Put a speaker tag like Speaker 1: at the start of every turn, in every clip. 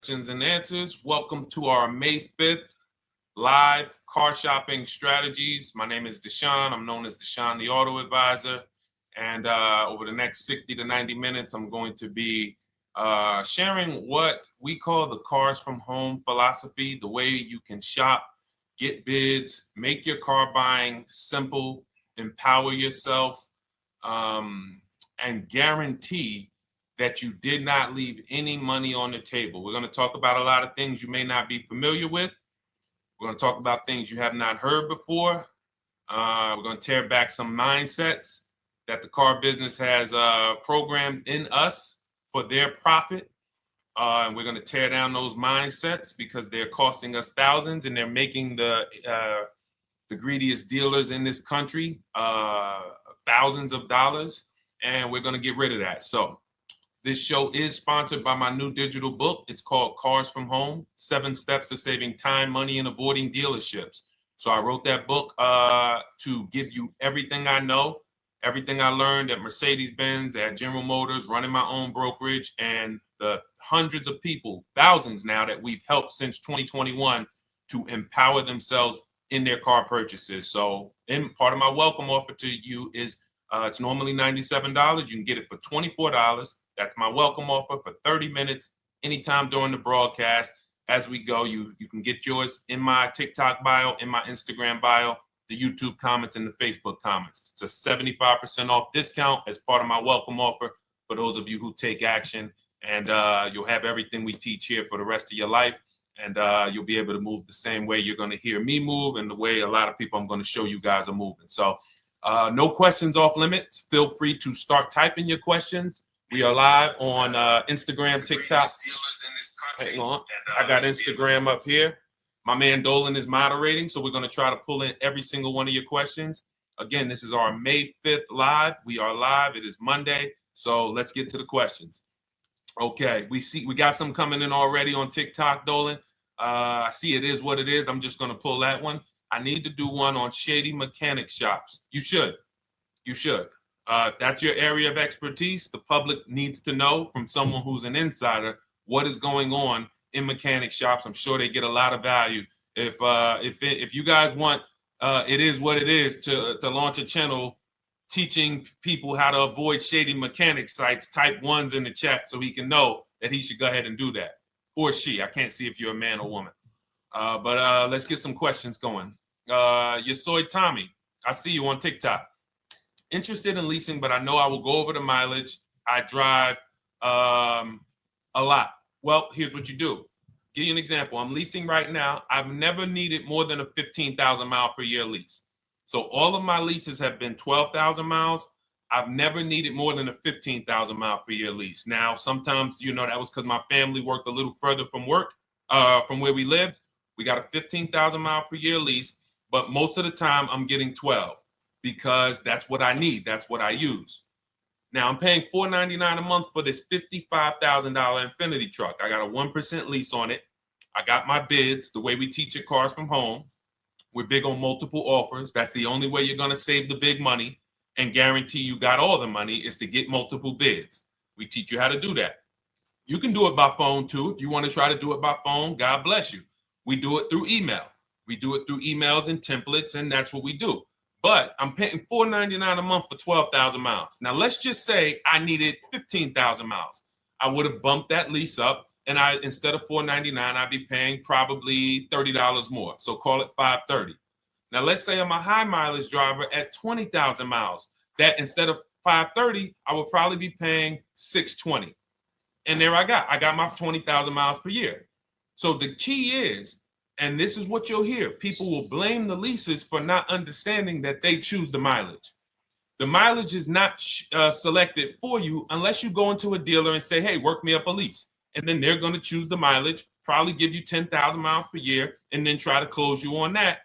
Speaker 1: questions and answers. Welcome to our May 5th live car shopping strategies. My name is Deshone. I'm known as Deshone the Auto Advisor. And over the next 60 to 90 minutes, I'm going to be sharing what we call the cars from home philosophy, the way you can shop, get bids, make your car buying simple, empower yourself, and guarantee that you did not leave any money on the table. We're going to talk about a lot of things you may not be familiar with. We're going to talk about things you have not heard before. We're going to tear back some mindsets that the car business has programmed in us for their profit. And we're going to tear down those mindsets because they're costing us thousands and they're making the greediest dealers in this country thousands of dollars. And we're going to get rid of that. So this show is sponsored by my new digital book. It's called Cars from Home, 7 Steps to Saving Time, Money, and Avoiding Dealerships. So I wrote that book to give you everything I know, everything I learned at Mercedes-Benz, at General Motors, running my own brokerage, and the hundreds of people, thousands now, that we've helped since 2021 to empower themselves in their car purchases. So part of my welcome offer to you is it's normally $97. You can get it for $24. That's my welcome offer for 30 minutes, anytime during the broadcast. As we go, you can get yours in my TikTok bio, in my Instagram bio, the YouTube comments, and the Facebook comments. It's a 75% off discount as part of my welcome offer for those of you who take action. And you'll have everything we teach here for the rest of your life. And you'll be able to move the same way you're going to hear me move and the way a lot of people I'm going to show you guys are moving. So no questions off limits. Feel free to start typing your questions. We are live on Instagram, TikTok. Hang on. I got Instagram up here. My man Dolan is moderating, so we're going to try to pull in every single one of your questions. Again, this is our May 5th live. We are live. It is Monday, so let's get to the questions. Okay, we got some coming in already on TikTok, Dolan. I see it is what it is. I'm just going to pull that one. I need to do one on shady mechanic shops. You should. If that's your area of expertise, the public needs to know from someone who's an insider what is going on in mechanic shops. I'm sure they get a lot of value. If you guys want, it is what it is to launch a channel teaching people how to avoid shady mechanic sites, type ones in the chat so he can know that he should go ahead and do that. Or she. I can't see if you're a man or woman. But let's get some questions going. Yasoy Tommy, I see you on TikTok. Interested in leasing, but I know I will go over the mileage. I drive a lot. Well, here's what you do. Give you an example. I'm leasing right now. I've never needed more than a 15,000 mile per year lease. So all of my leases have been 12,000 miles. I've never needed more than a 15,000 mile per year lease. Now, sometimes, that was because my family worked a little further from where we lived. We got a 15,000 mile per year lease, but most of the time I'm getting 12 because that's what I need. That's what I use. Now I'm paying $499 a month for this $55,000 Infinity truck. I got a 1% lease on it. I got my bids, the way we teach at Cars from Home. We're big on multiple offers. That's the only way you're going to save the big money and guarantee you got all the money is to get multiple bids. We teach you how to do that. You can do it by phone too. If you want to try to do it by phone, God bless you. We do it through email. We do it through emails and templates, and that's what we do. But I'm paying $499 a month for 12,000 miles. Now, let's just say I needed 15,000 miles. I would have bumped that lease up, and instead of $499, I'd be paying probably $30 more. So call it $530. Now, let's say I'm a high mileage driver at 20,000 miles. That instead of $530, I would probably be paying $620. And there I got my 20,000 miles per year. So the key is, and this is what you'll hear, people will blame the leases for not understanding that they choose the mileage. The mileage is not selected for you unless you go into a dealer and say, hey, work me up a lease. And then they're going to choose the mileage, probably give you 10,000 miles per year, and then try to close you on that.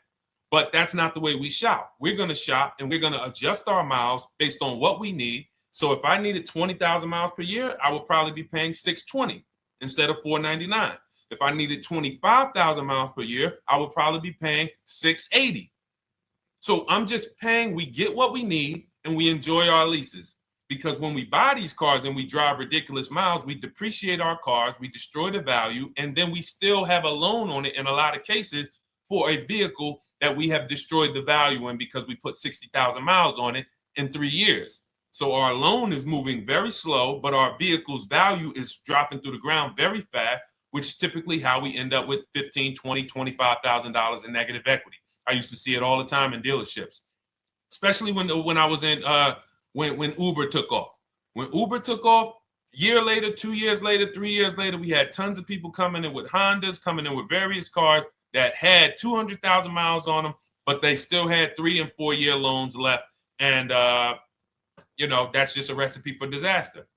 Speaker 1: But that's not the way we shop. We're going to shop and we're going to adjust our miles based on what we need. So if I needed 20,000 miles per year, I would probably be paying $620 instead of $499. If I needed 25,000 miles per year, I would probably be paying $680. So I'm just paying, we get what we need and we enjoy our leases. because when we buy these cars and we drive ridiculous miles, we depreciate our cars, we destroy the value, and then we still have a loan on it in a lot of cases for a vehicle that we have destroyed the value in because we put 60,000 miles on it in 3 years. So our loan is moving very slow, but our vehicle's value is dropping through the ground very fast, which is typically how we end up with $15,000, $20,000, $25,000 in negative equity. I used to see it all the time in dealerships, especially when I was in when Uber took off. When Uber took off, year later, 2 years later, 3 years later, we had tons of people coming in with Hondas, coming in with various cars that had 200,000 miles on them, but they still had 3 and 4 year loans left. And, that's just a recipe for disaster.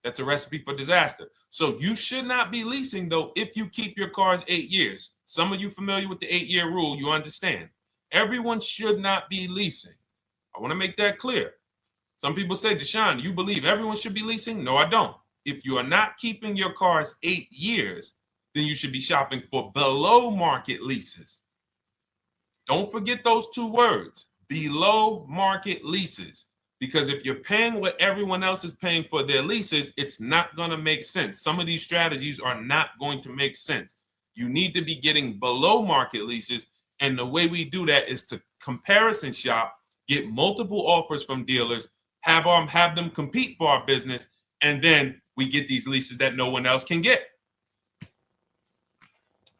Speaker 1: That's a recipe for disaster. So you should not be leasing, though, if you keep your cars 8 years. Some of you familiar with the 8-year rule, you understand. Everyone should not be leasing. I want to make that clear. Some people say, Deshone, you believe everyone should be leasing? No, I don't. If you are not keeping your cars 8 years, then you should be shopping for below market leases. Don't forget those 2 words, below market leases. Because if you're paying what everyone else is paying for their leases, it's not going to make sense. Some of these strategies are not going to make sense. You need to be getting below market leases. And the way we do that is to comparison shop, get multiple offers from dealers, have them compete for our business, and then we get these leases that no one else can get.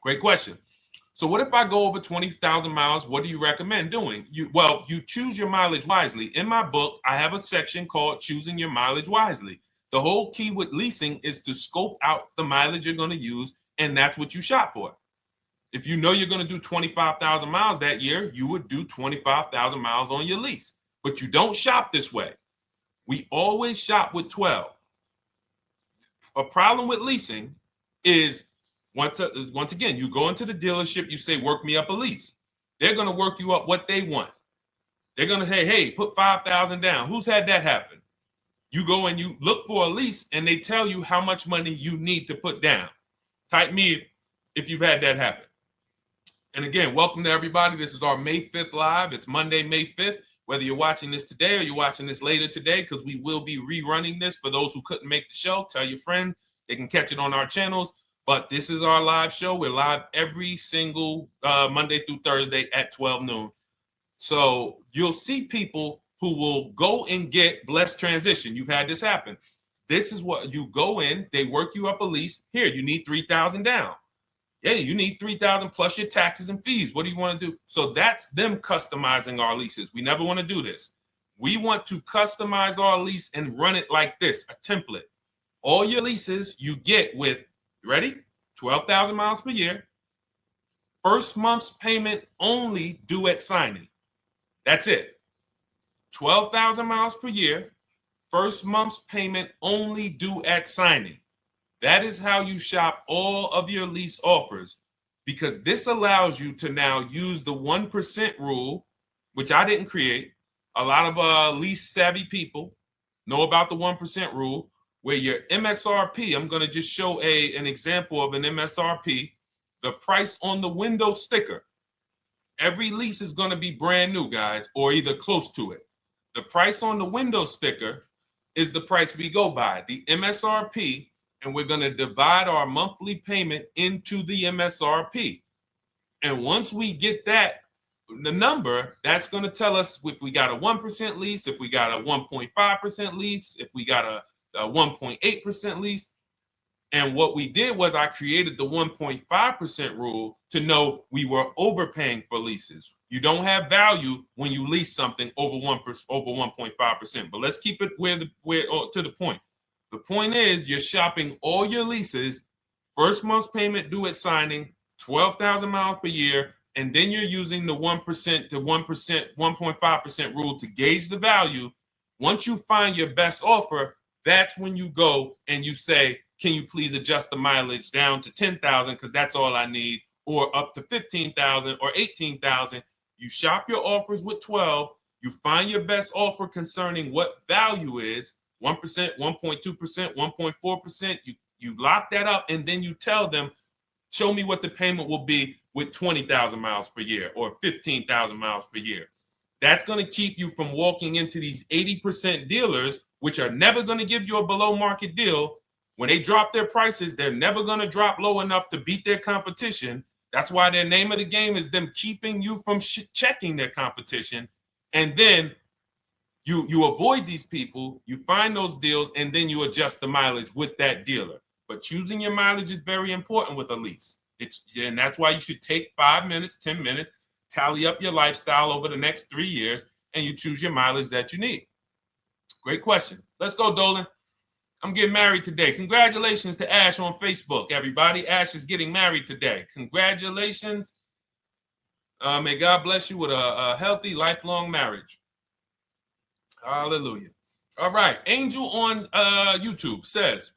Speaker 1: Great question. So what if I go over 20,000 miles? What do you recommend doing? You choose your mileage wisely. In my book, I have a section called Choosing Your Mileage Wisely. The whole key with leasing is to scope out the mileage you're going to use, and that's what you shop for. If you know you're going to do 25,000 miles that year, you would do 25,000 miles on your lease. But you don't shop this way. We always shop with 12. A problem with leasing is once again, you go into the dealership, you say, work me up a lease. They're going to work you up what they want. They're going to say, hey, put 5,000 down. Who's had that happen? You go and you look for a lease and they tell you how much money you need to put down. Type me if you've had that happen. And again, welcome to everybody. This is our May 5th live. It's Monday, May 5th. Whether you're watching this today or you're watching this later today, because we will be rerunning this for those who couldn't make the show. Tell your friend they can catch it on our channels. But this is our live show. We're live every single Monday through Thursday at 12 noon. So you'll see people who will go and get blessed transition. You've had this happen. This is what you go in. They work you up a lease. Here, you need 3,000 down. Yeah, you need 3,000 plus your taxes and fees. What do you want to do? So that's them customizing our leases. We never want to do this. We want to customize our lease and run it like this, a template. All your leases you get with, ready? 12,000 miles per year. First month's payment only due at signing. That's it. 12,000 miles per year. First month's payment only due at signing. That is how you shop all of your lease offers, because this allows you to now use the 1% rule, which I didn't create. A lot of lease savvy people know about the 1% rule, where your MSRP, I'm going to just show an example of an MSRP, the price on the window sticker. Every lease is going to be brand new, guys, or either close to it. The price on the window sticker is the price we go by, the MSRP, and we're going to divide our monthly payment into the MSRP. And once we get that, the number, that's going to tell us if we got a 1% lease, if we got a 1.5% lease, if we got a 1.8% lease. And what we did was I created the 1.5% rule to know we were overpaying for leases. You don't have value when you lease something over 1.5%. But let's keep it to the point. The point is you're shopping all your leases, first month's payment due at signing, 12,000 miles per year, and then you're using the 1% to 1.5% rule to gauge the value. Once you find your best offer, that's when you go and you say, can you please adjust the mileage down to 10,000 because that's all I need, or up to 15,000 or 18,000. You shop your offers with 12. You find your best offer concerning what value is, 1%, 1.2%, 1.4%. You lock that up, and then you tell them, show me what the payment will be with 20,000 miles per year or 15,000 miles per year. That's going to keep you from walking into these 80% dealers which are never going to give you a below market deal. When they drop their prices, they're never going to drop low enough to beat their competition. That's why their name of the game is them keeping you from checking their competition. And then you avoid these people, you find those deals, and then you adjust the mileage with that dealer. But choosing your mileage is very important with a lease. And that's why you should take 5 minutes, 10 minutes, tally up your lifestyle over the next 3 years, and you choose your mileage that you need. Great question. Let's go, Dolan. I'm getting married today. Congratulations to Ash on Facebook, everybody. Ash is getting married today. Congratulations. May God bless you with a healthy, lifelong marriage. Hallelujah. All right. Angel on YouTube says,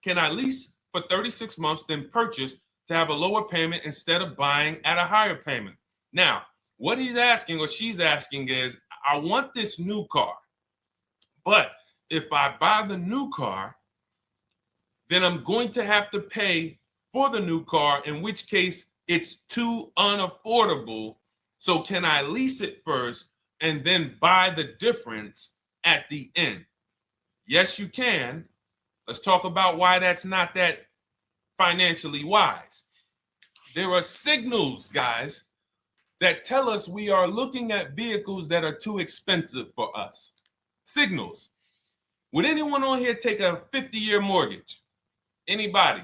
Speaker 1: can I lease for 36 months, then purchase to have a lower payment instead of buying at a higher payment? Now, what he's asking or she's asking is, I want this new car, but if I buy the new car, then I'm going to have to pay for the new car, in which case it's too unaffordable. So can I lease it first and then buy the difference at the end? Yes, you can. Let's talk about why that's not that financially wise. There are signals, guys, that tell us we are looking at vehicles that are too expensive for us. Signals. Would anyone on here take a 50-year mortgage? Anybody?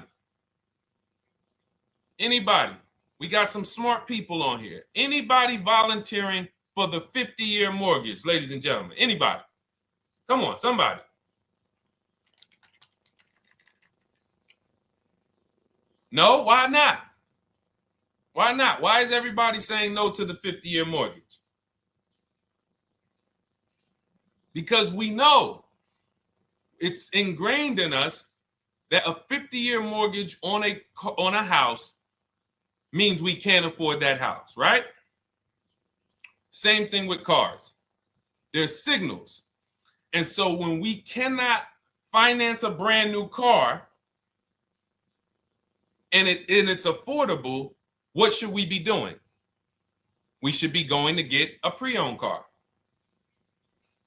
Speaker 1: Anybody? We got some smart people on here. Anybody volunteering for the 50-year mortgage, ladies and gentlemen? Anybody? Come on, somebody. No, why not? Why not? Why is everybody saying no to the 50-year mortgage? Because we know it's ingrained in us that a 50-year mortgage on a house means we can't afford that house, right? Same thing with cars. There's signals. And so when we cannot finance a brand new car and it's affordable, what should we be doing? We should be going to get a pre-owned car.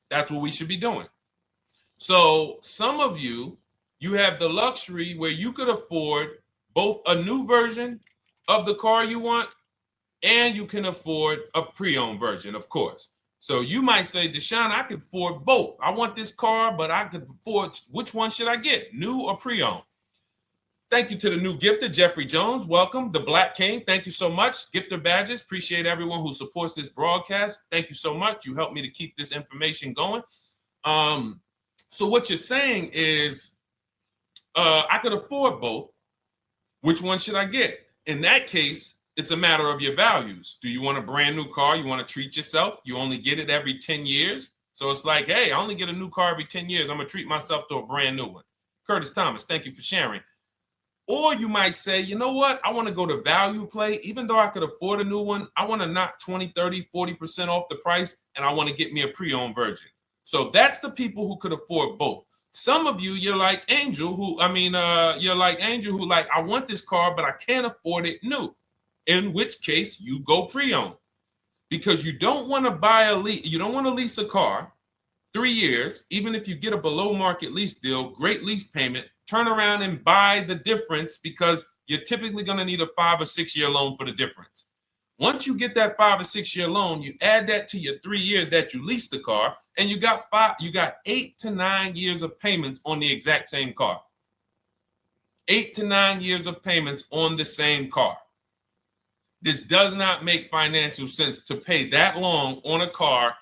Speaker 1: That's what we should be doing. So some of you have the luxury where you could afford both a new version of the car you want, and you can afford a pre-owned version, of course. So you might say, Deshone, I could afford both. I want this car, but I could afford, which one should I get, new or pre-owned? Thank you to the new gifter, Jeffrey Jones. Welcome. The Black King. Thank you so much. Gifter badges. Appreciate everyone who supports this broadcast. Thank you so much. You helped me to keep this information going. So what you're saying is, I could afford both. Which one should I get? In that case, it's a matter of your values. Do you want a brand new car? You want to treat yourself? You only get it every 10 years. So it's like, hey, I only get a new car every 10 years. I'm going to treat myself to a brand new one. Curtis Thomas, thank you for sharing. Or you might say, you know what? I want to go to value play. Even though I could afford a new one, I want to knock 20, 30, 40% off the price, and I want to get me a pre-owned version. So that's the people who could afford both. Some of you, you're like Angel, who like, I want this car, but I can't afford it new. In which case you go pre-owned, because you don't want to lease a car 3 years, even if you get a below market lease deal, great lease payment, turn around and buy the difference, because you're typically going to need a 5 or 6 year loan for the difference. Once you get that 5 or 6 year loan, you add that to your 3 years that you leased the car, and you got 8 to 9 years of payments on the exact same car. 8 to 9 years of payments on the same car. This does not make financial sense to pay that long on a car.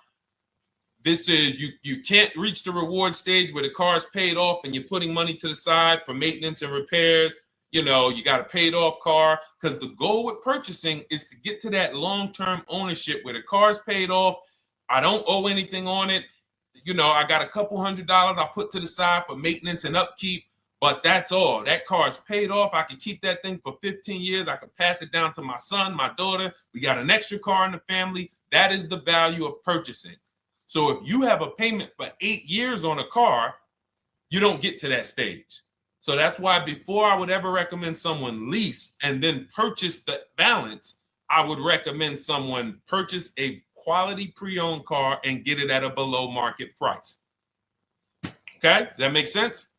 Speaker 1: This is, you can't reach the reward stage where the car is paid off and you're putting money to the side for maintenance and repairs. You know, you got a paid off car, because the goal with purchasing is to get to that long-term ownership where the car is paid off. I don't owe anything on it. You know, I got a couple $100 I put to the side for maintenance and upkeep, but that's all. That car is paid off. I can keep that thing for 15 years. I can pass it down to my son, my daughter. We got an extra car in the family. That is the value of purchasing. So if you have a payment for 8 years on a car, you don't get to that stage. So that's why before I would ever recommend someone lease and then purchase the balance, I would recommend someone purchase a quality pre-owned car and get it at a below market price. Okay, does that make sense?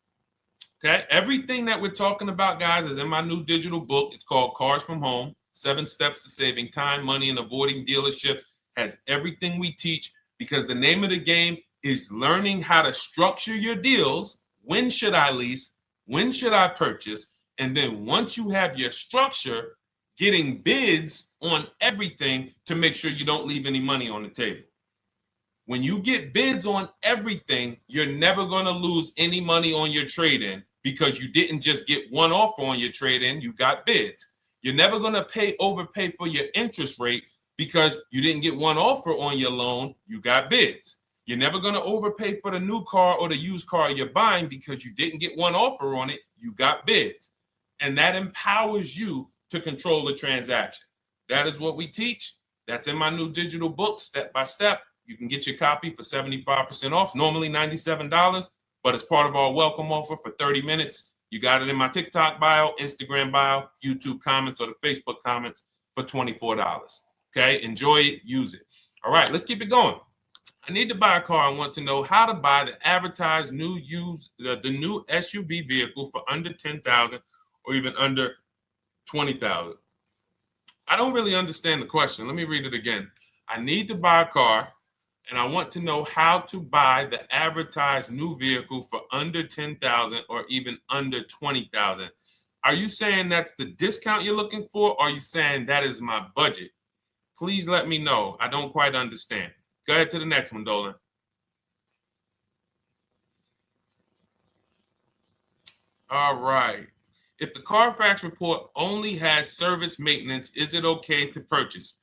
Speaker 1: Okay, everything that we're talking about, guys, is in my new digital book. It's called Cars from Home, 7 Steps to Saving Time, Money, and Avoiding Dealerships. Has everything we teach, because the name of the game is learning how to structure your deals. When should I lease? When should I purchase? And then once you have your structure, getting bids on everything to make sure you don't leave any money on the table. When you get bids on everything, you're never going to lose any money on your trade-in, because you didn't just get one offer on your trade-in, you got bids. You're never going to overpay for your interest rate, because you didn't get one offer on your loan, you got bids. You're never going to overpay for the new car or the used car you're buying, because you didn't get one offer on it, you got bids. And that empowers you to control the transaction. That is what we teach. That's in my new digital book, step by step. You can get your copy for 75% off, normally $97, but it's part of our welcome offer for 30 minutes. You got it in my TikTok bio, Instagram bio, YouTube comments, or the Facebook comments for $24. Okay, enjoy it, use it. All right, let's keep it going. I need to buy a car. I want to know how to buy the advertised new the new SUV vehicle for under $10,000 or even under $20,000. I don't really understand the question. Let me read it again. I need to buy a car, and I want to know how to buy the advertised new vehicle for under $10,000 or even under $20,000. Are you saying that's the discount you're looking for, or are you saying that is my budget? Please let me know. I don't quite understand. Go ahead to the next one, Dolan. All right. If the Carfax report only has service maintenance, is it okay to purchase?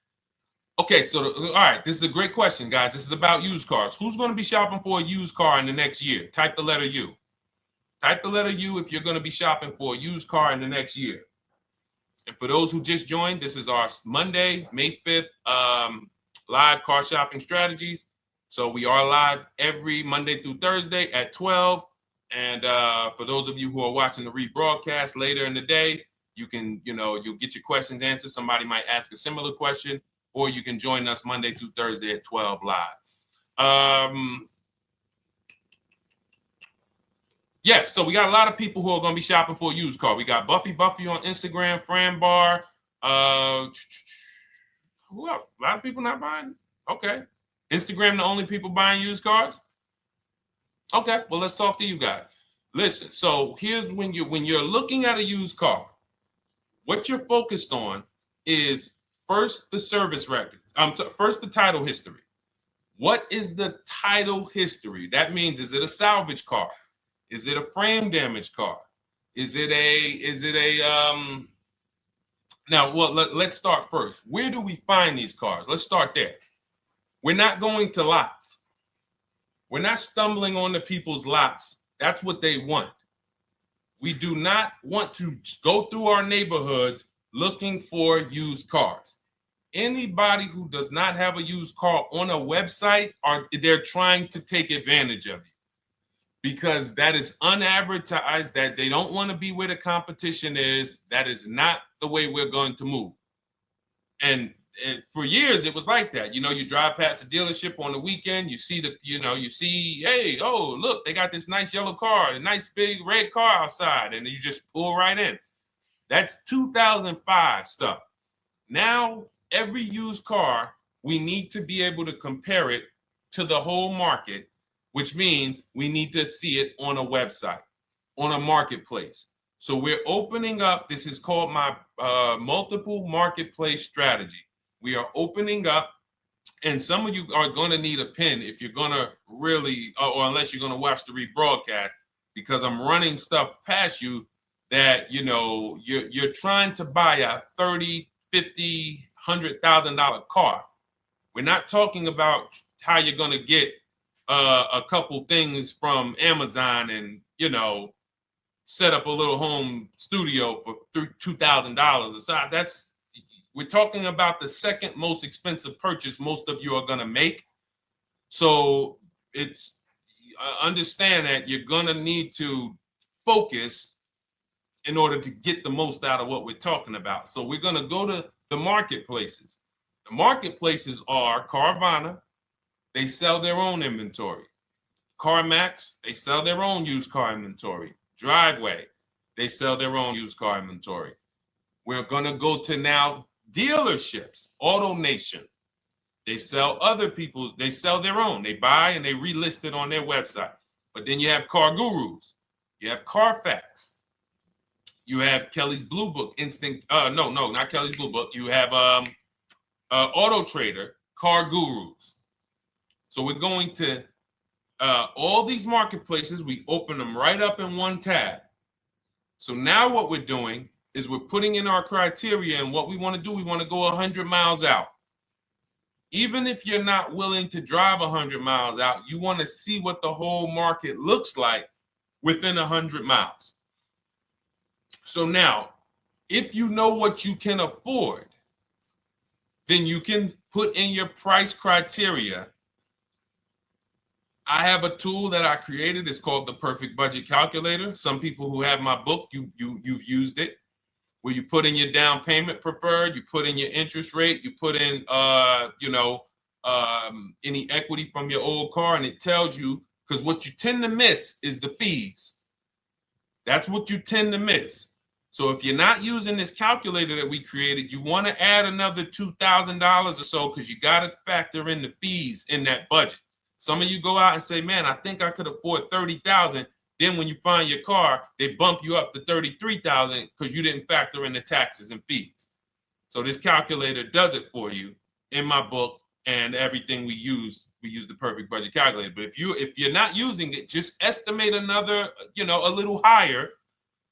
Speaker 1: Okay, so all right, this is a great question, guys. This is about used cars. Who's going to be shopping for a used car in the next year? Type the letter U. Type the letter U if you're going to be shopping for a used car in the next year. And for those who just joined, this is our Monday, May 5th, live car shopping strategies. So we are live every Monday through Thursday at 12. And for those of you who are watching the rebroadcast later in the day, you can, you'll get your questions answered. Somebody might ask a similar question, or you can join us Monday through Thursday at 12 live. Yes, so we got a lot of people who are going to be shopping for a used car. We got Buffy on Instagram, Fran Bar. Who else? A lot of people not buying? Okay. Instagram, the only people buying used cars? Okay, well, let's talk to you guys. Listen, so here's when you're looking at a used car, what you're focused on is first the service record. First the title history. What is the title history? That means, is it a salvage car? Is it a frame damage car? Is it a now, well, let's start first. Where do we find these cars? Let's start there. We're not going to lots. We're not stumbling onto people's lots. That's what they want. We do not want to go through our neighborhoods looking for used cars. Anybody who does not have a used car on a website, they're trying to take advantage of you, because that is unadvertised, that they don't want to be where the competition is. That is not the way we're going to move. And for years, it was like that. You drive past a dealership on the weekend, you see hey, oh, look, they got this nice yellow car, a nice big red car outside, and you just pull right in. That's 2005 stuff. Now, every used car, we need to be able to compare it to the whole market, which means we need to see it on a website, on a marketplace. So we're opening up, this is called my multiple marketplace strategy. We are opening up, and some of you are going to need a pen if you're going to really, or unless you're going to watch the rebroadcast, because I'm running stuff past you that, you're trying to buy a $30,000, $50,000, $100,000 car. We're not talking about how you're going to get a couple things from Amazon and, set up a little home studio for $2,000. We're talking about the second most expensive purchase most of you are going to make. So it's understand that you're going to need to focus in order to get the most out of what we're talking about. So we're going to go to the marketplaces. The marketplaces are Carvana. They sell their own inventory. CarMax, they sell their own used car inventory. Driveway, they sell their own used car inventory. We're going to go to now dealerships. AutoNation, they sell other people's, they sell their own. They buy and they relist it on their website. But then you have Car Gurus, you have Carfax, you have Kelly's Blue Book, no, not Kelly's Blue Book. You have Auto Trader, Car Gurus. So we're going to all these marketplaces, we open them right up in one tab. So now what we're doing is we're putting in our criteria, and what we want to do, we want to go 100 miles out. Even if you're not willing to drive 100 miles out, you want to see what the whole market looks like within 100 miles. So now, if you know what you can afford, then you can put in your price criteria. I have a tool that I created. It's called the Perfect Budget Calculator. Some people who have my book, you've used it, where you put in your down payment preferred, you put in your interest rate, you put in any equity from your old car, and it tells you, because what you tend to miss is the fees. That's what you tend to miss. So if you're not using this calculator that we created, you want to add another $2,000 or so, because you got to factor in the fees in that budget. Some of you go out and say, man, I think I could afford $30,000. Then when you find your car, they bump you up to $33,000 because you didn't factor in the taxes and fees. So this calculator does it for you in my book, and everything we use the Perfect Budget Calculator. But if you're not using it, just estimate another, a little higher.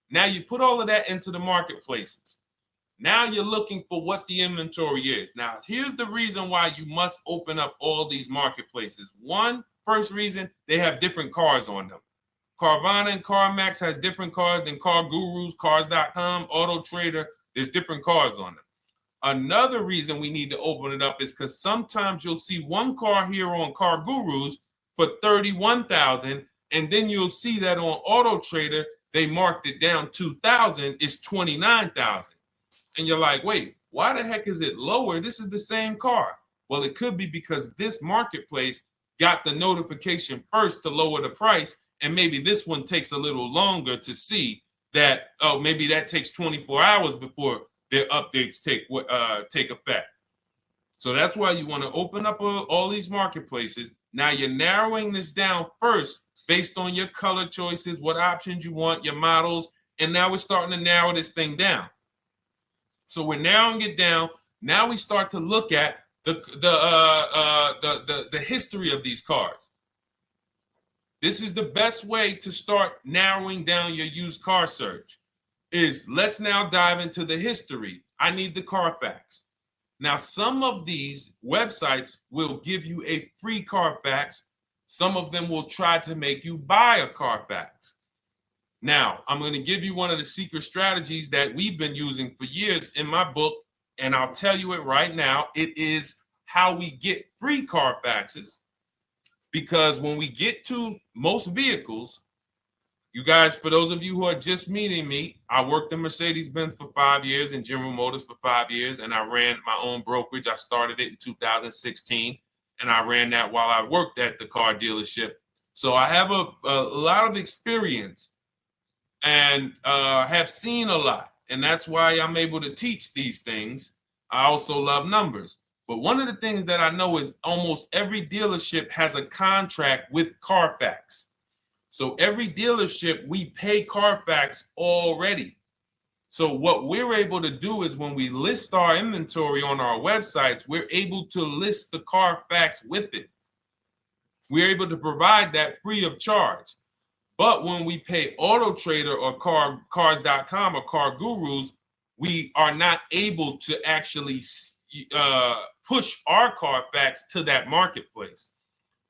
Speaker 1: Now you put all of that into the marketplaces. Now you're looking for what the inventory is. Now, here's the reason why you must open up all these marketplaces. First reason, they have different cars on them. Carvana and CarMax has different cars than Car Gurus, Cars.com, Auto Trader. There's different cars on them. Another reason we need to open it up is because sometimes you'll see one car here on Car Gurus for $31,000, and then you'll see that on Auto Trader they marked it down $2,000. It's $29,000. And you're like, wait, why the heck is it lower? This is the same car. Well, it could be because this marketplace got the notification first to lower the price, and maybe this one takes a little longer to see that, oh, maybe that takes 24 hours before their updates take effect. So that's why you want to open up all these marketplaces. Now you're narrowing this down first based on your color choices, what options you want, your models, and now we're starting to narrow this thing down. So we're narrowing it down. Now we start to look at the history of these cars. This is the best way to start narrowing down your used car search. Let's now dive into the history. I need the Carfax. Now, some of these websites will give you a free Carfax. Some of them will try to make you buy a Carfax. Now, I'm going to give you one of the secret strategies that we've been using for years in my book, and I'll tell you it right now. It is how we get free Carfaxes, because when we get to most vehicles, you guys, for those of you who are just meeting me, I worked in Mercedes-Benz for 5 years and General Motors for 5 years, and I ran my own brokerage. I started it in 2016, and I ran that while I worked at the car dealership. So I have a lot of experience and have seen a lot, and that's why I'm able to teach these things. I also love numbers. But one of the things that I know is almost every dealership has a contract with Carfax. So every dealership, we pay Carfax already. So what we're able to do is when we list our inventory on our websites, we're able to list the Carfax with it. We're able to provide that free of charge. But when we pay Auto Trader or Cars.com or Car Gurus, we are not able to actually push our Carfax to that marketplace.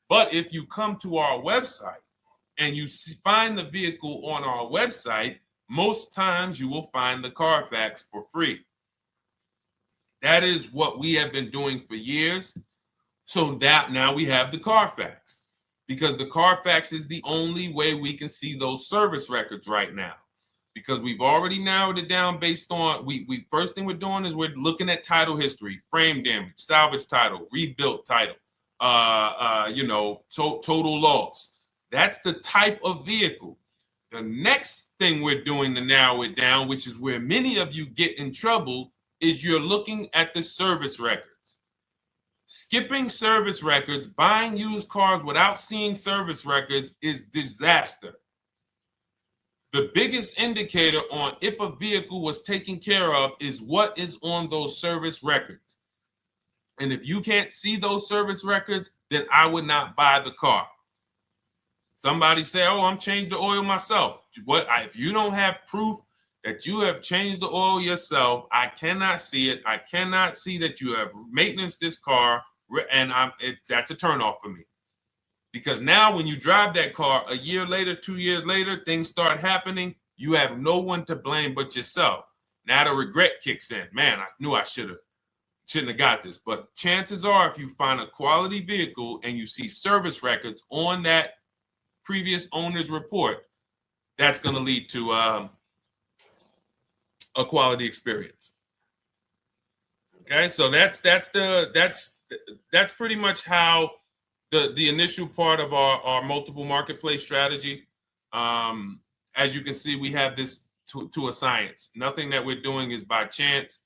Speaker 1: But if you come to our website and you find the vehicle on our website, most times you will find the Carfax for free. That is what we have been doing for years. So that now we have the Carfax, because the Carfax is the only way we can see those service records right now, because we've already narrowed it down based on, first thing we're doing is we're looking at title history, frame damage, salvage title, rebuilt title, total loss. That's the type of vehicle. The next thing we're doing to narrow it down, which is where many of you get in trouble, is you're looking at the service records. Skipping service records, buying used cars without seeing service records is disaster. The biggest indicator on if a vehicle was taken care of is what is on those service records. And if you can't see those service records, then I would not buy the car. Somebody say, oh, I'm changed the oil myself. If you don't have proof that you have changed the oil yourself, I cannot see it. I cannot see that you have maintenance this car, and that's a turnoff for me. Because now when you drive that car a year later, 2 years later, things start happening. You have no one to blame but yourself. Now the regret kicks in. Man, I knew I shouldn't have got this. But chances are, if you find a quality vehicle and you see service records on that previous owner's report, that's going to lead to a quality experience. Okay, so that's pretty much how the initial part of our multiple marketplace strategy. As you can see, we have this to a science. Nothing that we're doing is by chance.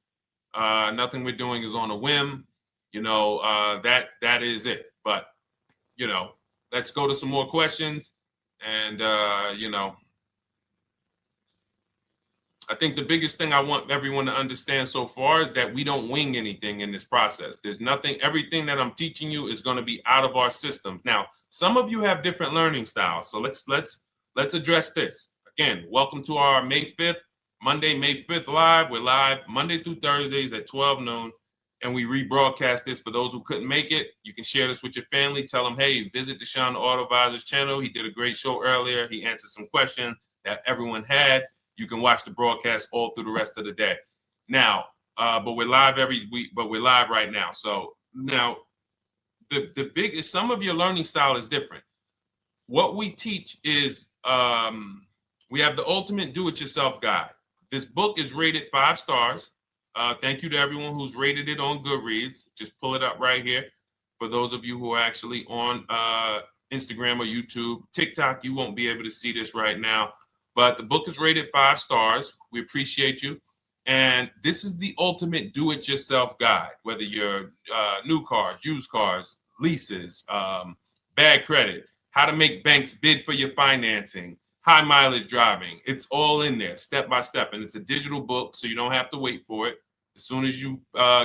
Speaker 1: Nothing we're doing is on a whim. That is it. But let's go to some more questions. And I think the biggest thing I want everyone to understand so far is that we don't wing anything in this process. There's nothing, everything that I'm teaching you is going to be out of our systems. Now, some of you have different learning styles. So let's address this. Again, welcome to our May 5th, Monday, May 5th live. We're live Monday through Thursdays at 12 noon. And we rebroadcast this for those who couldn't make it. You can share this with your family. Tell them, hey, visit Deshone the Auto Advisor's channel. He did a great show earlier. He answered some questions that everyone had. You can watch the broadcast all through the rest of the day. Now, but we're live every week, but we're live right now. So now the biggest, some of your learning style is different. What we teach is we have the ultimate do-it-yourself guide. This book is rated 5 stars. Thank you to everyone who's rated it on Goodreads. Just pull it up right here. For those of you who are actually on Instagram or YouTube, TikTok, you won't be able to see this right now. But the book is rated 5 stars. We appreciate you. And this is the ultimate do-it-yourself guide, whether you're new cars, used cars, leases, bad credit, how to make banks bid for your financing, high mileage driving. It's all in there, step by step. And it's a digital book, so you don't have to wait for it. As soon as you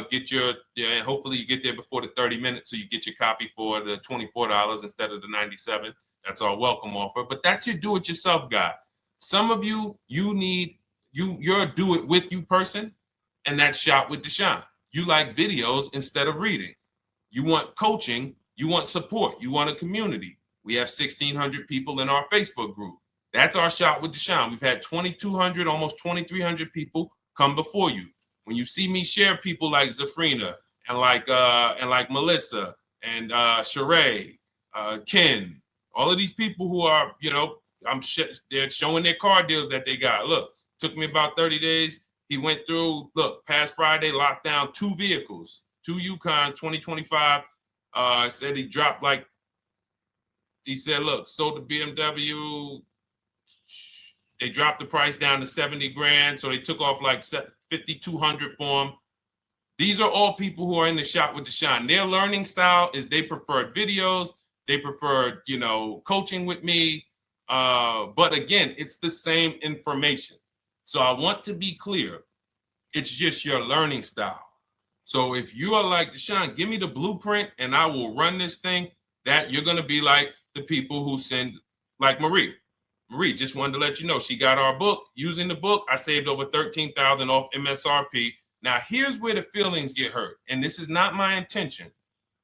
Speaker 1: get and hopefully you get there before the 30 minutes, so you get your copy for the $24 instead of the $97. That's our welcome offer. But that's your do-it-yourself guide. Some of you, you're a do-it-with-you person, and that's Shop with Deshone. You like videos instead of reading. You want coaching. You want support. You want a community. We have 1,600 people in our Facebook group. That's our Shop with Deshone. We've had 2,200, almost 2,300 people come before you. When you see me share people like Zafrina and like Melissa and Sheree, Ken, all of these people who are, they're showing their car deals that they got. Look, took me about 30 days. He went through, past Friday, locked down 2 vehicles, 2 Yukon 2025. Said he dropped sold the BMW. They dropped the price down to 70 grand. So they took off like 5,200 for him. These are all people who are in the Shop with Deshone. Their learning style is they prefer videos. They prefer, coaching with me. But again, it's the same information. So I want to be clear. It's just your learning style. So if you are like Deshone, give me the blueprint and I will run this thing. That you're going to be like the people who send, like Marie. Marie just wanted to let you know she got our book. Using the book, I saved over $13,000 off MSRP. Now, here's where the feelings get hurt. And this is not my intention.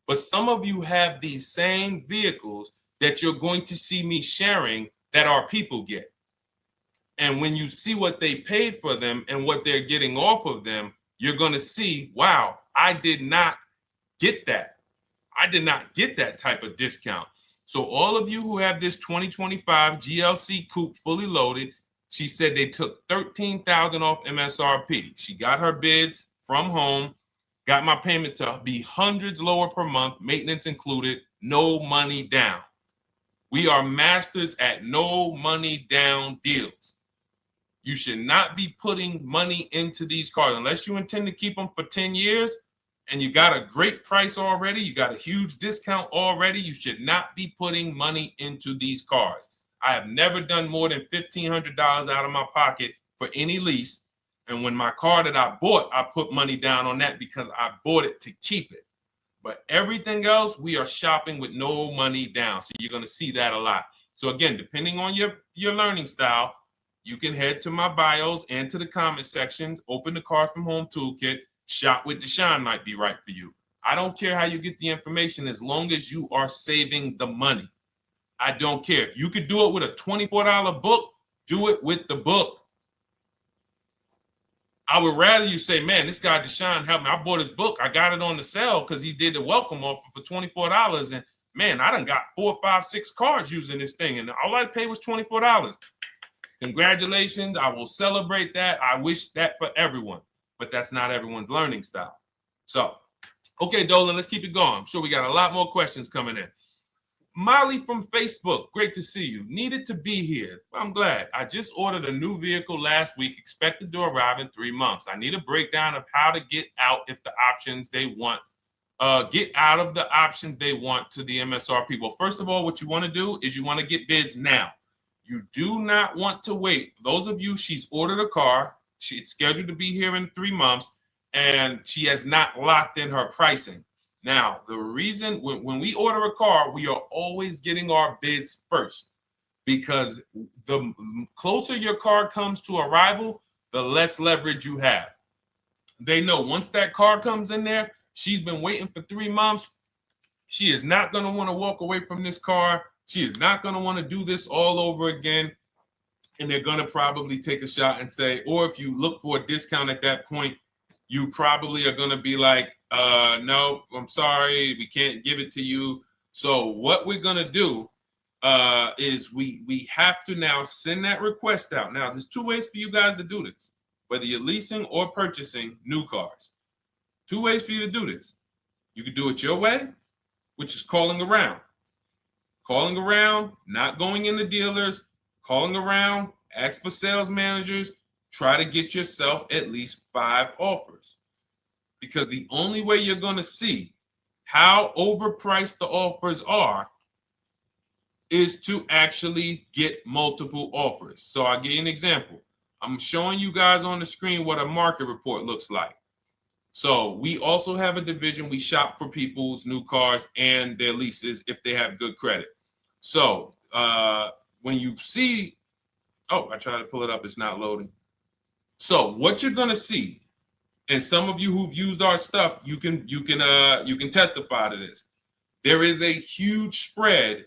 Speaker 1: But some of you have these same vehicles that you're going to see me sharing that our people get. And when you see what they paid for them and what they're getting off of them, you're going to see, wow, I did not get that. I did not get that type of discount. So all of you who have this 2025 GLC coupe fully loaded, she said they took $13,000 off MSRP. She got her bids from home, got my payment to be hundreds lower per month, maintenance included, no money down. We are masters at no money down deals. You should not be putting money into these cars unless you intend to keep them for 10 years and you got a great price already. You got a huge discount already. You should not be putting money into these cars. I have never done more than $1,500 out of my pocket for any lease. And when my car that I bought, I put money down on that because I bought it to keep it. But everything else, we are shopping with no money down. So you're going to see that a lot. So again, depending on your learning style, you can head to my bios and to the comment sections, open the Cars from Home Toolkit, Shop with Deshone might be right for you. I don't care how you get the information as long as you are saving the money. I don't care. If you could do it with a $24 book, do it with the book. I would rather you say, man, this guy Deshone helped me. I bought his book. I got it on the sale because he did the welcome offer for $24. And man, I done got 4, 5, 6 cars using this thing. And all I paid was $24. Congratulations. I will celebrate that. I wish that for everyone, but that's not everyone's learning style. So, okay, Dolan, let's keep it going. I'm sure we got a lot more questions coming in. Molly from Facebook, great to see you. Needed to be here. Well, I'm glad. I just ordered a new vehicle last week, expected to arrive in 3 months. I need a breakdown of how to get out if the options they want, get out of the options they want to the MSRP. Well, first of all, what you want to do is you want to get bids now. You do not want to wait. For those of you, she's ordered a car. She's scheduled to be here in 3 months, and she has not locked in her pricing. Now, the reason when we order a car, we are always getting our bids first because the closer your car comes to arrival, the less leverage you have. They know once that car comes in there, she's been waiting for 3 months. She is not going to want to walk away from this car. She is not going to want to do this all over again. And they're going to probably take a shot and say, or if you look for a discount at that point, you probably are going to be like, no, I'm sorry, we can't give it to you. So what we're going to do is we have to now send that request out. Now, there's 2 ways for you guys to do this, whether you're leasing or purchasing new cars. 2 ways for you to do this. You can do it your way, which is calling around. Calling around, not going into dealers, calling around, ask for sales managers, try to get yourself at least 5 offers. Because the only way you're going to see how overpriced the offers are is to actually get multiple offers. So I'll give you an example. I'm showing you guys on the screen what a market report looks like. So we also have a division. We shop for people's new cars and their leases if they have good credit. So when you see, oh, I tried to pull it up. It's not loading. So what you're going to see, and some of you who've used our stuff, you can testify to this. There is a huge spread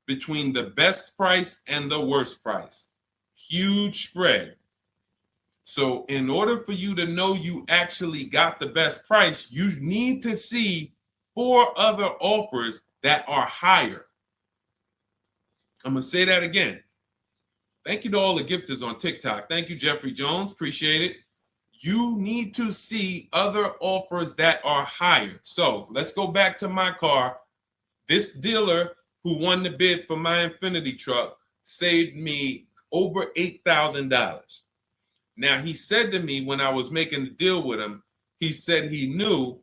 Speaker 1: between the best price and the worst price. Huge spread. So in order for you to know you actually got the best price, you need to see 4 other offers that are higher. I'm going to say that again. Thank you to all the gifters on TikTok. Thank you, Jeffrey Jones. Appreciate it. You need to see other offers that are higher. So let's go back to my car. This dealer who won the bid for my Infinity truck saved me over $8,000. Now, he said to me when I was making the deal with him, he said he knew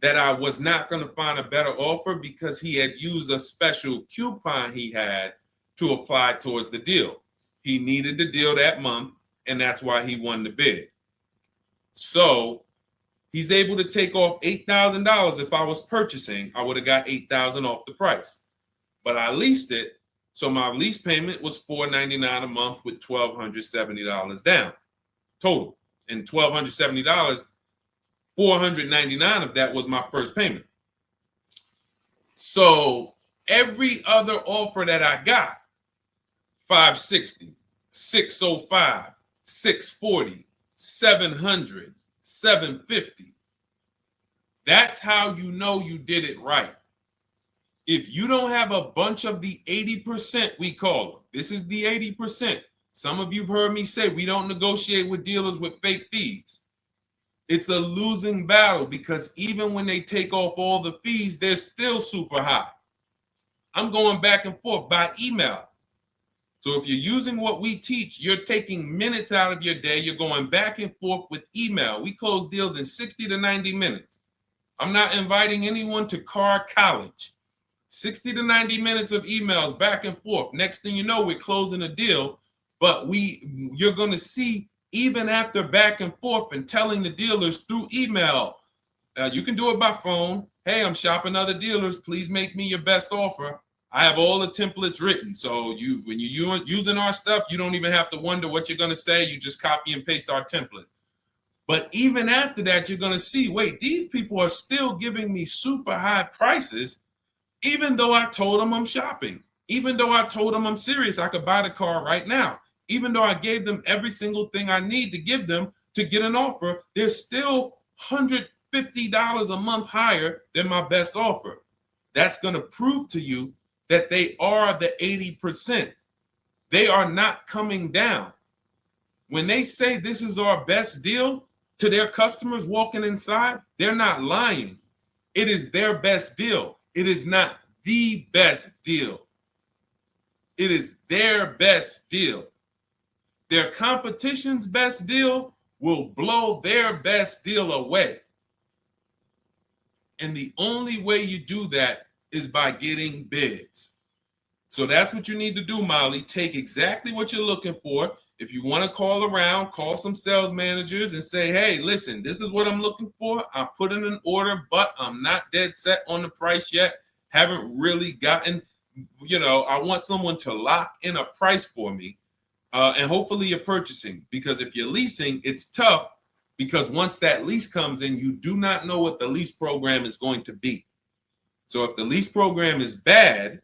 Speaker 1: that I was not going to find a better offer because he had used a special coupon he had to apply towards the deal. He needed the deal that month, and that's why he won the bid. So he's able to take off $8,000. If I was purchasing, I would have got $8,000 off the price. But I leased it, so my lease payment was $499 a month with $1,270 down total. And $1,270, $499 of that was my first payment. So every other offer that I got, $560, $605, $640, $700, $750. That's how you know you did it right. If you don't have a bunch of the 80%, we call them. This is the 80%. Some of you have heard me say we don't negotiate with dealers with fake fees. It's a losing battle because even when they take off all the fees, they're still super high. I'm going back and forth by email. So if you're using what we teach, you're taking minutes out of your day. You're going back and forth with email. We close deals in 60 to 90 minutes. I'm not inviting anyone to car college. 60 to 90 minutes of emails back and forth. Next thing you know, we're closing a deal. But you're going to see, even after back and forth and telling the dealers through email, you can do it by phone. Hey, I'm shopping other dealers. Please make me your best offer. I have all the templates written. So when you're using our stuff, you don't even have to wonder what you're going to say. You just copy and paste our template. But even after that, you're going to see, wait, these people are still giving me super high prices, even though I told them I'm shopping, even though I told them I'm serious, I could buy the car right now, even though I gave them every single thing I need to give them to get an offer, they're still $150 a month higher than my best offer. That's going to prove to you that they are the 80%. They are not coming down. When they say this is our best deal to their customers walking inside, they're not lying. It is their best deal. It is not the best deal. It is their best deal. Their competition's best deal will blow their best deal away. And the only way you do that is by getting bids. So that's what you need to do, Molly. Take exactly what you're looking for. If you want to call around, call some sales managers and say, hey, listen, this is what I'm looking for. I put in an order, but I'm not dead set on the price yet. Haven't really gotten, I want someone to lock in a price for me. And hopefully you're purchasing, because if you're leasing, it's tough, because once that lease comes in, you do not know what the lease program is going to be. So if the lease program is bad,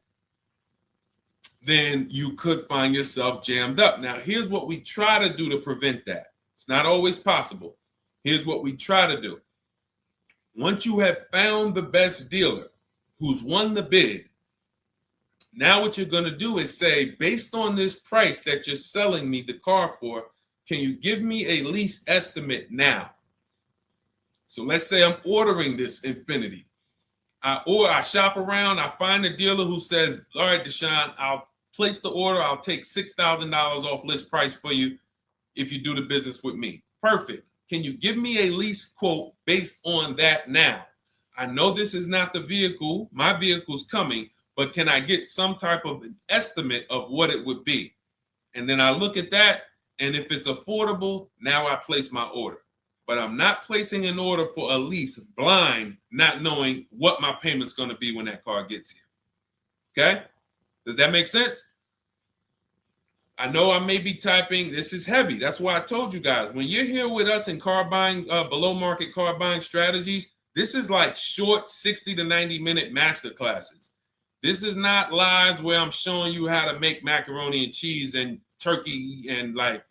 Speaker 1: then you could find yourself jammed up. Now, here's what we try to do to prevent that. It's not always possible. Here's what we try to do. Once you have found the best dealer who's won the bid, now what you're going to do is say, based on this price that you're selling me the car for, can you give me a lease estimate now? So let's say I'm ordering this Infiniti. I shop around, I find a dealer who says, all right, Deshone, I'll place the order. I'll take $6,000 off list price for you if you do the business with me. Perfect. Can you give me a lease quote based on that now? I know this is not the vehicle. My vehicle's coming, but can I get some type of an estimate of what it would be? And then I look at that, and if it's affordable, now I place my order. But I'm not placing an order for a lease blind, not knowing what my payment's going to be when that car gets here. Okay? Does that make sense? I know I may be typing. This is heavy. That's why I told you guys, when you're here with us in car buying, below market car buying strategies, this is like short 60 to 90 minute master classes. This is not lives where I'm showing you how to make macaroni and cheese and turkey and like,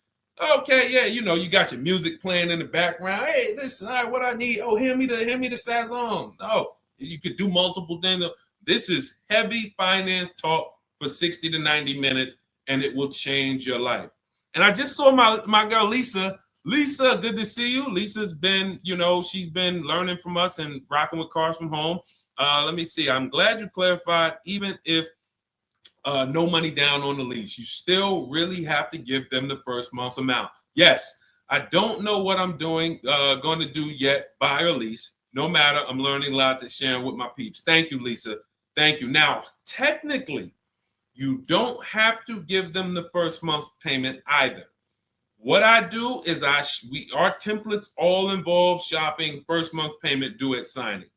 Speaker 1: okay, yeah, you got your music playing in the background. Hey, listen, all right, what I need? Oh, hand me the Sazon. No, you could do multiple things. This is heavy finance talk for 60 to 90 minutes, and it will change your life. And I just saw my girl, Lisa. Lisa, good to see you. Lisa's been, she's been learning from us and rocking with Cars from Home. Let me see. I'm glad you clarified, even if no money down on the lease, you still really have to give them the first month's amount. Yes, I don't know what I'm going to do yet, buy or lease. No matter, I'm learning lots and sharing with my peeps. Thank you, Lisa. Thank you. Now, technically, you don't have to give them the first month's payment either. What I do is our templates all involve shopping, first month payment due at signing.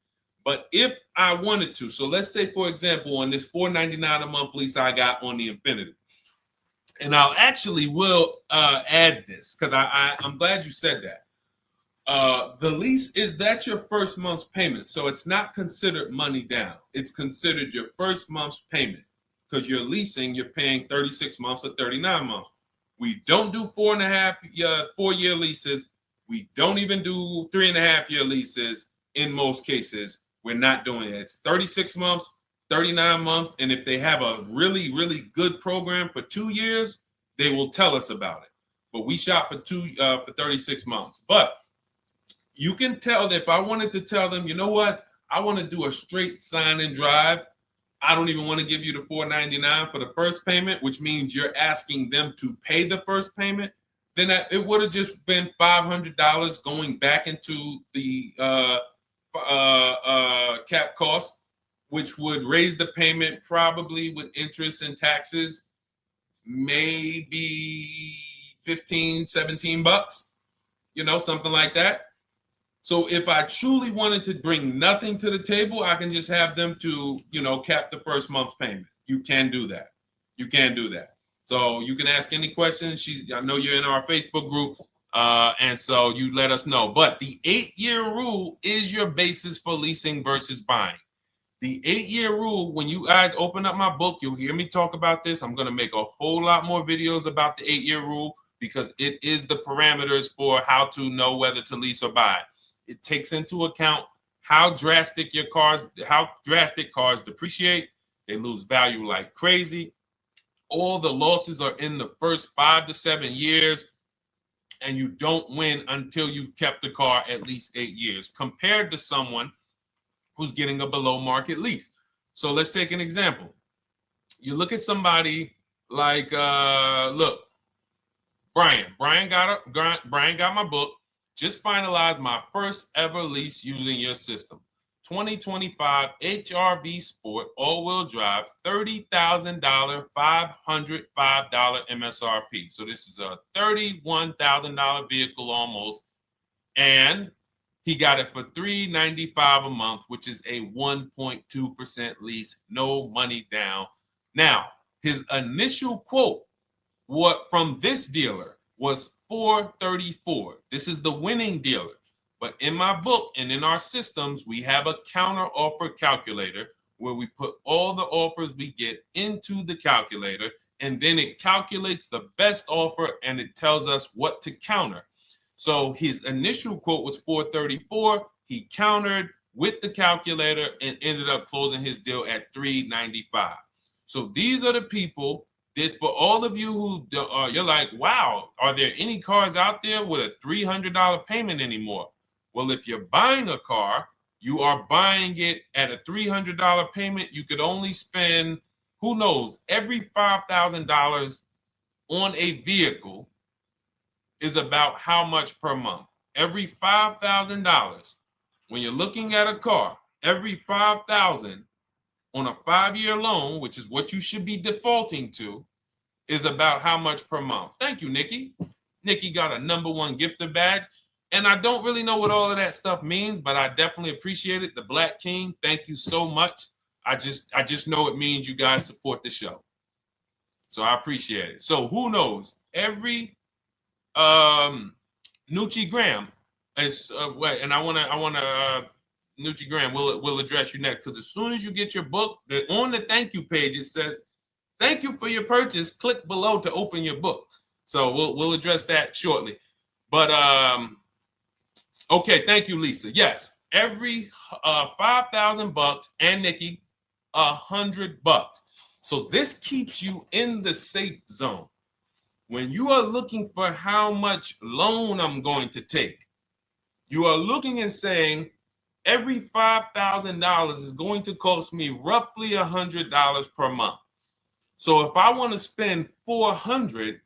Speaker 1: But if I wanted to, so let's say, for example, on this $499 a month lease I got on the Infiniti, and I'll actually will add this because I'm glad you said that. The lease that's your first month's payment, so it's not considered money down. It's considered your first month's payment because you're leasing, you're paying 36 months or 39 months. We don't do 4-year leases. We don't even do 3.5-year leases in most cases. We're not doing it. It's 36 months, 39 months. And if they have a really, really good program for 2 years, they will tell us about it. But we shop for 36 months. But you can tell that if I wanted to tell them, you know what, I want to do a straight sign and drive, I don't even want to give you the $499 for the first payment, which means you're asking them to pay the first payment, then it would have just been $500 going back into the cap cost, which would raise the payment probably with interest and taxes, maybe 15, 17 bucks, something like that. So if I truly wanted to bring nothing to the table, I can just have them to, cap the first month's payment. You can do that. You can do that. So you can ask any questions. I know you're in our Facebook group, and so you let us know. But the 8-year rule is your basis for leasing versus buying. The 8-year rule, when you guys open up my book, you'll hear me talk about this. I'm going to make a whole lot more videos about the 8-year rule because it is the parameters for how to know whether to lease or buy. It takes into account how drastic cars depreciate. They lose value like crazy. All the losses are in the first 5 to 7 years, and you don't win until you've kept the car at least 8 years, compared to someone who's getting a below market lease. So let's take an example. You look at somebody like, Brian. Brian got my book. Just finalized my first ever lease using your system. 2025 HRV Sport all-wheel drive, $30,000, $505 MSRP. So this is a $31,000 vehicle almost, and he got it for $395 a month, which is a 1.2% lease, no money down. Now, his initial quote from this dealer was $434. This is the winning dealer. But in my book and in our systems, we have a counter offer calculator where we put all the offers we get into the calculator, and then it calculates the best offer and it tells us what to counter. So his initial quote was $434. He countered with the calculator and ended up closing his deal at $395. So these are the people that, for all of you who you're like, wow, are there any cars out there with a $300 payment anymore? Well, if you're buying a car, you are buying it at a $300 payment. You could only spend, who knows, every $5,000 on a vehicle is about how much per month. Every $5,000, when you're looking at a car, every $5,000 on a 5-year loan, which is what you should be defaulting to, is about how much per month. Thank you, Nikki. Nikki got a #1 gifter badge. And I don't really know what all of that stuff means, but I definitely appreciate it. The Black King, thank you so much. I just know it means you guys support the show. So I appreciate it. So who knows? Every Nucci Graham is and I wanna Nucci Graham will address you next, because as soon as you get your book, on the thank you page it says, "Thank you for your purchase. Click below to open your book." So we'll address that shortly. But okay, thank you, Lisa. Yes, every $5,000, and Nikki, $100. So this keeps you in the safe zone. When you are looking for how much loan I'm going to take, you are looking and saying, every $5,000 is going to cost me roughly $100 per month. So if I want to spend $400,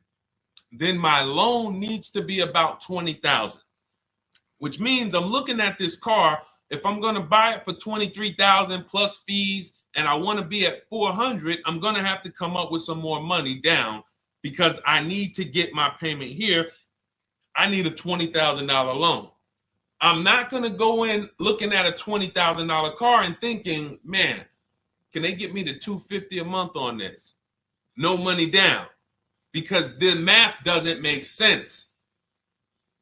Speaker 1: then my loan needs to be about $20,000, which means I'm looking at this car. If I'm going to buy it for $23,000 plus fees, and I want to be at $400, I'm going to have to come up with some more money down, because I need to get my payment here. I need a $20,000 loan. I'm not going to go in looking at a $20,000 car and thinking, man, can they get me to $250 a month on this? No money down, because the math doesn't make sense.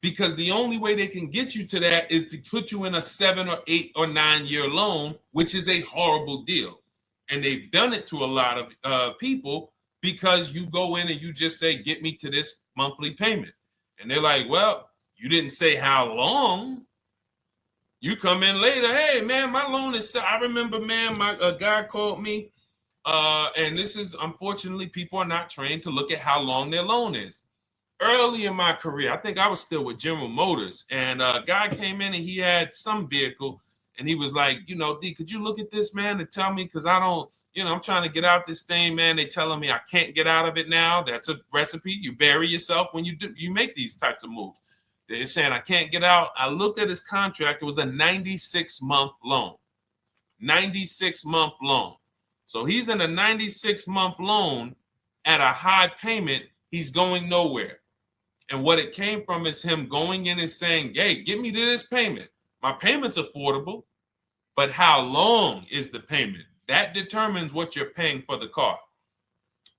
Speaker 1: Because the only way they can get you to that is to put you in a 7 or 8 or 9 year loan, which is a horrible deal. And they've done it to a lot of people, because you go in and you just say, get me to this monthly payment. And they're like, well, you didn't say how long. You come in later, hey, man, my loan is, I remember, man, a guy called me, and this is, unfortunately, people are not trained to look at how long their loan is. Early in my career, I think I was still with General Motors, and a guy came in and he had some vehicle, And he was like, you know, D, could you look at this, man, and tell me, because I don't, you know, I'm trying to get out this thing, man. They telling me I can't get out of it now. That's a recipe. You bury yourself when you make these types of moves. They're saying I can't get out. I looked at his contract. It was a 96-month loan. 96-month loan. So he's in a 96-month loan at a high payment. He's going nowhere. And what it came from is him going in and saying, hey, get me to this payment. My payment's affordable, but how long is the payment? That determines what you're paying for the car.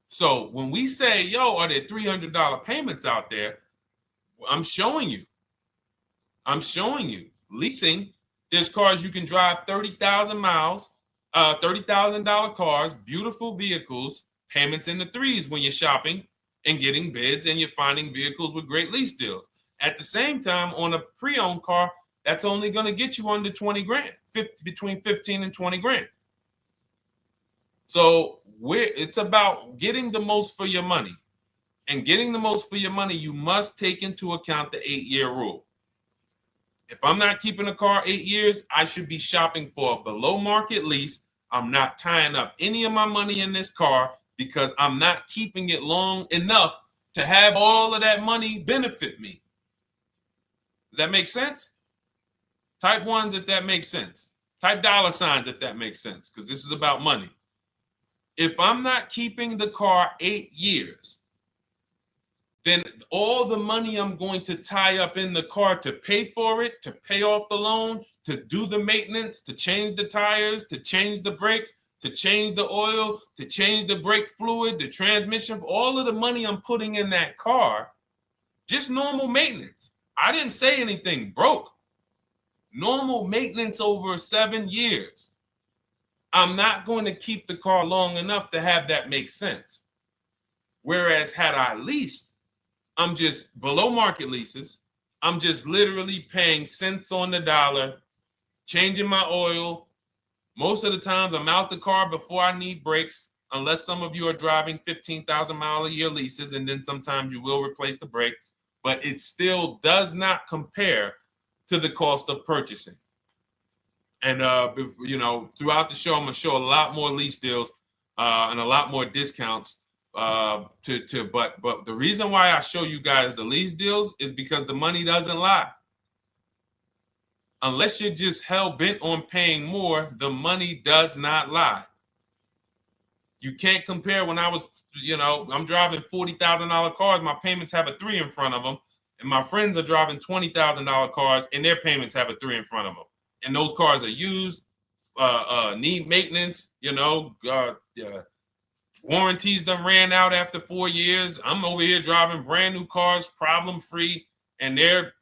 Speaker 1: So when we say, yo, are there $300 payments out there? I'm showing you. Leasing, there's cars you can drive 30,000 miles, $30,000 cars, beautiful vehicles, payments in the threes when you're shopping and getting bids, and you're finding vehicles with great lease deals. At the same time, on a pre-owned car, that's only going to get you under 20 grand, between 15 and 20 grand. So it's about getting the most for your money. And getting the most for your money, you must take into account the 8-year rule. If I'm not keeping a car 8 years, I should be shopping for a below market lease. I'm not tying up any of my money in this car because I'm not keeping it long enough to have all of that money benefit me. Does that make sense? Type ones if that makes sense. Type dollar signs if that makes sense, because this is about money. If I'm not keeping the car 8 years, then all the money I'm going to tie up in the car to pay for it, to pay off the loan, to do the maintenance, to change the tires, to change the brakes, to change the oil, to change the brake fluid, the transmission, all of the money I'm putting in that car, just normal maintenance. I didn't say anything broke. Normal maintenance over 7 years. I'm not going to keep the car long enough to have that make sense. Whereas had I leased, I'm just below market leases. I'm just literally paying cents on the dollar, changing my oil. Most of the times I'm out the car before I need brakes, unless some of you are driving 15,000 mile a year leases, and then sometimes you will replace the brake, but it still does not compare to the cost of purchasing. And you know, throughout the show, I'm gonna show a lot more lease deals and a lot more discounts. But the reason why I show you guys the lease deals is because the money doesn't lie. Unless you're just hell bent on paying more, the money does not lie. You can't compare when I was, you know, I'm driving $40,000 cars, my payments have a 3 in front of them, and my friends are driving $20,000 cars and their payments have a 3 in front of them. And those cars are used, need maintenance, you know, warranties done ran out after 4 years. I'm over here driving brand new cars, problem free, and they're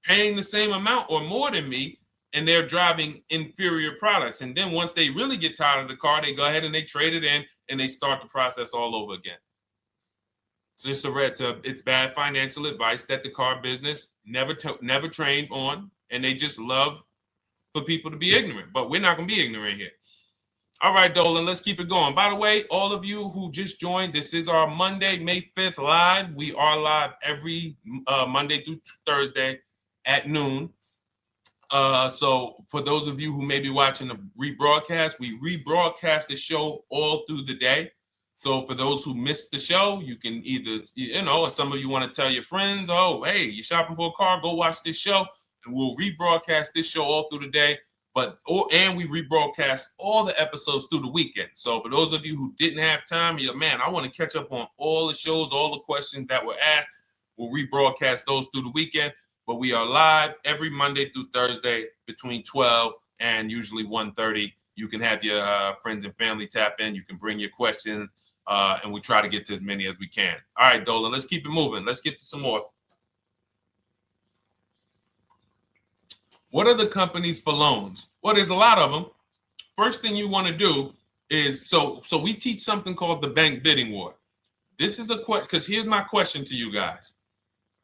Speaker 1: paying the same amount or more than me, and they're driving inferior products. And then once they really get tired of the car, they go ahead and they trade it in and they start the process all over again. So it's bad financial advice that the car business never trained on, and they just love for people to be ignorant. But we're not going to be ignorant here. All right, Dolan, let's keep it going. By the way, all of you who just joined, this is our Monday, May 5th live. We are live every Monday through Thursday at noon. So for those of you who may be watching the rebroadcast, we rebroadcast the show all through the day. So for those who missed the show, you can either, you know, or some of you want to tell your friends, oh, hey, you're shopping for a car, go watch this show. And we'll rebroadcast this show all through the day. And we rebroadcast all the episodes through the weekend. So for those of you who didn't have time, you're like, man, I want to catch up on all the shows, all the questions that were asked. We'll rebroadcast those through the weekend. But we are live every Monday through Thursday between 12 and usually 1:30. You can have your friends and family tap in. You can bring your questions, and we try to get to as many as we can. All right, Dolan, let's keep it moving. Let's get to some more. What are the companies for loans? Well, there's a lot of them. First thing you want to do is, so we teach something called the bank bidding war. This is a question, because here's my question to you guys.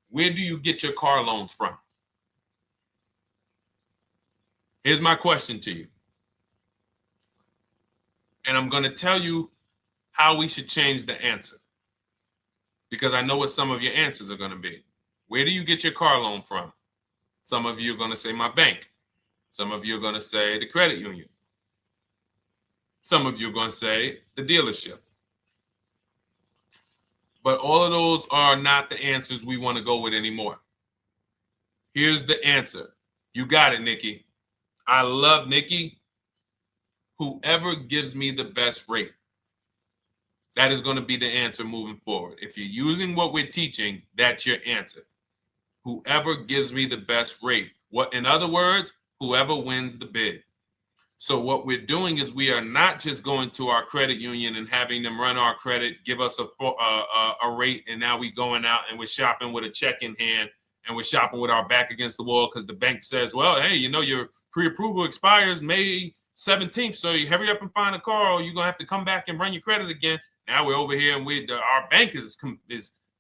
Speaker 1: Where do you get your car loans from? Here's my question to you. And I'm going to tell you how we should change the answer, because I know what some of your answers are going to be. Where do you get your car loan from? Some of you are going to say my bank. Some of you are going to say the credit union. Some of you are going to say the dealership. But all of those are not the answers we want to go with anymore. Here's the answer. You got it, Nikki. I love Nikki. Whoever gives me the best rate. That is going to be the answer moving forward. If you're using what we're teaching, that's your answer. Whoever gives me the best rate. What, in other words, whoever wins the bid. So what we're doing is we are not just going to our credit union and having them run our credit, give us a rate, and now we going out and we're shopping with a check in hand and we're shopping with our back against the wall because the bank says, well, hey, you know, your pre-approval expires May 17th, so you hurry up and find a car or you're going to have to come back and run your credit again. Now we're over here and our bank is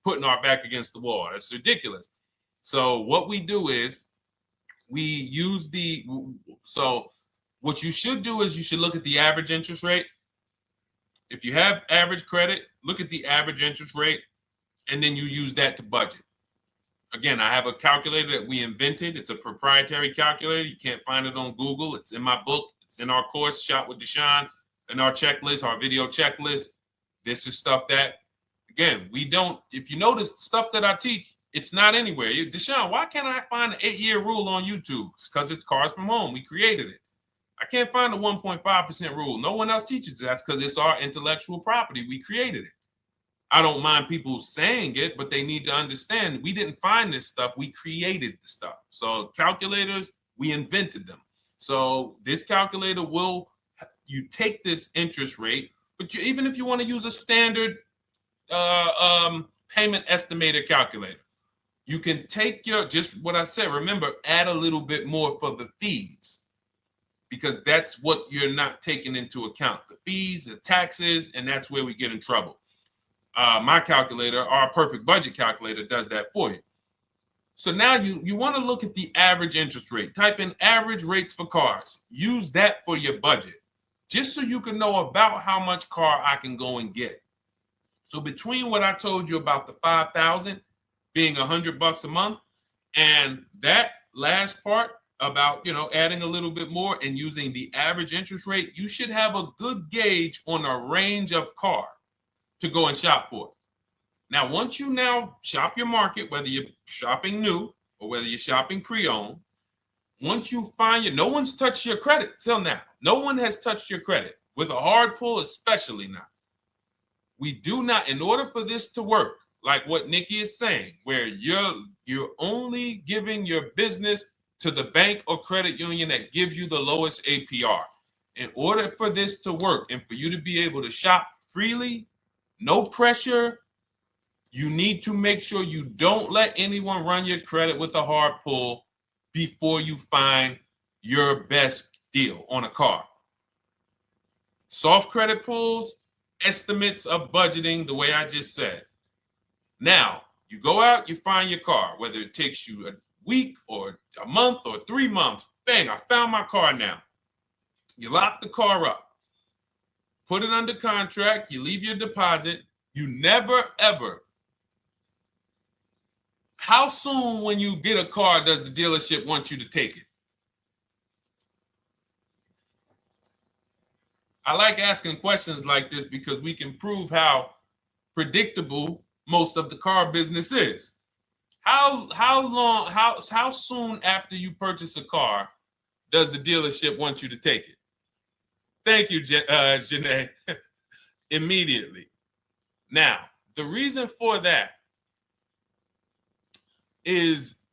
Speaker 1: putting our back against the wall. That's ridiculous. So what we do is we use what you should do is you should look at the average interest rate. If you have average credit, look at the average interest rate, and then you use that to budget. Again, I have a calculator that we invented. It's a proprietary calculator. You can't find it on Google. It's in my book. It's in our course, Shop with Deshone, in our checklist, our video checklist. This is stuff that, again, we don't, if you notice stuff that I teach, it's not anywhere. Deshone, why can't I find an 8-year rule on YouTube? It's because it's Cars from Home. We created it. I can't find the 1.5% rule. No one else teaches that because it's our intellectual property. We created it. I don't mind people saying it, but they need to understand we didn't find this stuff. We created the stuff. So calculators, we invented them. So this calculator you take this interest rate, but even if you want to use a standard payment estimator calculator, you can take just what I said. Remember, add a little bit more for the fees, because that's what you're not taking into account. The fees, the taxes, and that's where we get in trouble. My calculator, our perfect budget calculator, does that for you. So now you want to look at the average interest rate. Type in average rates for cars. Use that for your budget, just so you can know about how much car I can go and get. So between what I told you about the 5,000 being $100 a month, and that last part about, adding a little bit more and using the average interest rate, you should have a good gauge on a range of car to go and shop for. Now, once you now shop your market, whether you're shopping new or whether you're shopping pre-owned, once you find no one's touched your credit till now. No one has touched your credit with a hard pull, especially not. We do not, in order for this to work, like what Nikki is saying, where you're only giving your business to the bank or credit union that gives you the lowest APR. In order for this to work and for you to be able to shop freely, no pressure, you need to make sure you don't let anyone run your credit with a hard pull before you find your best deal on a car. Soft credit pulls, estimates of budgeting, the way I just said. Now, you go out, you find your car, whether it takes you a week or a month or 3 months. Bang, I found my car now. You lock the car up, put it under contract, you leave your deposit. You never, ever. How soon when you get a car does the dealership want you to take it? I like asking questions like this because we can prove how predictable most of the car business is. How soon after you purchase a car does the dealership want you to take it? Thank you, Janae. Immediately. Now, the reason for that is,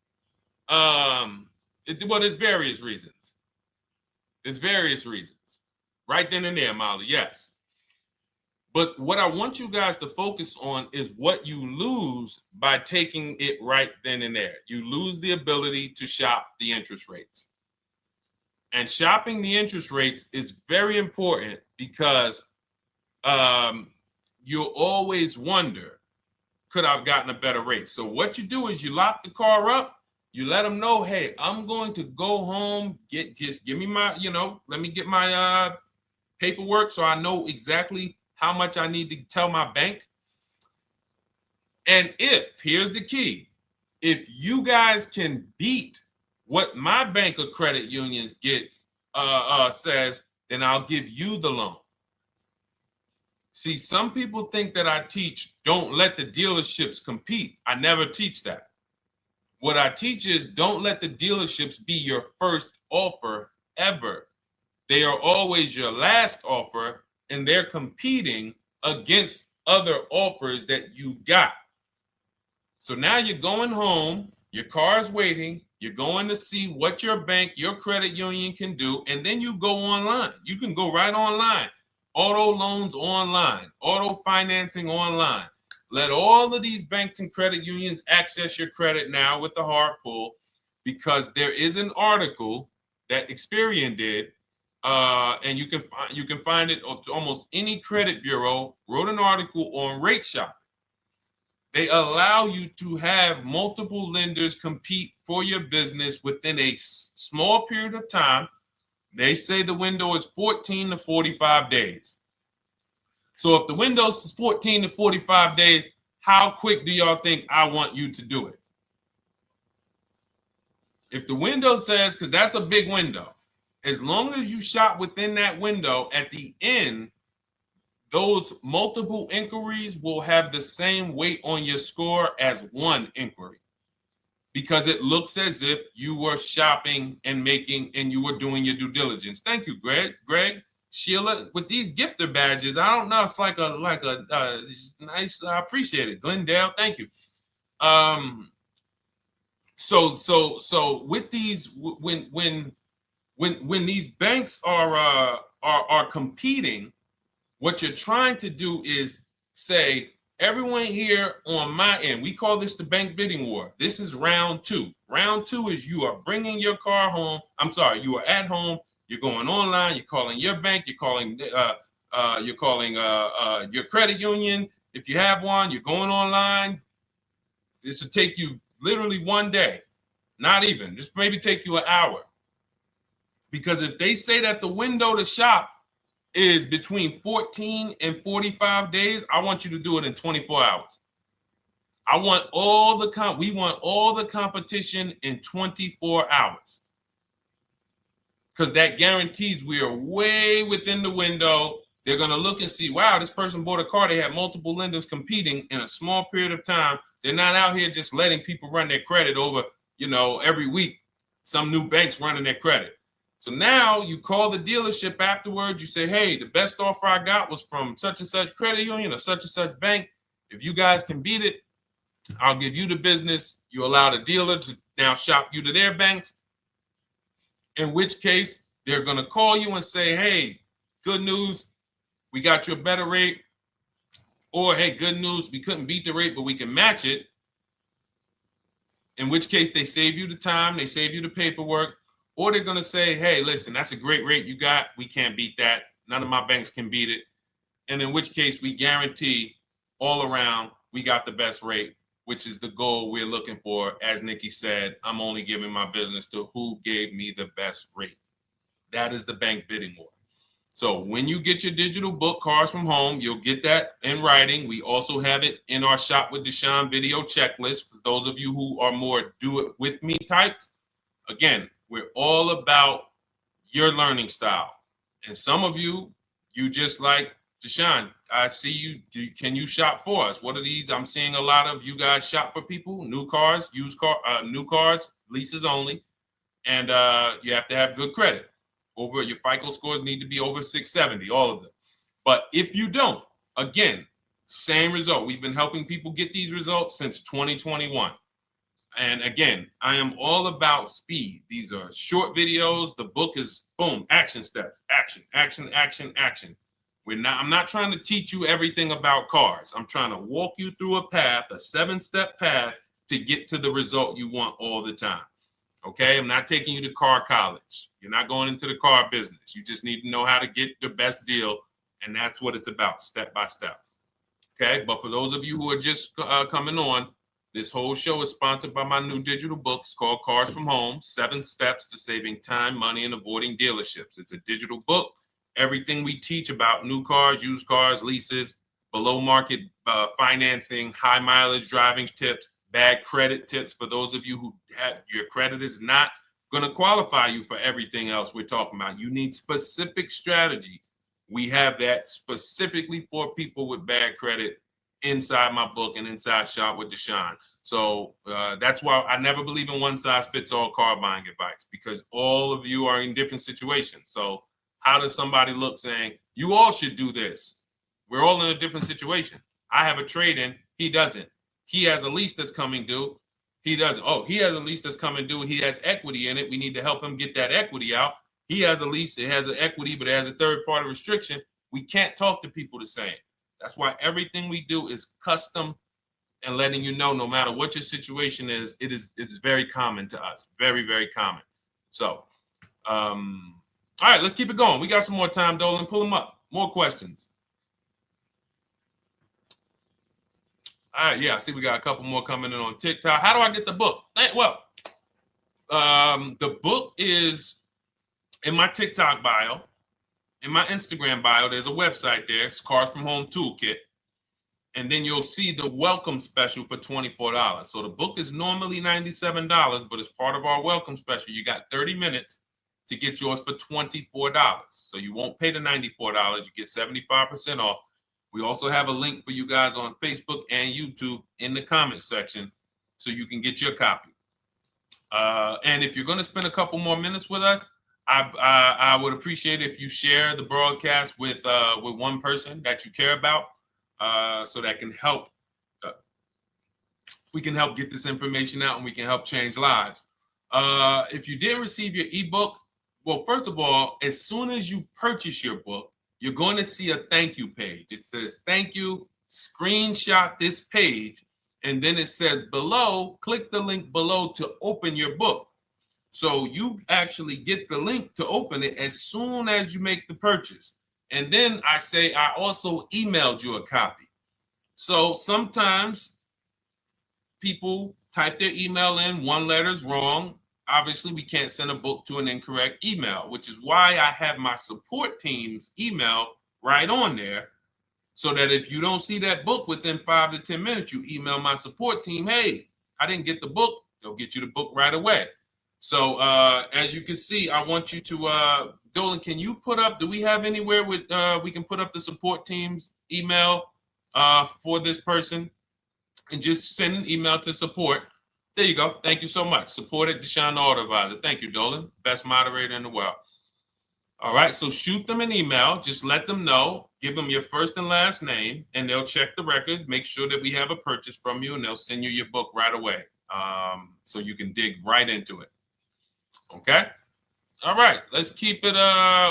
Speaker 1: there's various reasons. There's various reasons. Right then and there, Molly, yes. But what I want you guys to focus on is what you lose by taking it right then and there. You lose the ability to shop the interest rates. And shopping the interest rates is very important because you'll always wonder, could I have gotten a better rate? So what you do is you lock the car up, you let them know, hey, I'm going to go home, just give me my, let me get my paperwork so I know exactly how much I need to tell my bank. And here's the key, if you guys can beat what my bank or credit union gets says, then I'll give you the loan. See, some people think that I teach don't let the dealerships compete. I never teach that. What I teach is don't let the dealerships be your first offer ever. They are always your last offer, and they're competing against other offers that you got. So now you're going home, your car's waiting, you're going to see what your bank, your credit union can do, and then you go online. You can go right online. Auto loans online, auto financing online. Let all of these banks and credit unions access your credit now with the hard pull, because there is an article that Experian did, and you can find it on almost any credit bureau, wrote an article on rate shopping. They allow you to have multiple lenders compete for your business within a small period of time. They say the window is 14 to 45 days. So if the window is 14 to 45 days, how quick do y'all think I want you to do it? If the window says, because that's a big window, as long as you shop within that window, at the end, those multiple inquiries will have the same weight on your score as one inquiry, because it looks as if you were shopping and you were doing your due diligence. Thank you, Greg, Sheila, with these gifter badges. I don't know. It's like a nice. I appreciate it, Glendale. Thank you. So with these, when these banks are competing, what you're trying to do is say, everyone here on my end, we call this the bank bidding war. This is round two. Round two is you are bringing your car home. I'm sorry, you are at home. You're going online. You're calling your bank. You're calling your credit union. If you have one, you're going online. This will take you literally one day, not even. This maybe take you an hour. Because if they say that the window to shop is between 14 and 45 days, I want you to do it in 24 hours. We want all the competition in 24 hours. Because that guarantees we are way within the window. They're going to look and see, wow, this person bought a car. They had multiple lenders competing in a small period of time. They're not out here just letting people run their credit over, every week. Some new banks running their credit. So now you call the dealership afterwards. You say, hey, the best offer I got was from such and such credit union or such and such bank. If you guys can beat it, I'll give you the business. You allow the dealer to now shop you to their banks. In which case, they're going to call you and say, hey, good news, we got you a better rate. Or, hey, good news, we couldn't beat the rate, but we can match it. In which case, they save you the time, they save you the paperwork. Or they're going to say, hey, listen, that's a great rate you got. We can't beat that. None of my banks can beat it. And in which case, we guarantee all around we got the best rate, which is the goal we're looking for. As Nikki said, I'm only giving my business to who gave me the best rate. That is the bank bidding war. So when you get your digital book, Cars from Home, you'll get that in writing. We also have it in our Shop with Deshone video checklist for those of you who are more do-it-with-me types. Again, we're all about your learning style. And some of you just like, Deshone, I see you. Can you shop for us? What are these? I'm seeing a lot of you guys shop for people, new cars, new cars, leases only. And you have to have good credit. Your FICO scores need to be over 670, all of them. But if you don't, again, same result. We've been helping people get these results since 2021. And again, I am all about speed. These are short videos. The book is boom, action steps, action, action, action, action. I'm not trying to teach you everything about cars. I'm trying to walk you through a path, a 7-step path to get to the result you want all the time. Okay, I'm not taking you to car college. You're not going into the car business. You just need to know how to get the best deal. And that's what it's about, step by step. Okay, but for those of you who are just coming on, this whole show is sponsored by my new digital book. It's called Cars from Home, 7 Steps to Saving Time, Money, and Avoiding Dealerships. It's a digital book. Everything we teach about new cars, used cars, leases, below market financing, high mileage driving tips, bad credit tips for those of you who have your credit is not going to qualify you for everything else we're talking about. You need specific strategy. We have that specifically for people with bad credit inside my book and inside Shop with Deshone. So that's why I never believe in one size fits all car buying advice, because all of you are in different situations. So how does somebody look saying, you all should do this? We're all in a different situation. I have a trade-in, he doesn't. He has a lease that's coming due, he doesn't. Oh, he has a lease that's coming due, he has equity in it, we need to help him get that equity out. He has a lease, it has an equity, but it has a third-party restriction. We can't talk to people the same. That's why everything we do is custom and letting you know, no matter what your situation is, it's very common to us. Very, very common. So, all right, let's keep it going. We got some more time, Dolan. Pull them up. More questions. All right, yeah, I see we got a couple more coming in on TikTok. How do I get the book? Well, the book is in my TikTok bio. In my Instagram bio, there's a website there. It's Cars from Home Toolkit. And then you'll see the welcome special for $24. So the book is normally $97, but as part of our welcome special, you got 30 minutes to get yours for $24. So you won't pay the $94. You get 75% off. We also have a link for you guys on Facebook and YouTube in the comment section so you can get your copy. And if you're going to spend a couple more minutes with us, I would appreciate if you share the broadcast with one person that you care about. So that can help, we can help get this information out and we can help change lives. If you didn't receive your ebook, well, first of all, as soon as you purchase your book, you're going to see a thank you page. It says, thank you, screenshot this page. And then it says below, click the link below to open your book. So you actually get the link to open it as soon as you make the purchase. And then I say, I also emailed you a copy. So sometimes people type their email in, one letter's wrong. Obviously, we can't send a book to an incorrect email, which is why I have my support team's email right on there. So that if you don't see that book within 5 to 10 minutes, you email my support team, hey, I didn't get the book. They'll get you the book right away. So as you can see, I want you to, Dolan, can you put up, do we have anywhere with, we can put up the support team's email for this person? And just send an email to support. There you go. Thank you so much. Support at Deshone the Auto Advisor. Thank you, Dolan. Best moderator in the world. All right, so shoot them an email. Just let them know. Give them your first and last name, and they'll check the record, make sure that we have a purchase from you, and they'll send you your book right away so you can dig right into it. Okay? All right, let's keep it.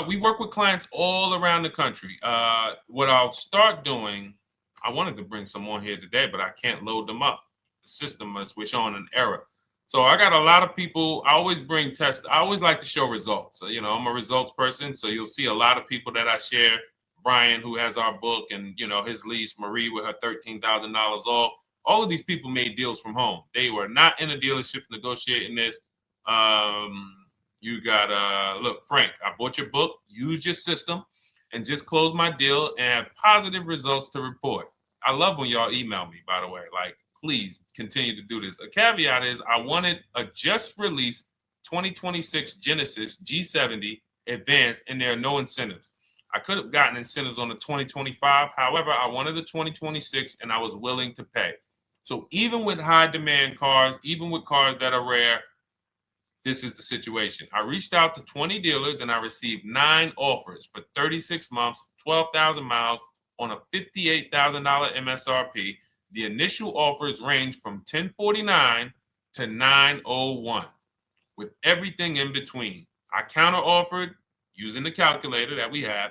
Speaker 1: We work with clients all around the country. What I'll start doing, I wanted to bring some on here today, but I can't load them up. The system is showing an error. So I got a lot of people. I always bring tests. I always like to show results. So, you know, I'm a results person. So you'll see a lot of people that I share. Brian, who has our book, and, you know, his lease, Marie with her $13,000 off. All of these people made deals from home. They were not in a dealership negotiating this. You got, look, Frank, I bought your book, used your system, and just closed my deal and have positive results to report. I love when y'all email me, by the way. Like, please continue to do this. A caveat is I wanted a just released 2026 Genesis G70 Advanced, and there are no incentives. I could have gotten incentives on the 2025. However, I wanted the 2026, and I was willing to pay. So even with high demand cars, even with cars that are rare, this is the situation. I reached out to 20 dealers and I received 9 offers for 36 months, 12,000 miles on a $58,000 MSRP. The initial offers range from $1049 to $901 with everything in between. I counter offered using the calculator that we have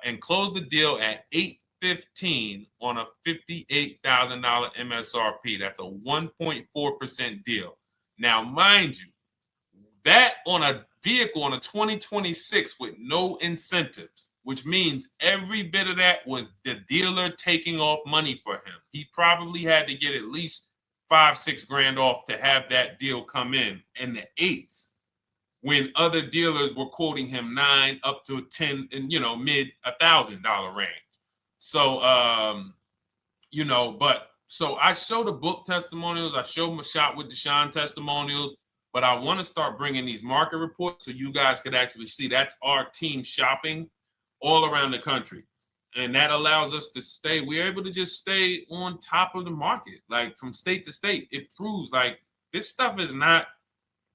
Speaker 1: and closed the deal at $815 on a $58,000 MSRP. That's a 1.4% deal. Now, mind you, that on a vehicle on a 2026 with no incentives, which means every bit of that was the dealer taking off money for him. He probably had to get at least $5-6 grand off to have that deal come in the 8s, when other dealers were quoting him 9 up to 10 and, you know, mid $1,000 range. So, you know, but so I show the book testimonials. I show my Shop with Deshone testimonials. But I want to start bringing these market reports so you guys could actually see that's our team shopping all around the country. And that allows us to stay, we're able to just stay on top of the market, like from state to state. It proves like this stuff is not,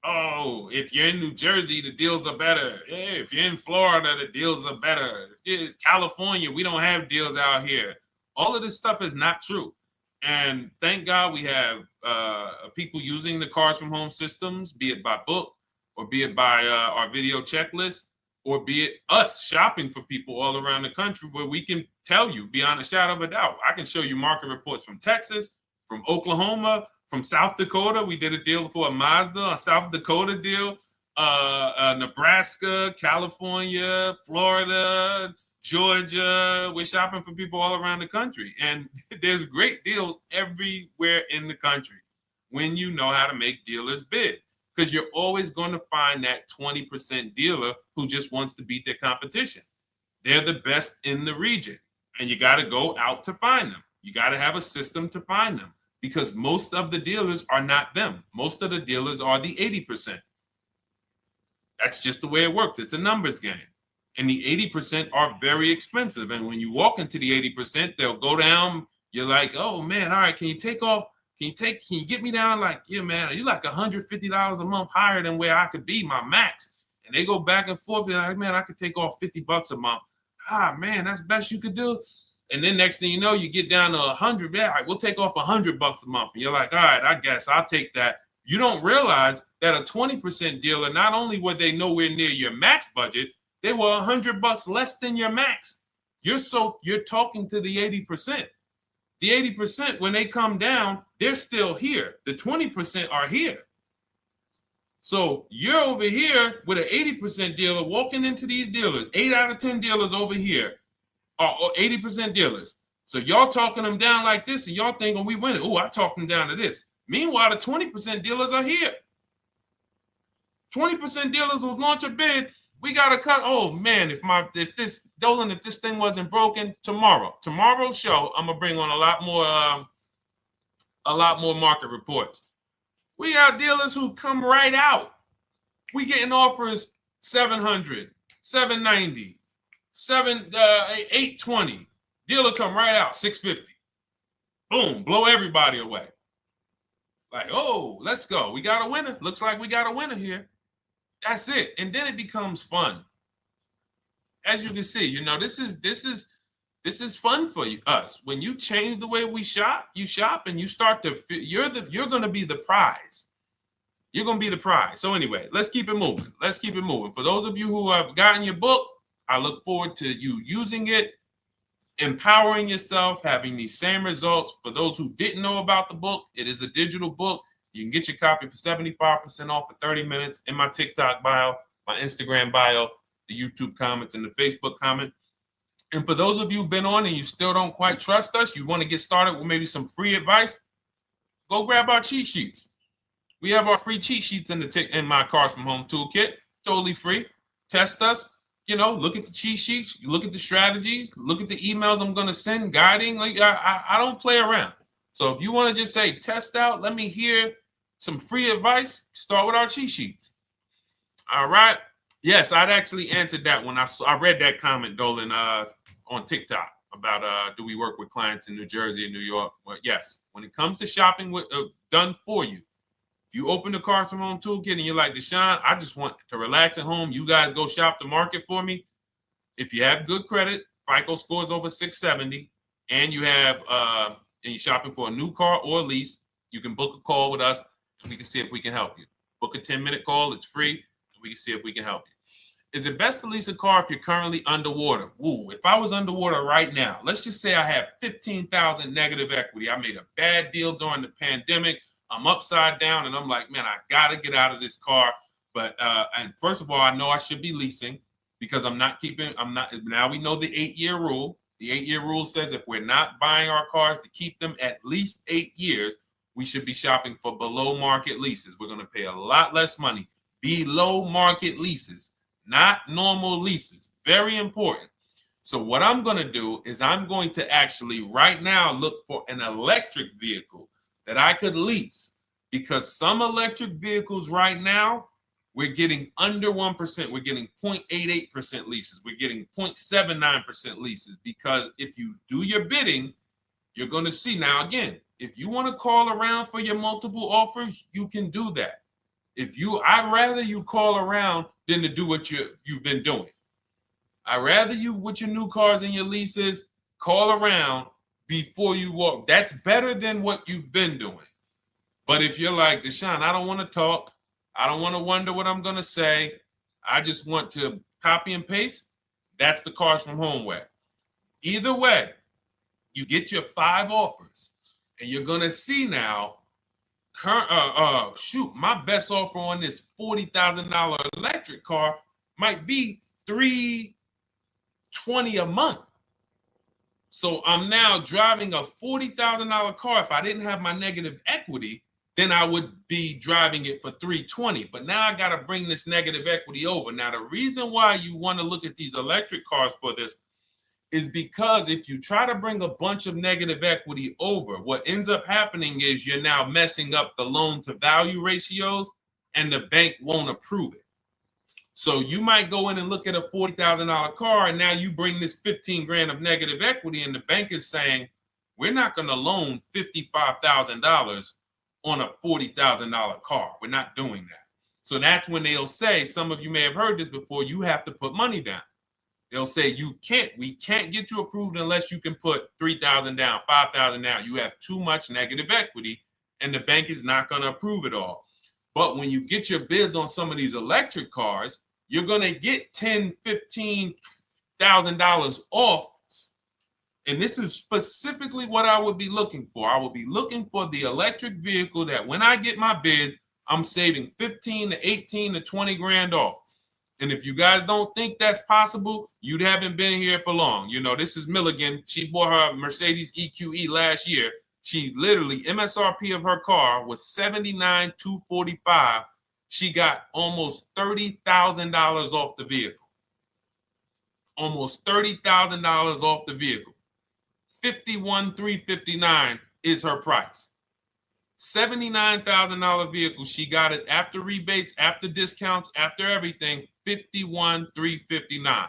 Speaker 1: oh, if you're in New Jersey, the deals are better. Yeah, if you're in Florida, the deals are better. If it's California, we don't have deals out here. All of this stuff is not true. And thank God we have people using the Cars from Home systems, be it by book or be it by our video checklist, or be it us shopping for people all around the country where we can tell you beyond a shadow of a doubt. I can show you market reports from Texas, from Oklahoma, from South Dakota. We did a deal for a Mazda, a South Dakota deal, Nebraska, California, Florida, Georgia. We're shopping for people all around the country. And there's great deals everywhere in the country when you know how to make dealers bid. Because you're always going to find that 20% dealer who just wants to beat their competition. They're the best in the region. And you got to go out to find them. You got to have a system to find them. Because most of the dealers are not them. Most of the dealers are the 80%. That's just the way it works. It's a numbers game. And the 80% are very expensive. And when you walk into the 80%, they'll go down. You're like, oh man, all right, can you take off? Can you get me down? Like, yeah, man, you're like $150 a month higher than where I could be, my max. And they go back and forth. They're like, man, I could take off $50 a month. Ah, man, that's the best you could do. And then next thing you know, you get down to 100. Yeah, all right, we'll take off $100 a month. And you're like, all right, I guess I'll take that. You don't realize that a 20% dealer, not only were they nowhere near your max budget, they were $100 less than your max. You're talking to the 80%. The 80%, when they come down, they're still here. The 20% are here. So you're over here with an 80% dealer walking into these dealers. 8 out of 10 dealers over here are 80% dealers. So y'all talking them down like this, and y'all thinking we winning. Oh, I talked them down to this. Meanwhile, the 20% dealers are here. 20% dealers will launch a bid. We gotta cut. Oh man, if this thing wasn't broken, tomorrow's show, I'm gonna bring on a lot more market reports. We got dealers who come right out. We getting offers 700, 790, 820. Dealer come right out 650. Boom, blow everybody away. Like, oh, let's go. We got a winner. Looks like we got a winner here. That's it. And then it becomes fun. As you can see, this is fun for us. When you change the way we shop, you shop and you start to you're going to be the prize. You're going to be the prize. So anyway, let's keep it moving. For those of you who have gotten your book, I look forward to you using it, empowering yourself, having these same results. For those who didn't know about the book, it is a digital book. You can get your copy for 75% off for 30 minutes in my TikTok bio, my Instagram bio, the YouTube comments, and the Facebook comment. And for those of you who've been on and you still don't quite trust us, you want to get started with maybe some free advice, go grab our cheat sheets. We have our free cheat sheets in my Cars from Home toolkit, totally free. Test us. Look at the cheat sheets, look at the strategies, look at the emails I'm going to send, guiding. Like I don't play around. So if you want to just say, test out, let me hear some free advice, start with our cheat sheets. All right. Yes, I'd actually answered that when I read that comment, Dolan, on TikTok about do we work with clients in New Jersey and New York? Well, yes. When it comes to shopping done for you, if you open the Cars from Home toolkit and you're like, Deshone, I just want to relax at home. You guys go shop the market for me. If you have good credit, FICO scores over 670, and you have and you're shopping for a new car or a lease, you can book a call with us and we can see if we can help you. Book a 10-minute call. It's free. And we can see if we can help you. Is it best to lease a car if you're currently underwater? Ooh, if I was underwater right now, let's just say I have 15,000 negative equity. I made a bad deal during the pandemic. I'm upside down and I'm like, man, I got to get out of this car. But and first of all, I know I should be leasing because now we know the 8-year rule. The 8-year rule says if we're not buying our cars to keep them at least 8 years, we should be shopping for below market leases. We're going to pay a lot less money. Below market leases, not normal leases. Very important. So what I'm going to do is I'm going to actually right now look for an electric vehicle that I could lease because some electric vehicles right now, we're getting under 1%. We're getting 0.88% leases. We're getting 0.79% leases, because if you do your bidding, you're going to see. Now, again, if you want to call around for your multiple offers, you can do that. I'd rather you call around than to do what you've been doing. I'd rather you, with your new cars and your leases, call around before you walk. That's better than what you've been doing. But if you're like, Deshone, I don't want to talk. I don't want to wonder what I'm going to say. I just want to copy and paste. That's the Cars from Home way. Either way, you get your 5 offers, and you're going to see now, my best offer on this $40,000 electric car might be $320 a month. So I'm now driving a $40,000 car. If I didn't have my negative equity, then I would be driving it for $320. But now I got to bring this negative equity over. Now, the reason why you want to look at these electric cars for this is because if you try to bring a bunch of negative equity over, what ends up happening is you're now messing up the loan to value ratios, and the bank won't approve it. So you might go in and look at a $40,000 car, and now you bring this 15 grand of negative equity, and the bank is saying, we're not going to loan $55,000 on a $40,000 car. We're not doing that. So that's when they'll say, some of you may have heard this before, you have to put money down. They'll say, we can't get you approved unless you can put $3,000 down, $5,000 down. You have too much negative equity, and the bank is not going to approve it all. But when you get your bids on some of these electric cars, you're going to get $10,000, $15,000 off. And this is specifically what I would be looking for. I would be looking for the electric vehicle that when I get my bids, I'm saving 15 to 18 to 20 grand off. And if you guys don't think that's possible, you haven't been here for long. You know, this is Milligan. She bought her Mercedes EQE last year. She literally, MSRP of her car was $79,245. She got almost $30,000 off the vehicle. Almost $30,000 off the vehicle. $51,359 is her price. $79,000 vehicle. She got it after rebates, after discounts, after everything. $51,359.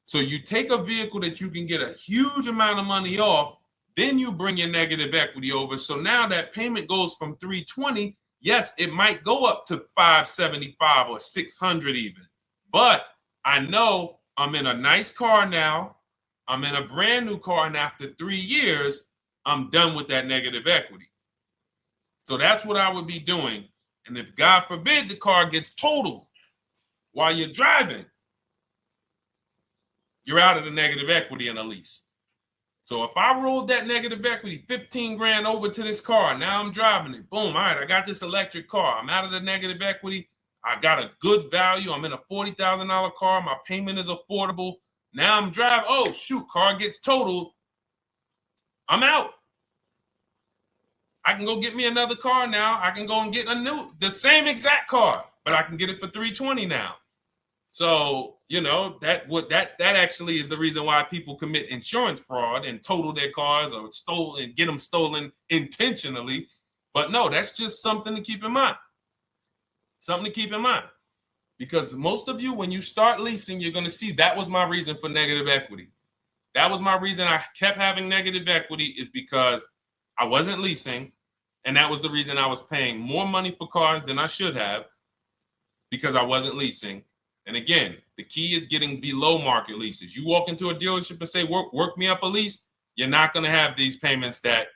Speaker 1: So you take a vehicle that you can get a huge amount of money off, then you bring your negative equity over. So now that payment goes from $320. Yes, it might go up to $575 or $600 even. But I know I'm in a nice car now. I'm in a brand new car, and after 3 years, I'm done with that negative equity. So that's what I would be doing. And if God forbid the car gets totaled while you're driving, you're out of the negative equity in a lease. So if I rolled that negative equity, 15 grand over to this car, now I'm driving it. Boom. All right, I got this electric car. I'm out of the negative equity. I got a good value. I'm in a $40,000 car. My payment is affordable. Now I'm driving. Oh, shoot, car gets totaled. I'm out. I can go get me another car now. I can go and get the same exact car, but I can get it for $320 now. So, you know, that actually is the reason why people commit insurance fraud and total their cars or get them stolen intentionally. But no, that's just something to keep in mind. Something to keep in mind. Because most of you, when you start leasing, you're going to see that was my reason for negative equity. That was my reason I kept having negative equity, is because I wasn't leasing. And that was the reason I was paying more money for cars than I should have, because I wasn't leasing. And again, the key is getting below market leases. You walk into a dealership and say, work me up a lease, you're not going to have these payments that,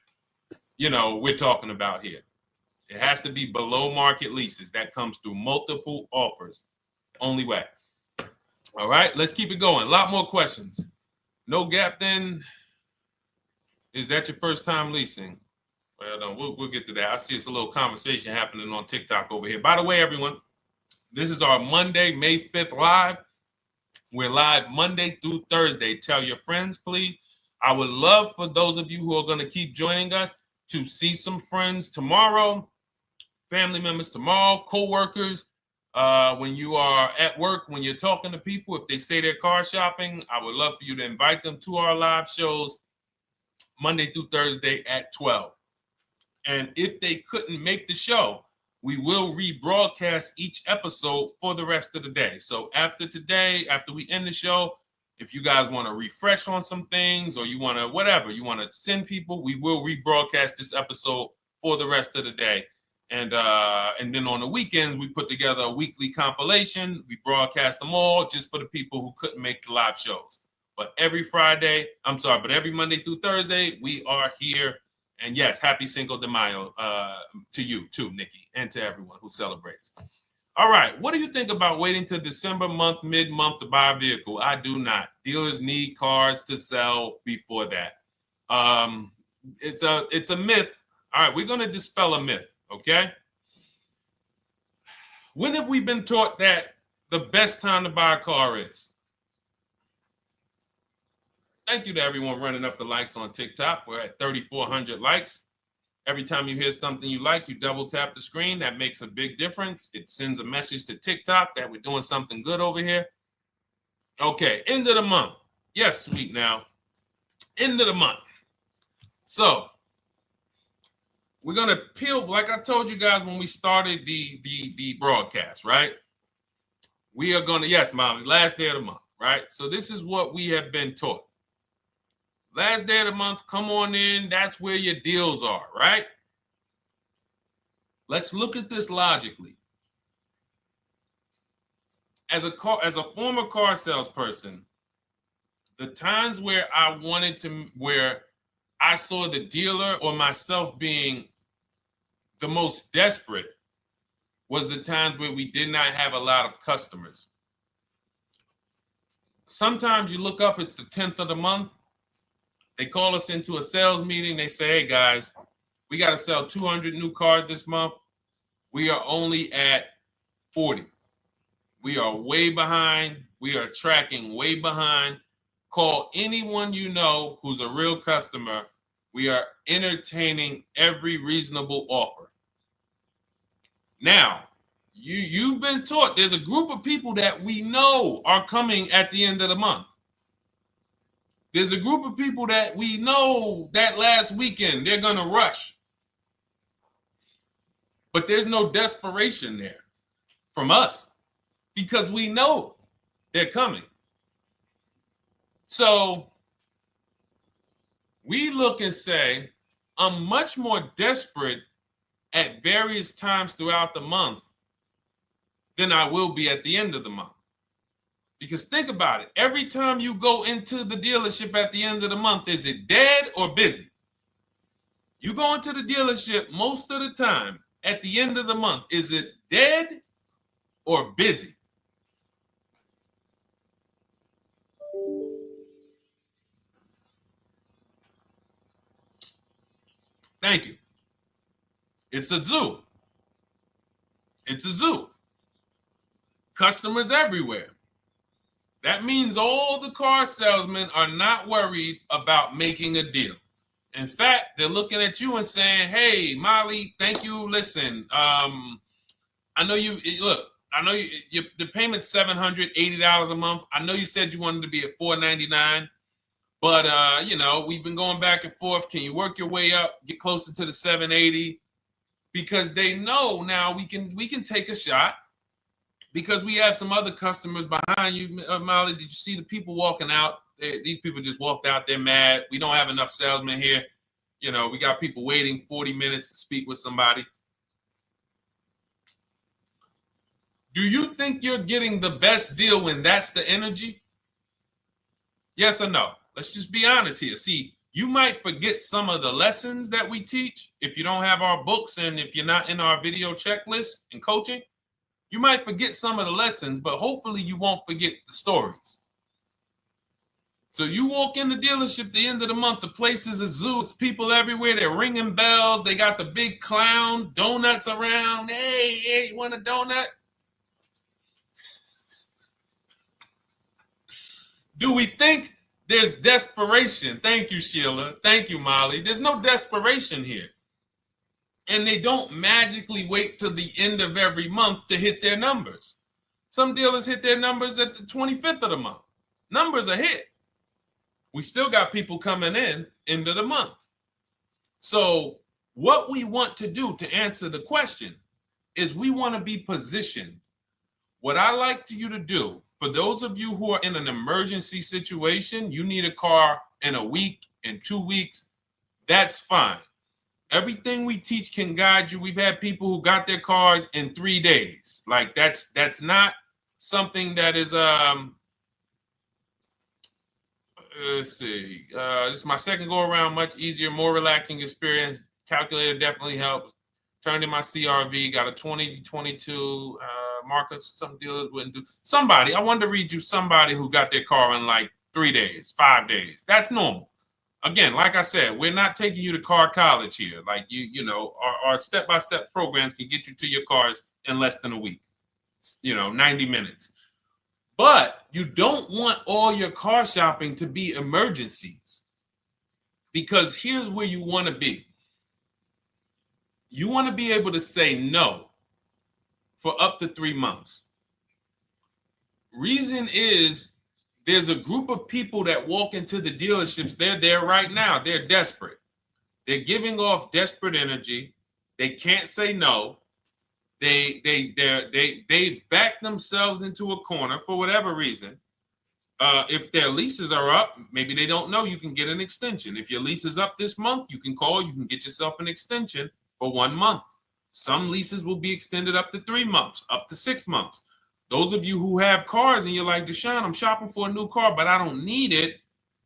Speaker 1: you know, we're talking about here. It has to be below market leases. That comes through multiple offers. Only way. All right, let's keep it going. A lot more questions. No gap then. Is that your first time leasing? Well, no, we'll get to that. I see it's a little conversation happening on TikTok over here. By the way, everyone, this is our Monday, May 5th live. We're live Monday through Thursday. Tell your friends, please. I would love for those of you who are going to keep joining us to see some friends tomorrow, family members tomorrow, co-workers. When you are at work, when you're talking to people, if they say they're car shopping, I would love for you to invite them to our live shows Monday through Thursday at 12. And if they couldn't make the show, we will rebroadcast each episode for the rest of the day. So after today, after we end the show, if you guys want to refresh on some things or you want to whatever, you want to send people, we will rebroadcast this episode for the rest of the day. And then on the weekends, we put together a weekly compilation. We broadcast them all just for the people who couldn't make the live shows. But every Monday through Thursday, we are here. And yes, happy Cinco de Mayo to you too, Nikki, and to everyone who celebrates. All right, what do you think about waiting till December month, mid-month to buy a vehicle? I do not. Dealers need cars to sell before that. It's a myth. All right, we're going to dispel a myth, okay? When have we been taught that the best time to buy a car is? Thank you to everyone running up the likes on TikTok. We're at 3,400 likes. Every time you hear something you like, you double tap the screen. That makes a big difference. It sends a message to TikTok that we're doing something good over here. Okay, end of the month. Yes, sweet now. End of the month. So we're gonna peel, like I told you guys when we started the broadcast, right? We are gonna, yes, Molly, last day of the month, right? So this is what we have been taught. Last day of the month, come on in. That's where your deals are, right? Let's look at this logically. As a former car salesperson, the times where where I saw the dealer or myself being the most desperate was the times where we did not have a lot of customers. Sometimes you look up, it's the 10th of the month. They call us into a sales meeting. They say, hey, guys, we got to sell 200 new cars this month. We are only at 40. We are way behind. We are tracking way behind. Call anyone you know who's a real customer. We are entertaining every reasonable offer. Now, you've been taught there's a group of people that we know are coming at the end of the month. There's a group of people that we know that last weekend they're going to rush. But there's no desperation there from us because we know they're coming. So we look and say, I'm much more desperate at various times throughout the month than I will be at the end of the month. Because think about it. Every time you go into the dealership at the end of the month, is it dead or busy? You go into the dealership most of the time at the end of the month, is it dead or busy? Thank you. It's a zoo. It's a zoo. Customers everywhere. That means all the car salesmen are not worried about making a deal. In fact, they're looking at you and saying, hey, Molly, thank you. Listen, I know you, look, I know the payment's $780 a month. I know you said you wanted to be at $499, but, we've been going back and forth. Can you work your way up, get closer to the $780? Because they know now we can take a shot. Because we have some other customers behind you, Molly. Did you see the people walking out? These people just walked out. They're mad. We don't have enough salesmen here. We got people waiting 40 minutes to speak with somebody. Do you think you're getting the best deal when that's the energy? Yes or no? Let's just be honest here. See, you might forget some of the lessons that we teach if you don't have our books and if you're not in our video checklist and coaching. You might forget some of the lessons, but hopefully you won't forget the stories. So you walk in the dealership at the end of the month, the place is a zoo. It's people everywhere. They're ringing bells. They got the big clown, donuts around. Hey, you want a donut? Do we think there's desperation? Thank you, Sheila. Thank you, Molly. There's no desperation here. And they don't magically wait till the end of every month to hit their numbers. Some dealers hit their numbers at the 25th of the month. Numbers are hit. We still got people coming in end of the month. So What we want to do to answer the question is we want to be positioned. What I like you to do, for those of you who are in an emergency situation, you need a car in a week, in 2 weeks, that's fine. Everything we teach can guide you. We've had people who got their cars in 3 days. Like that's not something that is let's see. This is my second go around, much easier, more relaxing experience. Calculator definitely helps. Turned in my CRV, got a 2022 Marcus, some dealers wouldn't do. Somebody, I wanted to read you somebody who got their car in like 3 days, 5 days. That's normal. Again, like I said, we're not taking you to car college here. Like you know, our step-by-step programs can get you to your cars in less than a week, 90 minutes. But you don't want all your car shopping to be emergencies, because here's where you want to be. You want to be able to say no for up to 3 months. Reason is, there's a group of people that walk into the dealerships. They're there right now. They're desperate. They're giving off desperate energy. They can't say no. They back themselves into a corner for whatever reason. If their leases are up, maybe they don't know you can get an extension. If your lease is up this month, you can call. You can get yourself an extension for 1 month. Some leases will be extended up to 3 months, up to 6 months. Those of you who have cars and you're like, Deshone, I'm shopping for a new car, but I don't need it.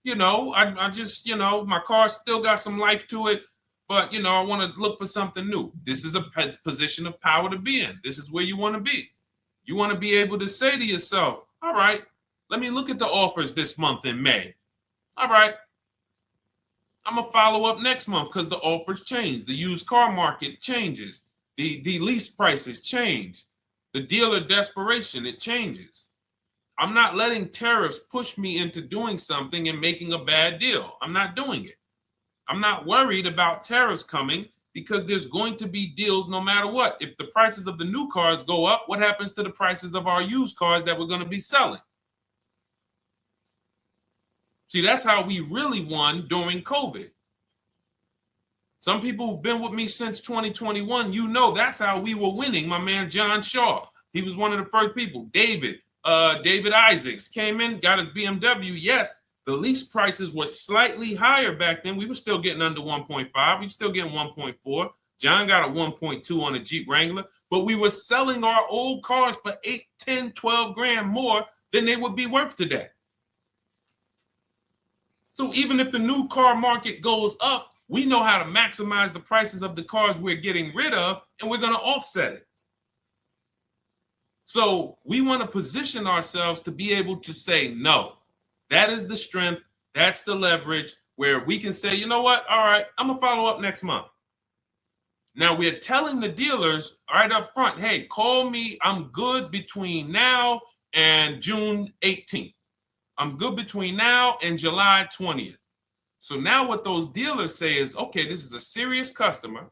Speaker 1: I just, my car still got some life to it, but, I want to look for something new. This is a position of power to be in. This is where you want to be. You want to be able to say to yourself, all right, let me look at the offers this month in May. All right, I'm going to follow up next month because the offers change. The used car market changes. The lease prices change. The dealer desperation, it changes. I'm not letting tariffs push me into doing something and making a bad deal. I'm not doing it. I'm not worried about tariffs coming, because there's going to be deals no matter what. If the prices of the new cars go up, what happens to the prices of our used cars that we're going to be selling? See, that's how we really won during COVID. Some people who've been with me since 2021, that's how we were winning. My man John Shaw, he was one of the first people. David Isaacs came in, got his BMW. Yes, the lease prices were slightly higher back then. We were still getting under 1.5. We were still getting 1.4. John got a 1.2 on a Jeep Wrangler, but we were selling our old cars for 8, 10, 12 grand more than they would be worth today. So even if the new car market goes up, we know how to maximize the prices of the cars we're getting rid of, and we're going to offset it. So we want to position ourselves to be able to say no. That is the strength. That's the leverage where we can say, you know what? All right, I'm going to follow up next month. Now we're telling the dealers right up front, hey, call me. I'm good between now and June 18th. I'm good between now and July 20th. So now what those dealers say is, okay, this is a serious customer.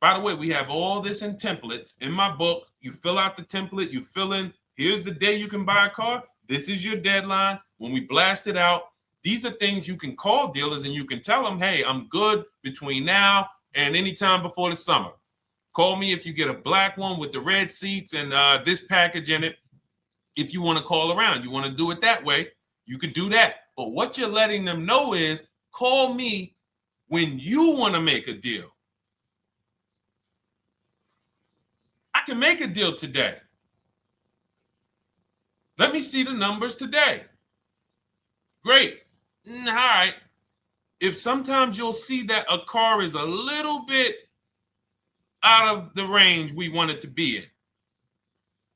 Speaker 1: By the way, we have all this in templates. In my book, you fill out the template, you fill in, here's the day you can buy a car. This is your deadline. When we blast it out, these are things you can call dealers and you can tell them, hey, I'm good between now and anytime before the summer. Call me if you get a black one with the red seats and this package in it. If you want to call around, you want to do it that way, you could do that. But what you're letting them know is, call me when you want to make a deal. I can make a deal today. Let me see the numbers today. Great. All right. If sometimes you'll see that a car is a little bit out of the range we want it to be in,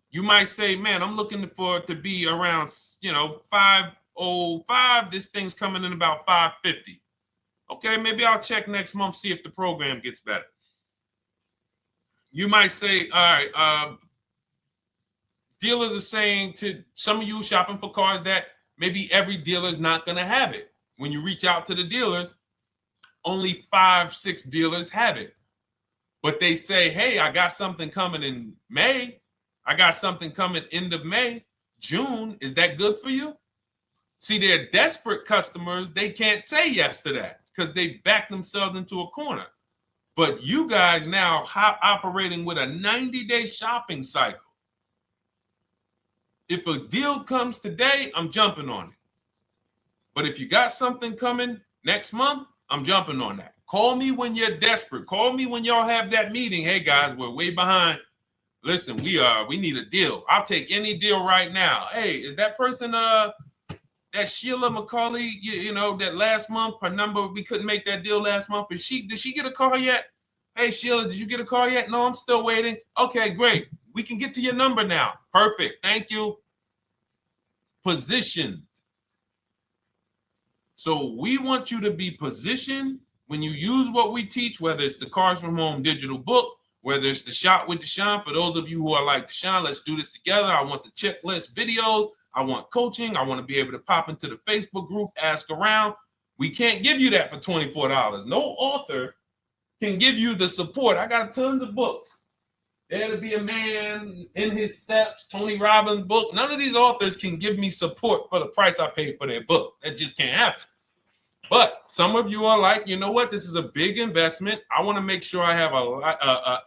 Speaker 1: you might say, man, I'm looking for it to be around, 505. This thing's coming in about 550. Okay, maybe I'll check next month, see if the program gets better. You might say, all right, dealers are saying to some of you shopping for cars that maybe every dealer is not going to have it. When you reach out to the dealers, only 5, 6 dealers have it. But they say, hey, I got something coming in May. I got something coming end of May, June. Is that good for you? See, they're desperate customers. They can't say yes to that because they back themselves into a corner. But you guys now operating with a 90-day shopping cycle. If a deal comes today, I'm jumping on it. But if you got something coming next month, I'm jumping on that. Call me when you're desperate. Call me when y'all have that meeting. Hey guys, we're way behind. Listen, we need a deal. I'll take any deal right now. Hey, is that person that Sheila McCauley, you know, that last month, her number, we couldn't make that deal last month. Did she get a call yet? Hey Sheila, did you get a call yet? No, I'm still waiting. Okay, great. We can get to your number now. Perfect. Thank you. Positioned. So we want you to be positioned when you use what we teach, whether it's the Cars from Home digital book, whether it's the Shop with Deshone. For those of you who are like, Deshone, let's do this together. I want the checklist videos. I want coaching. I want to be able to pop into the Facebook group, ask around. We can't give you that for $24. No author can give you the support. I got tons of books. Dare to Be a Man, In His Steps, Tony Robbins' book. None of these authors can give me support for the price I paid for their book. That just can't happen. But some of you are like, you know what? This is a big investment. I want to make sure I have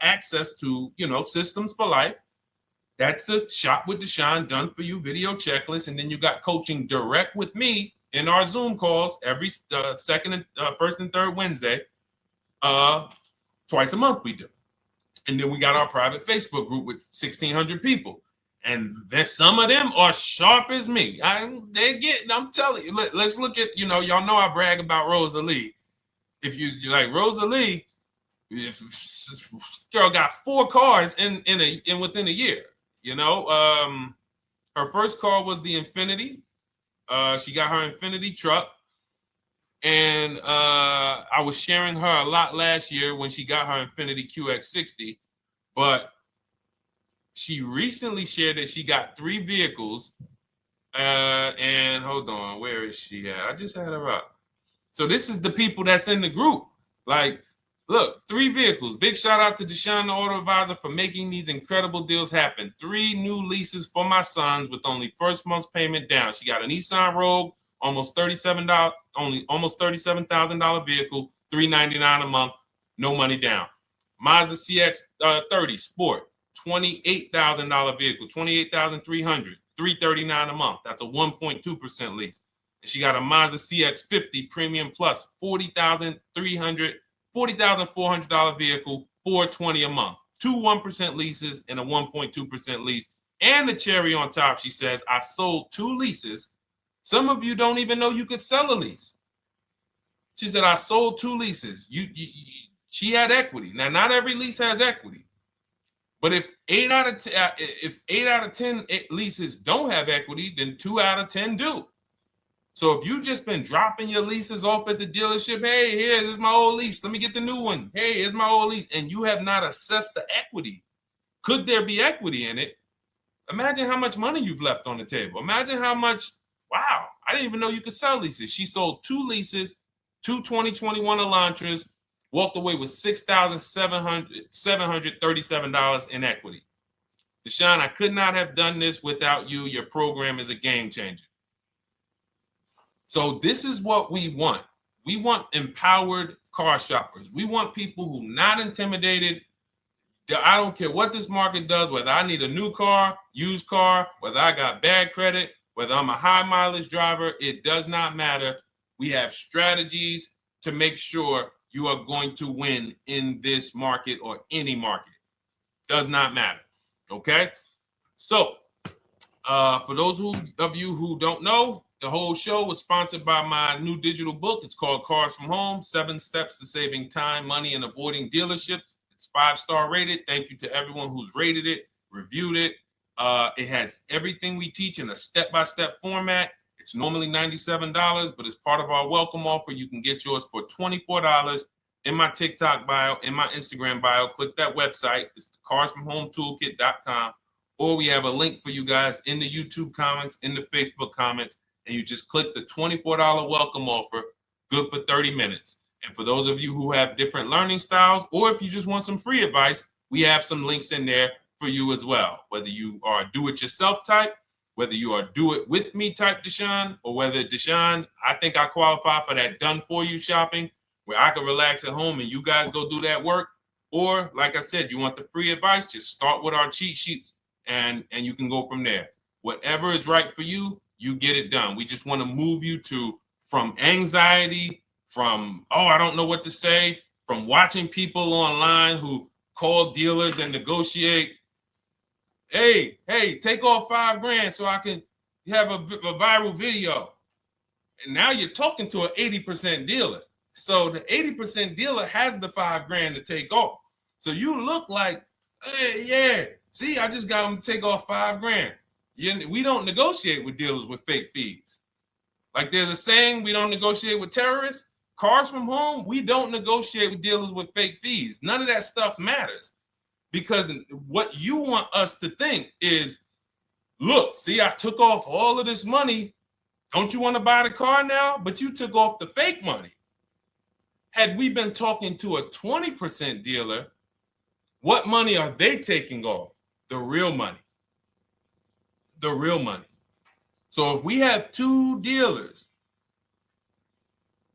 Speaker 1: access to, you know, systems for life. That's the Shop with Deshone done for you video checklist. And then you got coaching direct with me in our Zoom calls every first and third Wednesday. Twice a month we do. And then we got our private Facebook group with 1,600 people. And then some of them are sharp as me. I'm telling you, let's look at, you know, y'all know I brag about Rosalie. If you like Rosalie, if girl got 4 cars in within a year, you know. Her first car was the Infinity. She got her Infinity truck. And I was sharing her a lot last year when she got her Infinity QX60, but she recently shared that she got 3 vehicles. And hold on, where is she at? I just had her up. So this is the people that's in the group. Like, look, 3 vehicles. Big shout out to Deshone the Auto Advisor for making these incredible deals happen. 3 new leases for my sons with only first month's payment down. She got a Nissan Rogue, almost $37,000 vehicle, $399 a month, no money down. Mazda CX-30 Sport, $28,000 vehicle, $28,300, $339 a month. That's a 1.2% lease. And she got a Mazda CX-50 Premium Plus, $40,400 vehicle, $420 a month. 2 1% leases and a 1.2% lease. And the cherry on top, she says, I sold 2 leases. Some of you don't even know you could sell a lease. She said, I sold 2 leases. She had equity. Now, not every lease has equity. But if 8 out of 10 leases don't have equity, then 2 out of 10 do. So if you've just been dropping your leases off at the dealership, hey, here's my old lease. Let me get the new one. Hey, here's my old lease. And you have not assessed the equity. Could there be equity in it? Imagine how much money you've left on the table. Imagine how much, wow, I didn't even know you could sell leases. She sold 2 leases, 2 2021 Elantras, walked away with $6,737 in equity. Deshone, I could not have done this without you. Your program is a game changer. So this is what we want. We want empowered car shoppers. We want people who are not intimidated. I don't care what this market does, whether I need a new car, used car, whether I got bad credit, whether I'm a high mileage driver, it does not matter. We have strategies to make sure you are going to win in this market or any market. Does not matter. Okay? So, for those of you who don't know, the whole show was sponsored by my new digital book. It's called Cars from Home, 7 Steps to Saving Time, Money, and Avoiding Dealerships. It's 5-star rated. Thank you to everyone who's rated it, reviewed it. It has everything we teach in a step-by-step format. It's normally $97, but as part of our welcome offer, you can get yours for $24 in my TikTok bio, in my Instagram bio. Click that website. It's the carsfromhometoolkit.com. Or we have a link for you guys in the YouTube comments, in the Facebook comments, and you just click the $24 welcome offer, good for 30 minutes. And for those of you who have different learning styles, or if you just want some free advice, we have some links in there for you as well. Whether you are a do-it-yourself type, whether you are do-it-with-me type Deshone, or whether Deshone, I think I qualify for that done-for-you shopping, where I can relax at home and you guys go do that work. Or like I said, you want the free advice, just start with our cheat sheets and you can go from there. Whatever is right for you, you get it done. We just want to move you from anxiety, from, oh, I don't know what to say, from watching people online who call dealers and negotiate. Hey, take off $5,000 so I can have a viral video. And now you're talking to an 80% dealer. So the 80% dealer has the $5,000 to take off. So you look like, hey, yeah, see, I just got them to take off $5,000. We don't negotiate with dealers with fake fees. Like there's a saying, we don't negotiate with terrorists. Cars from home, we don't negotiate with dealers with fake fees. None of that stuff matters. Because what you want us to think is, look, see, I took off all of this money. Don't you want to buy the car now? But you took off the fake money. Had we been talking to a 20% dealer, what money are they taking off? The real money. The real money. So if we have two dealers,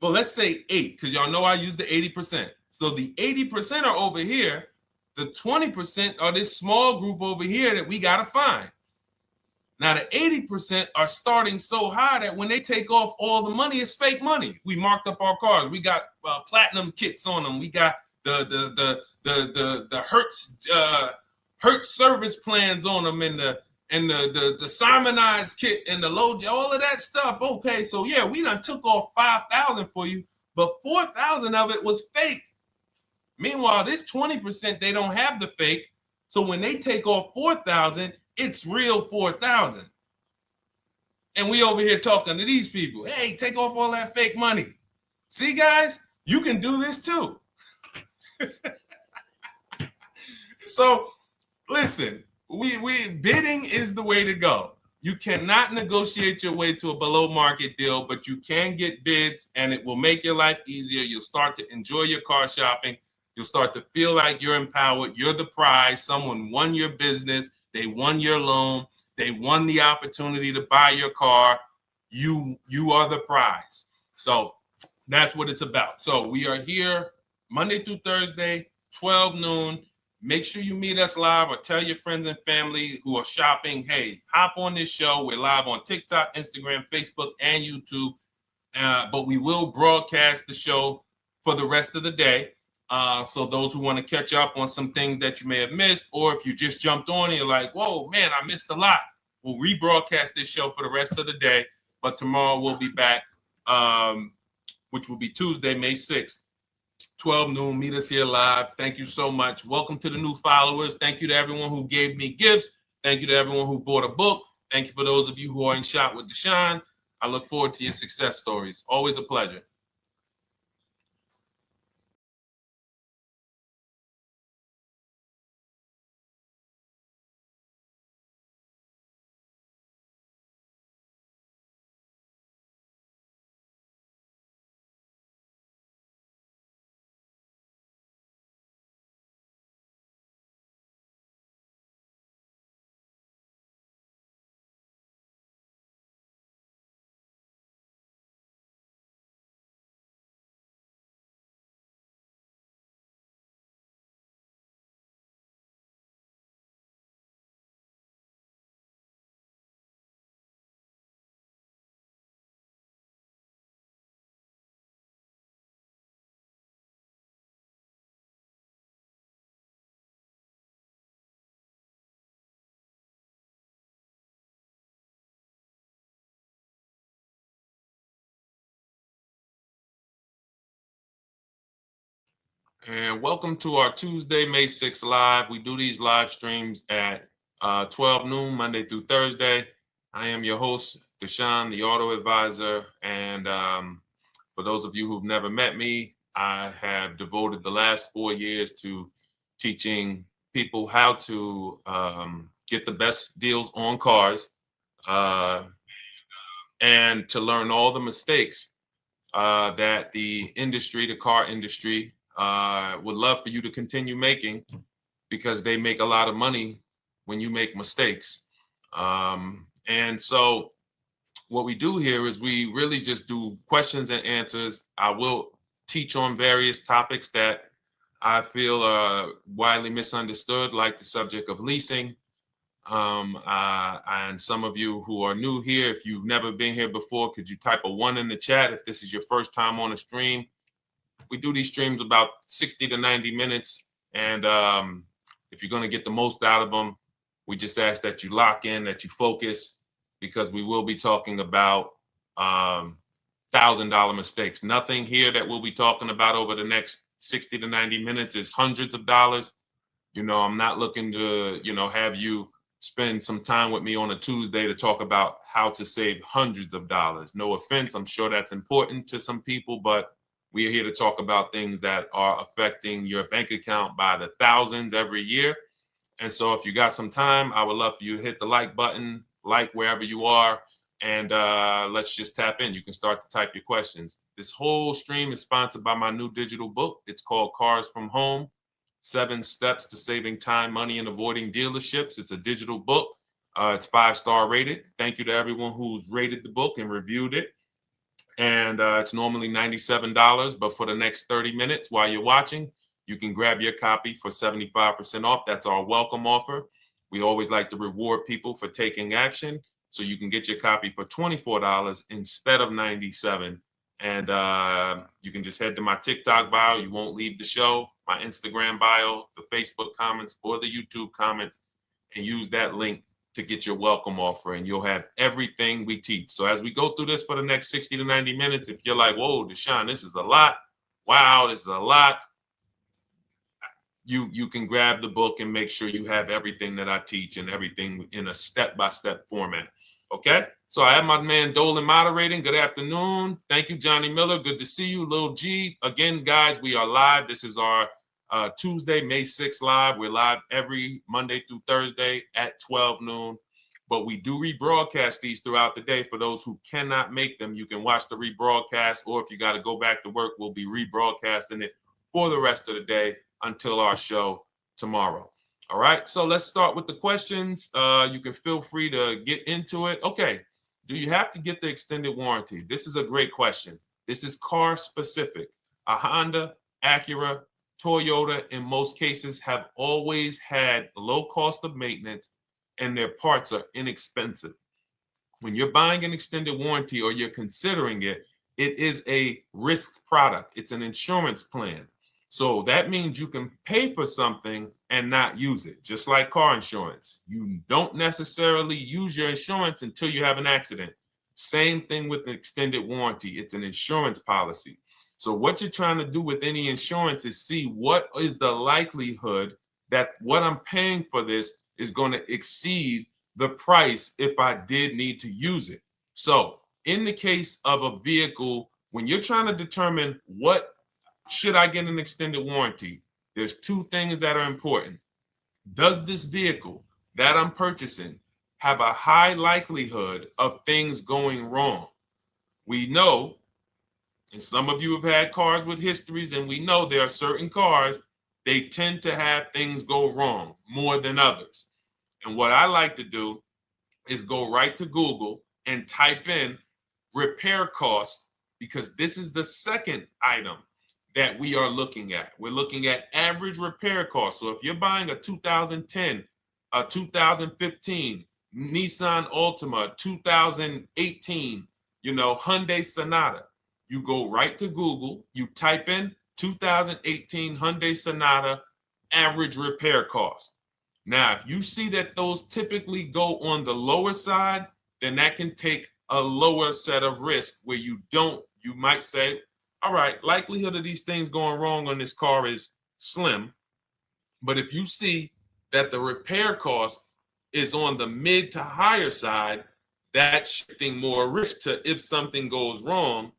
Speaker 1: well, let's say 8, because y'all know I use the 80%. So the 80% are over here. The 20% are this small group over here that we got to find. Now, the 80% are starting so high that when they take off all the money, it's fake money. We marked up our cars. We got platinum kits on them. We got the Hertz service plans on them, and the Simonized kit and the low, all of that stuff. Okay, so yeah, we done took off 5,000 for you, but 4,000 of it was fake. Meanwhile, this 20%, they don't have the fake. So when they take off 4,000, it's real 4,000. And we over here talking to these people. Hey, take off all that fake money. See, guys, you can do this too. So listen, we bidding is the way to go. You cannot negotiate your way to a below market deal, but you can get bids and it will make your life easier. You'll start to enjoy your car shopping. You'll start to feel like you're empowered. You're the prize. Someone won your business. They won your loan. They won the opportunity to buy your car. You are the prize. So that's what it's about. So we are here Monday through Thursday, 12 noon. Make sure you meet us live or tell your friends and family who are shopping, hey, hop on this show. We're live on TikTok, Instagram, Facebook, and YouTube. But we will broadcast the show for the rest of the day. So those who want to catch up on some things that you may have missed, or if you just jumped on and you're like, whoa, man, I missed a lot. We'll rebroadcast this show for the rest of the day. But tomorrow we'll be back, which will be Tuesday, May 6th, 12 noon. Meet us here live. Thank you so much. Welcome to the new followers. Thank you to everyone who gave me gifts. Thank you to everyone who bought a book. Thank you for those of you who are in Shop with Deshone. I look forward to your success stories. Always a pleasure. And welcome to our Tuesday, May 6th live. We do these live streams at 12 noon, Monday through Thursday. I am your host, Deshone the Auto Advisor. And for those of you who've never met me, I have devoted the last 4 years to teaching people how to get the best deals on cars and to learn all the mistakes that the industry, the car industry, would love for you to continue making, because they make a lot of money when you make mistakes. And so what we do here is we really just do questions and answers. I will teach on various topics that I feel are widely misunderstood, like the subject of leasing. And some of you who are new here, if you've never been here before, could you type a 1 in the chat if this is your first time on a stream? We do these streams about 60 to 90 minutes. And if you're going to get the most out of them, we just ask that you lock in, that you focus, because we will be talking about $1,000 mistakes. Nothing here that we'll be talking about over the next 60 to 90 minutes is hundreds of dollars. You know, I'm not looking to, have you spend some time with me on a Tuesday to talk about how to save hundreds of dollars. No offense, I'm sure that's important to some people, but we are here to talk about things that are affecting your bank account by the thousands every year. And so if you got some time, I would love for you to hit the like button, like wherever you are, and let's just tap in. You can start to type your questions. This whole stream is sponsored by my new digital book. It's called Cars from Home, 7 Steps to Saving Time, Money, and Avoiding Dealerships. It's a digital book. It's 5-star rated. Thank you to everyone who's rated the book and reviewed it. And it's normally $97, but for the next 30 minutes while you're watching, you can grab your copy for 75% off. That's our welcome offer. We always like to reward people for taking action. So you can get your copy for $24 instead of $97. And you can just head to my TikTok bio. You won't leave the show, my Instagram bio, the Facebook comments, or the YouTube comments, and use that link to get your welcome offer, and you'll have everything we teach. So as we go through this for the next 60 to 90 minutes, if you're like, whoa, Deshone, this is a lot. Wow, this is a lot. You can grab the book and make sure you have everything that I teach and everything in a step-by-step format. Okay? So I have my man Dolan moderating. Good afternoon. Thank you, Johnny Miller. Good to see you, Lil G. Again, guys, we are live. This is our Tuesday, May 6th live. We're live every Monday through Thursday at 12 noon. But we do rebroadcast these throughout the day. For those who cannot make them, you can watch the rebroadcast, or if you got to go back to work, we'll be rebroadcasting it for the rest of the day until our show tomorrow. All right, so let's start with the questions. You can feel free to get into it. Okay, do you have to get the extended warranty? This is a great question. This is car specific. A Honda, Acura, Toyota, in most cases, have always had low cost of maintenance and their parts are inexpensive. When you're buying an extended warranty or you're considering it, it is a risk product. It's an insurance plan. So that means you can pay for something and not use it, just like car insurance. You don't necessarily use your insurance until you have an accident. Same thing with an extended warranty. It's an insurance policy. So what you're trying to do with any insurance is see what is the likelihood that what I'm paying for this is going to exceed the price if I did need to use it. So in the case of a vehicle, when you're trying to determine what should I get an extended warranty, there's 2 things that are important. Does this vehicle that I'm purchasing have a high likelihood of things going wrong? We know, and some of you have had cars with histories, and we know there are certain cars, they tend to have things go wrong more than others. And what I like to do is go right to Google and type in repair cost, because this is the second item that we are looking at. We're looking at average repair cost. So if you're buying a 2010, a 2015 Nissan Altima, 2018, Hyundai Sonata, you go right to Google, you type in 2018 Hyundai Sonata average repair cost. Now, if you see that those typically go on the lower side, then that can take a lower set of risk where you might say, all right, likelihood of these things going wrong on this car is slim. But if you see that the repair cost is on the mid to higher side, that's shifting more risk to if something goes wrong,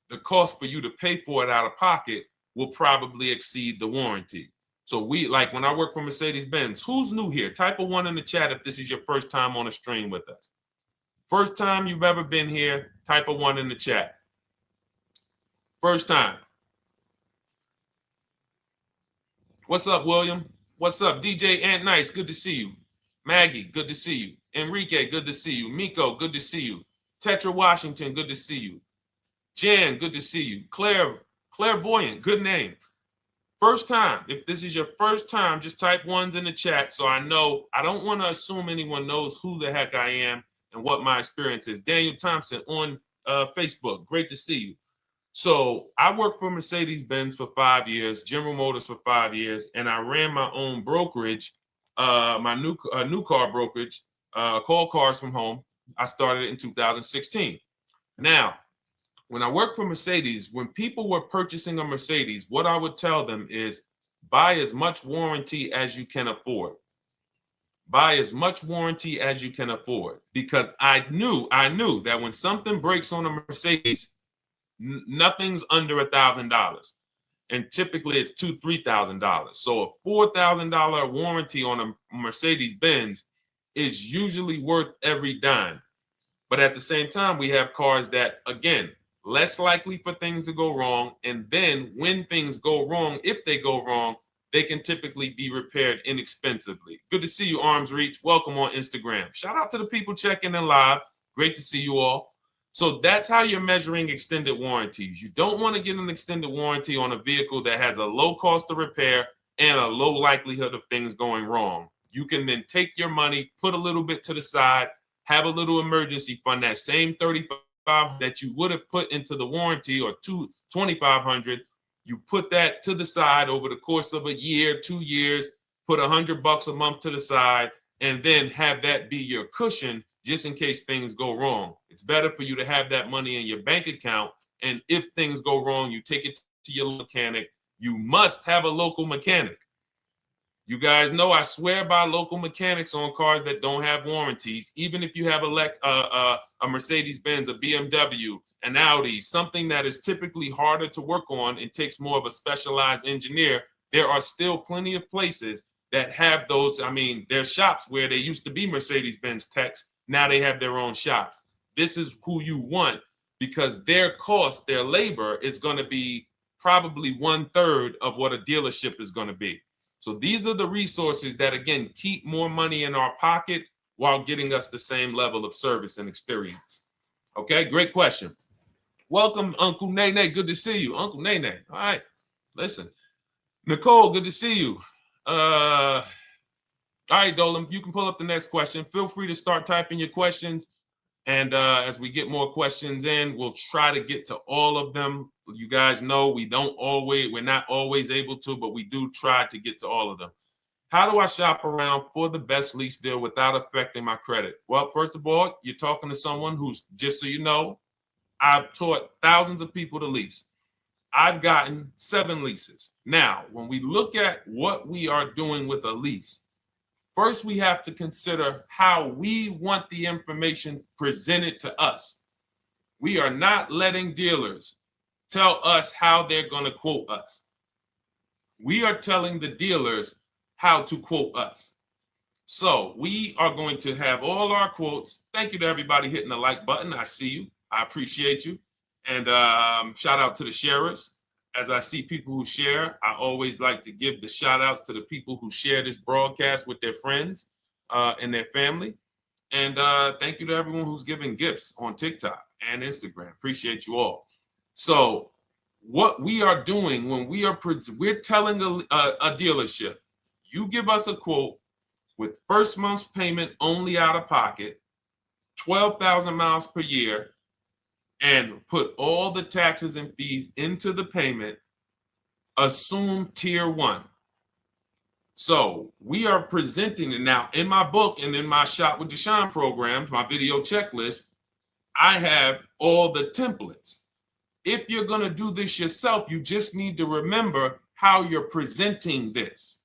Speaker 1: the cost for you to pay for it out of pocket will probably exceed the warranty. So when I work for Mercedes-Benz, who's new here? Type a 1 in the chat if this is your first time on a stream with us. First time you've ever been here, type a 1 in the chat. First time. What's up, William? What's up, DJ Ant Nice? Good to see you. Maggie, good to see you. Enrique, good to see you. Miko, good to see you. Tetra Washington, good to see you. Jan, good to see you. Claire Clairvoyant, good name. First time, if this is your first time, just type ones in the chat so I know. I don't want to assume anyone knows who the heck I am and what my experience is. Daniel Thompson on Facebook, great to see you. So I worked for Mercedes-Benz for 5 years, General Motors for 5 years, and I ran my own brokerage, my new car brokerage, called Cars from Home. I started it in 2016. Now, when I worked for Mercedes, when people were purchasing a Mercedes, what I would tell them is buy as much warranty as you can afford. Buy as much warranty as you can afford, because I knew that when something breaks on a Mercedes, nothing's under $1,000, and typically it's $2,000-$3,000. So a $4,000 warranty on a Mercedes Benz is usually worth every dime. But at the same time, we have cars that, again, less likely for things to go wrong, and then when things go wrong, if they go wrong, they can typically be repaired inexpensively. Good to see you, Arms Reach. Welcome on Instagram. Shout out to the people checking in live. Great to see you all. So that's how you're measuring extended warranties. You don't want to get an extended warranty on a vehicle that has a low cost of repair and a low likelihood of things going wrong. You can then take your money, put a little bit to the side, have a little emergency fund, that same $3,500 that you would have put into the warranty, or $2,500. You put that to the side over the course of a year, 2 years, put $100 a month to the side, and then have that be your cushion just in case things go wrong. It's better for you to have that money in your bank account, and if things go wrong, you take it to your mechanic. You must have a local mechanic. You guys know I swear by local mechanics on cars that don't have warranties. Even if you have a Mercedes-Benz, a BMW, an Audi, something that is typically harder to work on and takes more of a specialized engineer, there are still plenty of places that have those. I mean, there's shops where they used to be Mercedes-Benz techs. Now they have their own shops. This is who you want, because their cost, their labor is going to be probably 1/3 of what a dealership is going to be. So these are the resources that, again, keep more money in our pocket while getting us the same level of service and experience. Okay, great question. Welcome, Uncle Nene. Good to see you. Uncle Nene. All right, listen. Nicole, good to see you. All right, Dolan, you can pull up the next question. Feel free to start typing your questions. And as we get more questions in, we'll try to get to all of them. You guys know we're not always able to, but we do try to get to all of them. How do I shop around for the best lease deal without affecting my credit? Well, first of all, you're talking to someone who's, just so you know, I've taught thousands of people to lease. I've gotten 7 leases. Now, when we look at what we are doing with a lease, first, we have to consider how we want the information presented to us. We are not letting dealers tell us how they're going to quote us. We are telling the dealers how to quote us. So we are going to have all our quotes. Thank you to everybody hitting the like button. I see you. I appreciate you. And shout out to the sharers. As I see people who share, I always like to give the shout outs to the people who share this broadcast with their friends and their family. And thank you to everyone who's giving gifts on TikTok and Instagram. Appreciate you all. So what we are doing when we're telling a dealership, you give us a quote with first month's payment only out of pocket, 12,000 miles per year, and put all the taxes and fees into the payment, assume tier 1. So we are presenting it now in my book and in my Shop with Deshone programs, my video checklist. I have all the templates. If you're going to do this yourself, you just need to remember how you're presenting this.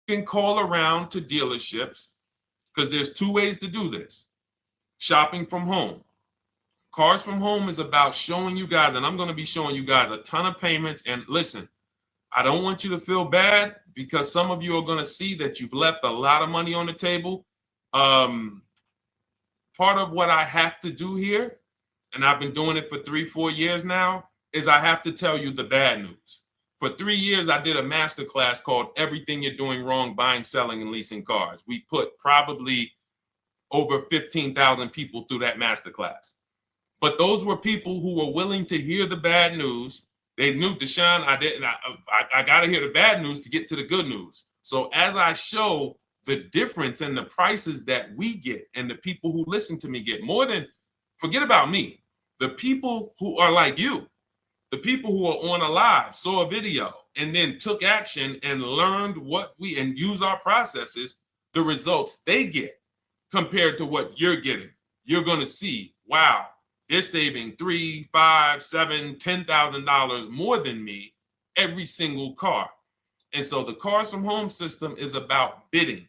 Speaker 1: You can call around to dealerships, because there's 2 ways to do this. Shopping from home. Cars from Home is about showing you guys, and I'm going to be showing you guys a ton of payments. And listen, I don't want you to feel bad, because some of you are going to see that you've left a lot of money on the table. Part of what I have to do here, and I've been doing it for 3-4 years now, is I have to tell you the bad news. For 3 years, I did a masterclass called Everything You're Doing Wrong Buying, Selling, and Leasing Cars. We put probably over 15,000 people through that masterclass. But those were people who were willing to hear the bad news They knew, Deshone, I got to hear the bad news to get to the good news. So as I show the difference in the prices that we get and the people who listen to me get, more than, forget about me, the people who are like you, the people who are on a live, saw a video, and then took action and learned and use our processes, the results they get compared to what you're getting. You're going to see, wow, they're saving $3, $5, $7, $10,000 more than me every single car. And so the Cars from Home system is about bidding.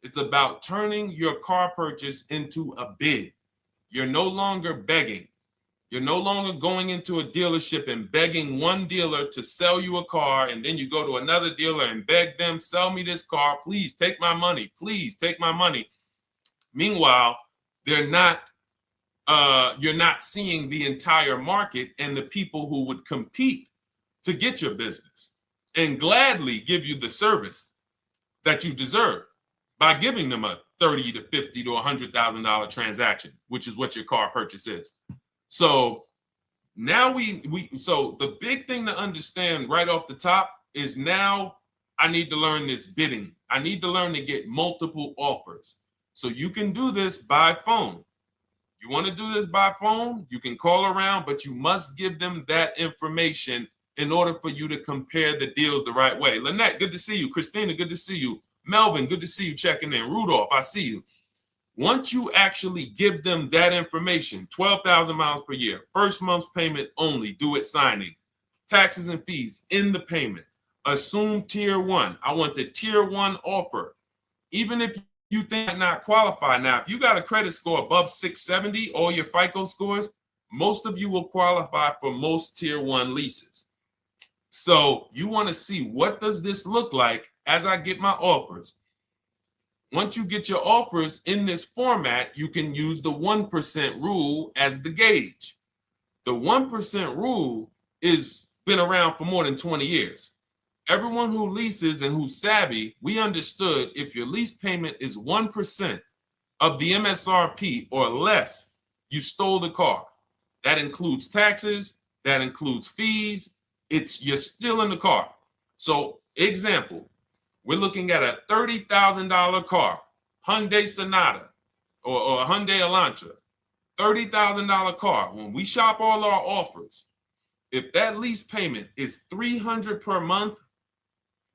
Speaker 1: It's about turning your car purchase into a bid. You're no longer begging. You're no longer going into a dealership and begging one dealer to sell you a car, and then you go to another dealer and beg them, sell me this car, please take my money, please take my money. Meanwhile, you're not seeing the entire market and the people who would compete to get your business and gladly give you the service that you deserve by giving them a $30 to $50 to $100,000 transaction, which is what your car purchase is. So now so the big thing to understand right off the top is, now I need to learn this bidding. I need to learn to get multiple offers. So you can do this by phone. You want to do this by phone, you can call around, but you must give them that information in order for you to compare the deals the right way. Lynette, good to see you. Christina, good to see you. Melvin, good to see you checking in. Rudolph, I see you. Once you actually give them that information, 12,000 miles per year, first month's payment only, due at signing, taxes and fees in the payment, assume tier one. I want the tier one offer. Even if you think I not qualify. Now, if you got a credit score above 670, all your FICO scores, most of you will qualify for most tier one leases. So you want to see, what does this look like as I get my offers? Once you get your offers in this format, you can use the 1% rule as the gauge. The 1% rule is been around for more than 20 years. Everyone who leases and who's savvy, we understood if your lease payment is 1% of the MSRP or less, you stole the car. That includes taxes, that includes fees. You're still in the car. So example, we're looking at a $30,000 car, Hyundai Sonata or a Hyundai Elantra, $30,000 car. When we shop all our offers, if that lease payment is $300 per month,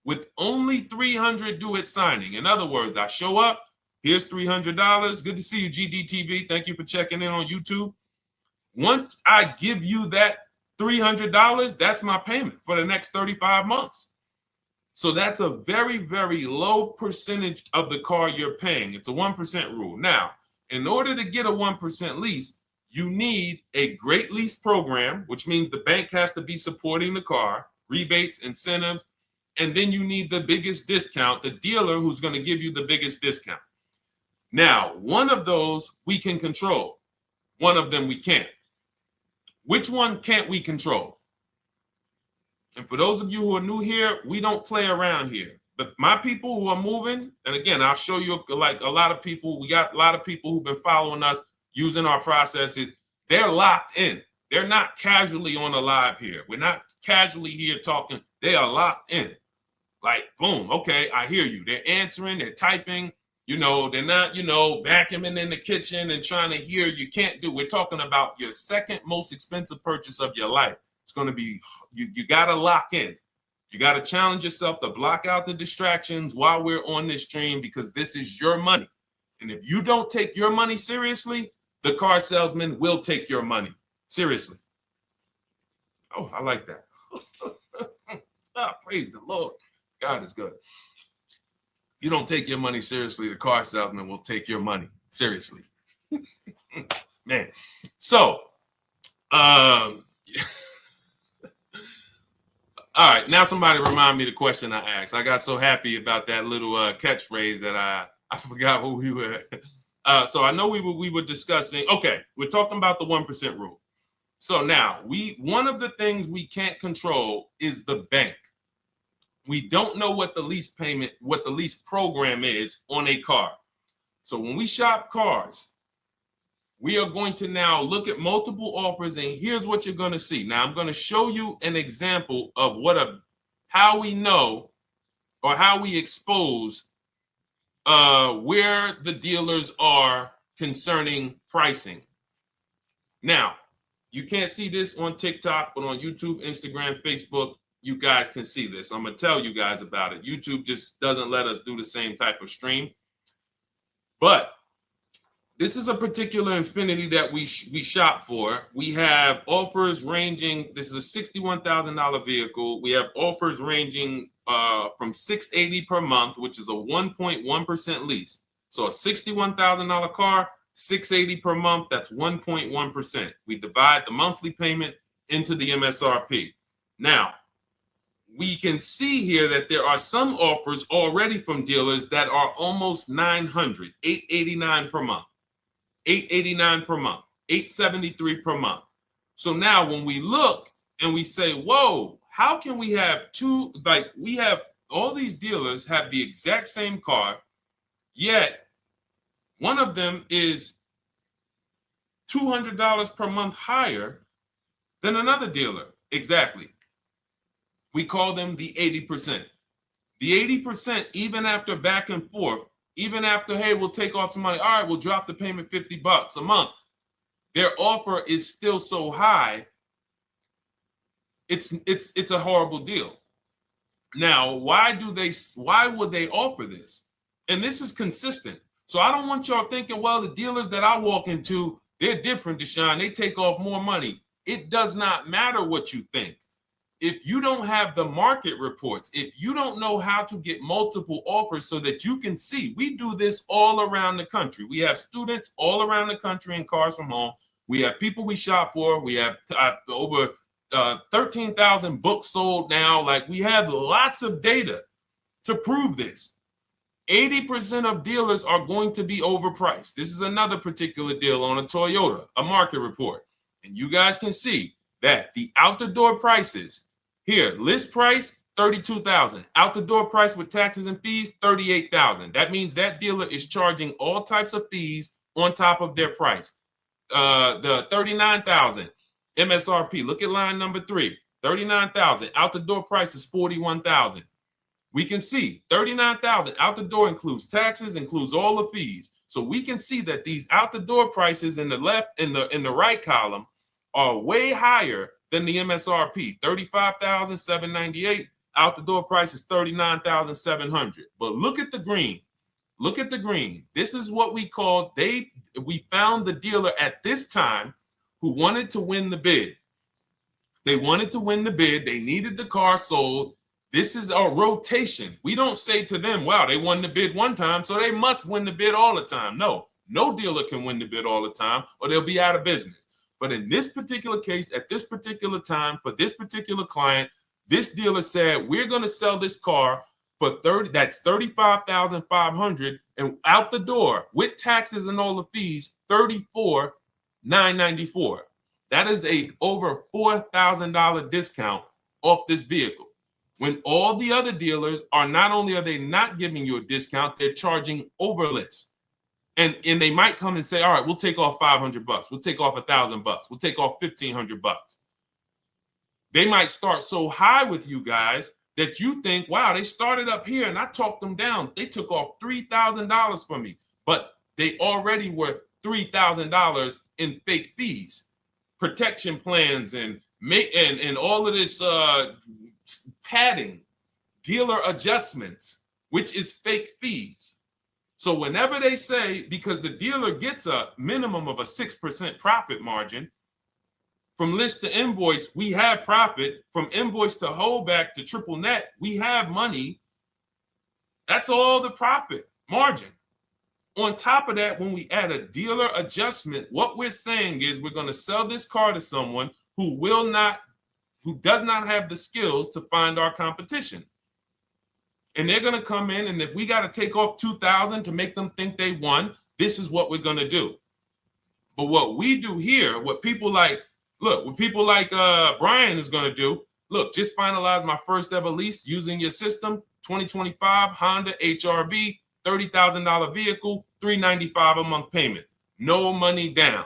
Speaker 1: with only $300 due at signing. In other words, I show up, here's $300. Good to see you, GDTV. Thank you for checking in on YouTube. Once I give you that $300, that's my payment for the next 35 months. So that's a very, very low percentage of the car you're paying. It's a 1% rule. Now, in order to get a 1% lease, you need a great lease program, which means the bank has to be supporting the car, rebates, incentives, and then you need the biggest discount, the dealer who's going to give you the biggest discount. Now, one of those we can control. One of them we can't. Which one can't we control? And for those of you who are new here, we don't play around here. But my people who are moving, and again, I'll show you, like a lot of people, we got a lot of people who've been following us, using our processes. They're locked in. They're not casually on a live here. We're not casually here talking. They are locked in. Like, boom, okay, I hear you. They're answering, they're typing, they're not, vacuuming in the kitchen and trying to hear. You can't do. We're talking about your second most expensive purchase of your life. It's going to be, you got to lock in. You got to challenge yourself to block out the distractions while we're on this stream, because this is your money. And if you don't take your money seriously, the car salesman will take your money seriously. Oh, I like that. Praise the Lord. God is good. You don't take your money seriously, the car salesman will take your money seriously. Man. So, all right, now somebody remind me the question I asked. I got so happy about that little catchphrase that I forgot who we were. So I know we were discussing, okay, we're talking about the 1% rule. So now, one of the things we can't control is the bank. We don't know what the lease payment, what the lease program is on a car. So when we shop cars, we are going to now look at multiple offers, and here's what you're going to see. Now, I'm going to show you an example of how we know or how we expose where the dealers are concerning pricing. Now, you can't see this on TikTok, but on YouTube, Instagram, Facebook, you guys can see this. I'm going to tell you guys about it. YouTube just doesn't let us do the same type of stream. But this is a particular Infiniti that we shop for. We have offers ranging, this is a $61,000 vehicle. We have offers ranging from $680 per month, which is a 1.1% lease. So a $61,000 car, $680 per month, that's 1.1%. We divide the monthly payment into the MSRP. Now, we can see here that there are some offers already from dealers that are almost $900, $889 per month. $889 per month, $873 per month. So now when we look and we say, whoa, how can we have two, like we have all these dealers have the exact same car, yet one of them is $200 per month higher than another dealer. Exactly. We call them the 80%. The 80%, even after back and forth, even after, hey, we'll take off some money. All right, we'll drop the payment $50 a month. Their offer is still so high. It's a horrible deal. Now, why would they offer this? And this is consistent. So I don't want y'all thinking, well, the dealers that I walk into, they're different, Deshone. They take off more money. It does not matter what you think. If you don't have the market reports, if you don't know how to get multiple offers so that you can see, we do this all around the country. We have students all around the country in Cars from Home. We have people we shop for. We have over 13,000 books sold now. Like, we have lots of data to prove this. 80% of dealers are going to be overpriced. This is another particular deal on a Toyota, a market report. And you guys can see that the out-the-door prices here, list price, $32,000. Out the door price with taxes and fees, $38,000. That means that dealer is charging all types of fees on top of their price. The $39,000 MSRP. Look at line number 3. $39,000. Out the door price is $41,000. We can see $39,000 out the door includes taxes, includes all the fees. So we can see that these out the door prices in the left, in the right column, are way higher than the MSRP, $35,798. Out the door price is $39,700. But look at the green. Look at the green. This is what we call, we found the dealer at this time who wanted to win the bid. They wanted to win the bid. They needed the car sold. This is a rotation. We don't say to them, wow, they won the bid one time, so they must win the bid all the time. No dealer can win the bid all the time, or they'll be out of business. But in this particular case, at this particular time, for this particular client, this dealer said, we're going to sell this car for that's $35,500, and out the door with taxes and all the fees, $34,994. That is a over $4,000 discount off this vehicle. When all the other dealers are, not only are they not giving you a discount, they're charging over list. And they might come and say, all right, we'll take off $500. We'll take off $1,000. We'll take off $1,500. They might start so high with you guys that you think, wow, they started up here and I talked them down. They took off $3,000 from me, but they already were $3,000 in fake fees, protection plans, and all of this padding, dealer adjustments, which is fake fees. So whenever they say, because the dealer gets a minimum of a 6% profit margin, from list to invoice, we have profit. From invoice to holdback to triple net, we have money. That's all the profit margin. On top of that, when we add a dealer adjustment, what we're saying is we're going to sell this car to someone who does not have the skills to find our competition. And they're going to come in, and if we got to take off $2,000 to make them think they won, this is what we're going to do. But what we do here, what people like Brian is going to do, look, just finalize my first ever lease using your system, 2025 Honda HRV, $30,000 vehicle, $395 a month payment. no money down.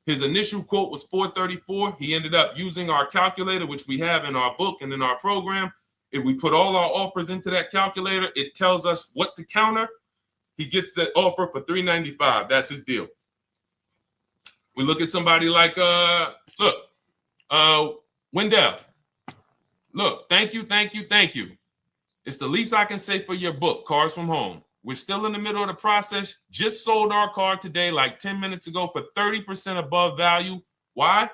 Speaker 1: His initial quote was $434. He ended up using our calculator, which we have in our book and in our program. If we put all our offers into that calculator, it tells us what to counter. He gets that offer for $395. That's his deal. We look at somebody like Wendell. Look, thank you. It's the least I can say for your book, Cars from Home. We're still in the middle of the process. Just sold our car today, like 10 minutes ago, for 30% above value. Why?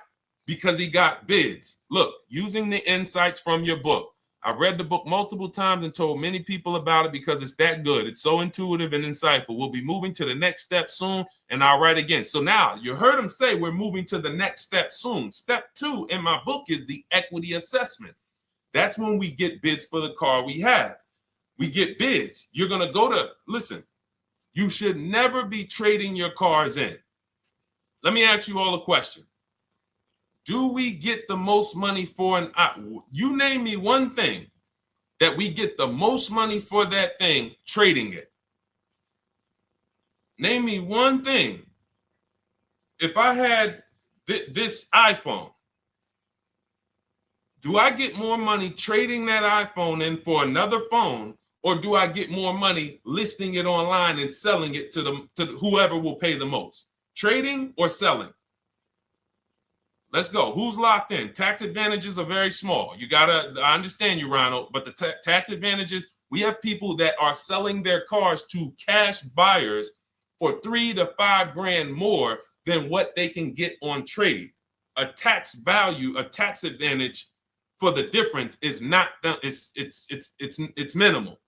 Speaker 1: Because he got bids. Look, using the insights from your book. I've read the book multiple times and told many people about it because it's that good. It's so intuitive and insightful. We'll be moving to the next step soon, and I'll write again. So now you heard him say we're moving to the next step soon. Step 2 in my book is the equity assessment. That's when we get bids for the car we have. We get bids. You're going to go to, listen, you should never be trading your cars in. Let me ask you all a question. Do we get the most money for you name me one thing that we get the most money for that thing trading it. Name me one thing. If I had this iPhone, do I get more money trading that iPhone in for another phone, or do I get more money listing it online and selling it to whoever will pay the most? Trading or selling? Let's go. Who's locked in? Tax advantages are very small. I understand you, Ronald, but the tax advantages, we have people that are selling their cars to cash buyers for $3 to $5 grand more than what they can get on trade. A tax value, a tax advantage for the difference is not, it's minimal.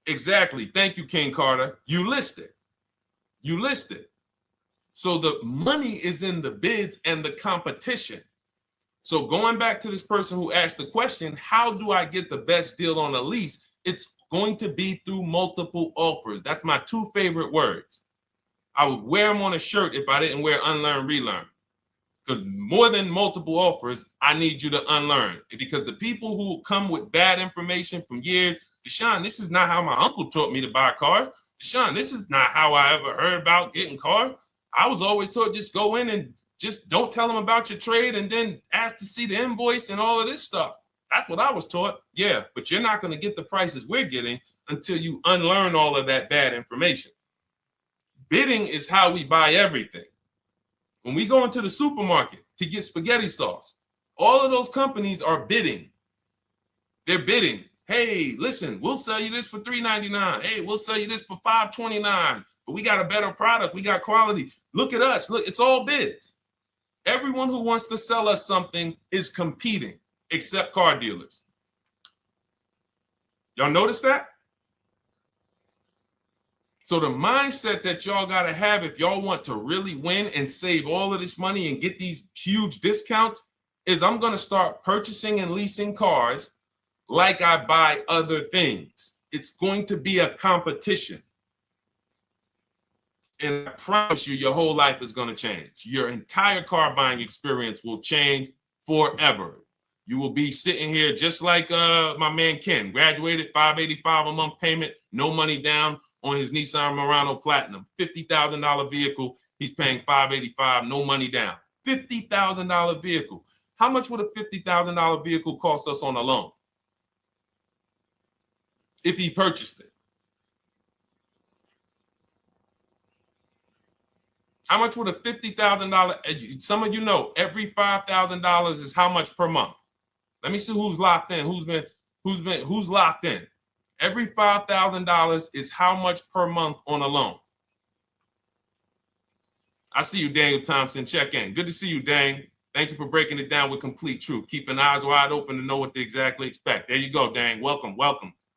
Speaker 1: Exactly. Thank you, King Carter. You listed. So the money is in the bids and the competition. So going back to this person who asked the question, how do I get the best deal on a lease? It's going to be through multiple offers. That's my 2 favorite words. I would wear them on a shirt if I didn't wear unlearn, relearn. Because more than multiple offers, I need you to unlearn. Because the people who come with bad information from years, Deshone, this is not how my uncle taught me to buy cars. Deshone, this is not how I ever heard about getting cars. I was always taught just go in and just don't tell them about your trade and then ask to see the invoice and all of this stuff. That's what I was taught. Yeah, but you're not going to get the prices we're getting until you unlearn all of that bad information. Bidding is how we buy everything. When we go into the supermarket to get spaghetti sauce, all of those companies are bidding. They're bidding. Hey, listen, we'll sell you this for $3.99. Hey, we'll sell you this for $5.29. But we got a better product. We got quality. Look at us. Look, it's all bids. Everyone who wants to sell us something is competing, except car dealers. Y'all notice that? So the mindset that y'all got to have if y'all want to really win and save all of this money and get these huge discounts is I'm going to start purchasing and leasing cars like I buy other things. It's going to be a competition. And I promise you, your whole life is going to change. Your entire car buying experience will change forever. You will be sitting here just like my man Ken, graduated, $585 a month payment, no money down on his Nissan Murano Platinum, $50,000 vehicle. He's paying $585, no money down. $50,000 vehicle. How much would a $50,000 vehicle cost us on a loan if he purchased it? How much would a $50,000? Some of you know every $5,000 is how much per month. Let me see who's locked in. Who's locked in? Every $5,000 is how much per month on a loan. I see you, Daniel Thompson. Check in. Good to see you, Dane. Thank you for breaking it down with complete truth. Keeping eyes wide open to know what to exactly expect. There you go, Dane. Welcome.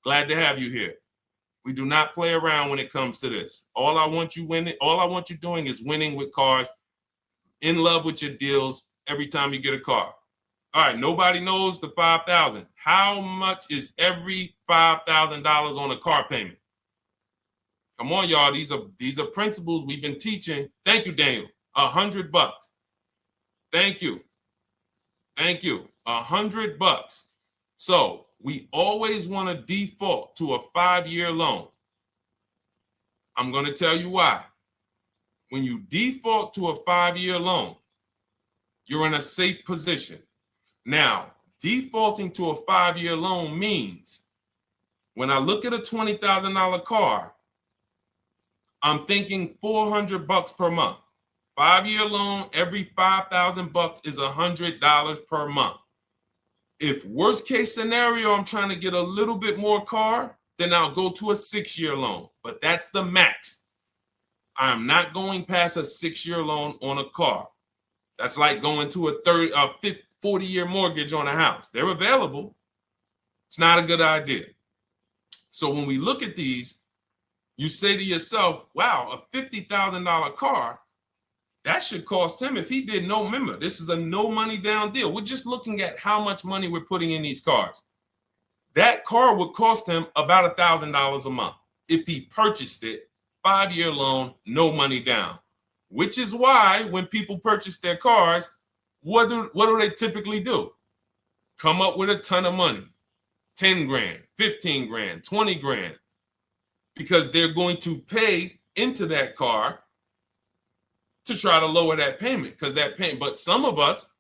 Speaker 1: Glad to have you here. We do not play around when it comes to this. All I want you doing is winning with cars, in love with your deals every time you get a car. All right, nobody knows the 5,000. How much is every $5,000 on a car payment? Come on, y'all. These are principles we've been teaching. Thank you, Daniel. $100. Thank you. $100. So we always want to default to a 5-year loan. I'm going to tell you why. when you default to a 5-year loan, you're in a safe position. Now, defaulting to a 5-year loan means when I look at a $20,000 car, I'm thinking $400 per month. 5-year loan, every $5,000 is $100 per month. If worst case scenario, I'm trying to get a little bit more car, then I'll go to a 6-year loan, but that's the max. I'm not going past a 6-year loan on a car. That's like going to a 40-year mortgage on a house. They're available. It's not a good idea. So when we look at these, you say to yourself, wow, a $50,000 car, that should cost him, if he did no, remember, this is a no money down deal. We're just looking at how much money we're putting in these cars. That car would cost him about $1,000 a month if he purchased it, 5-year loan, no money down. Which is why when people purchase their cars, what do they typically do? Come up with a ton of money, 10 grand, 15 grand, 20 grand, because they're going to pay into that car to try to lower that payment, because that payment. But some of us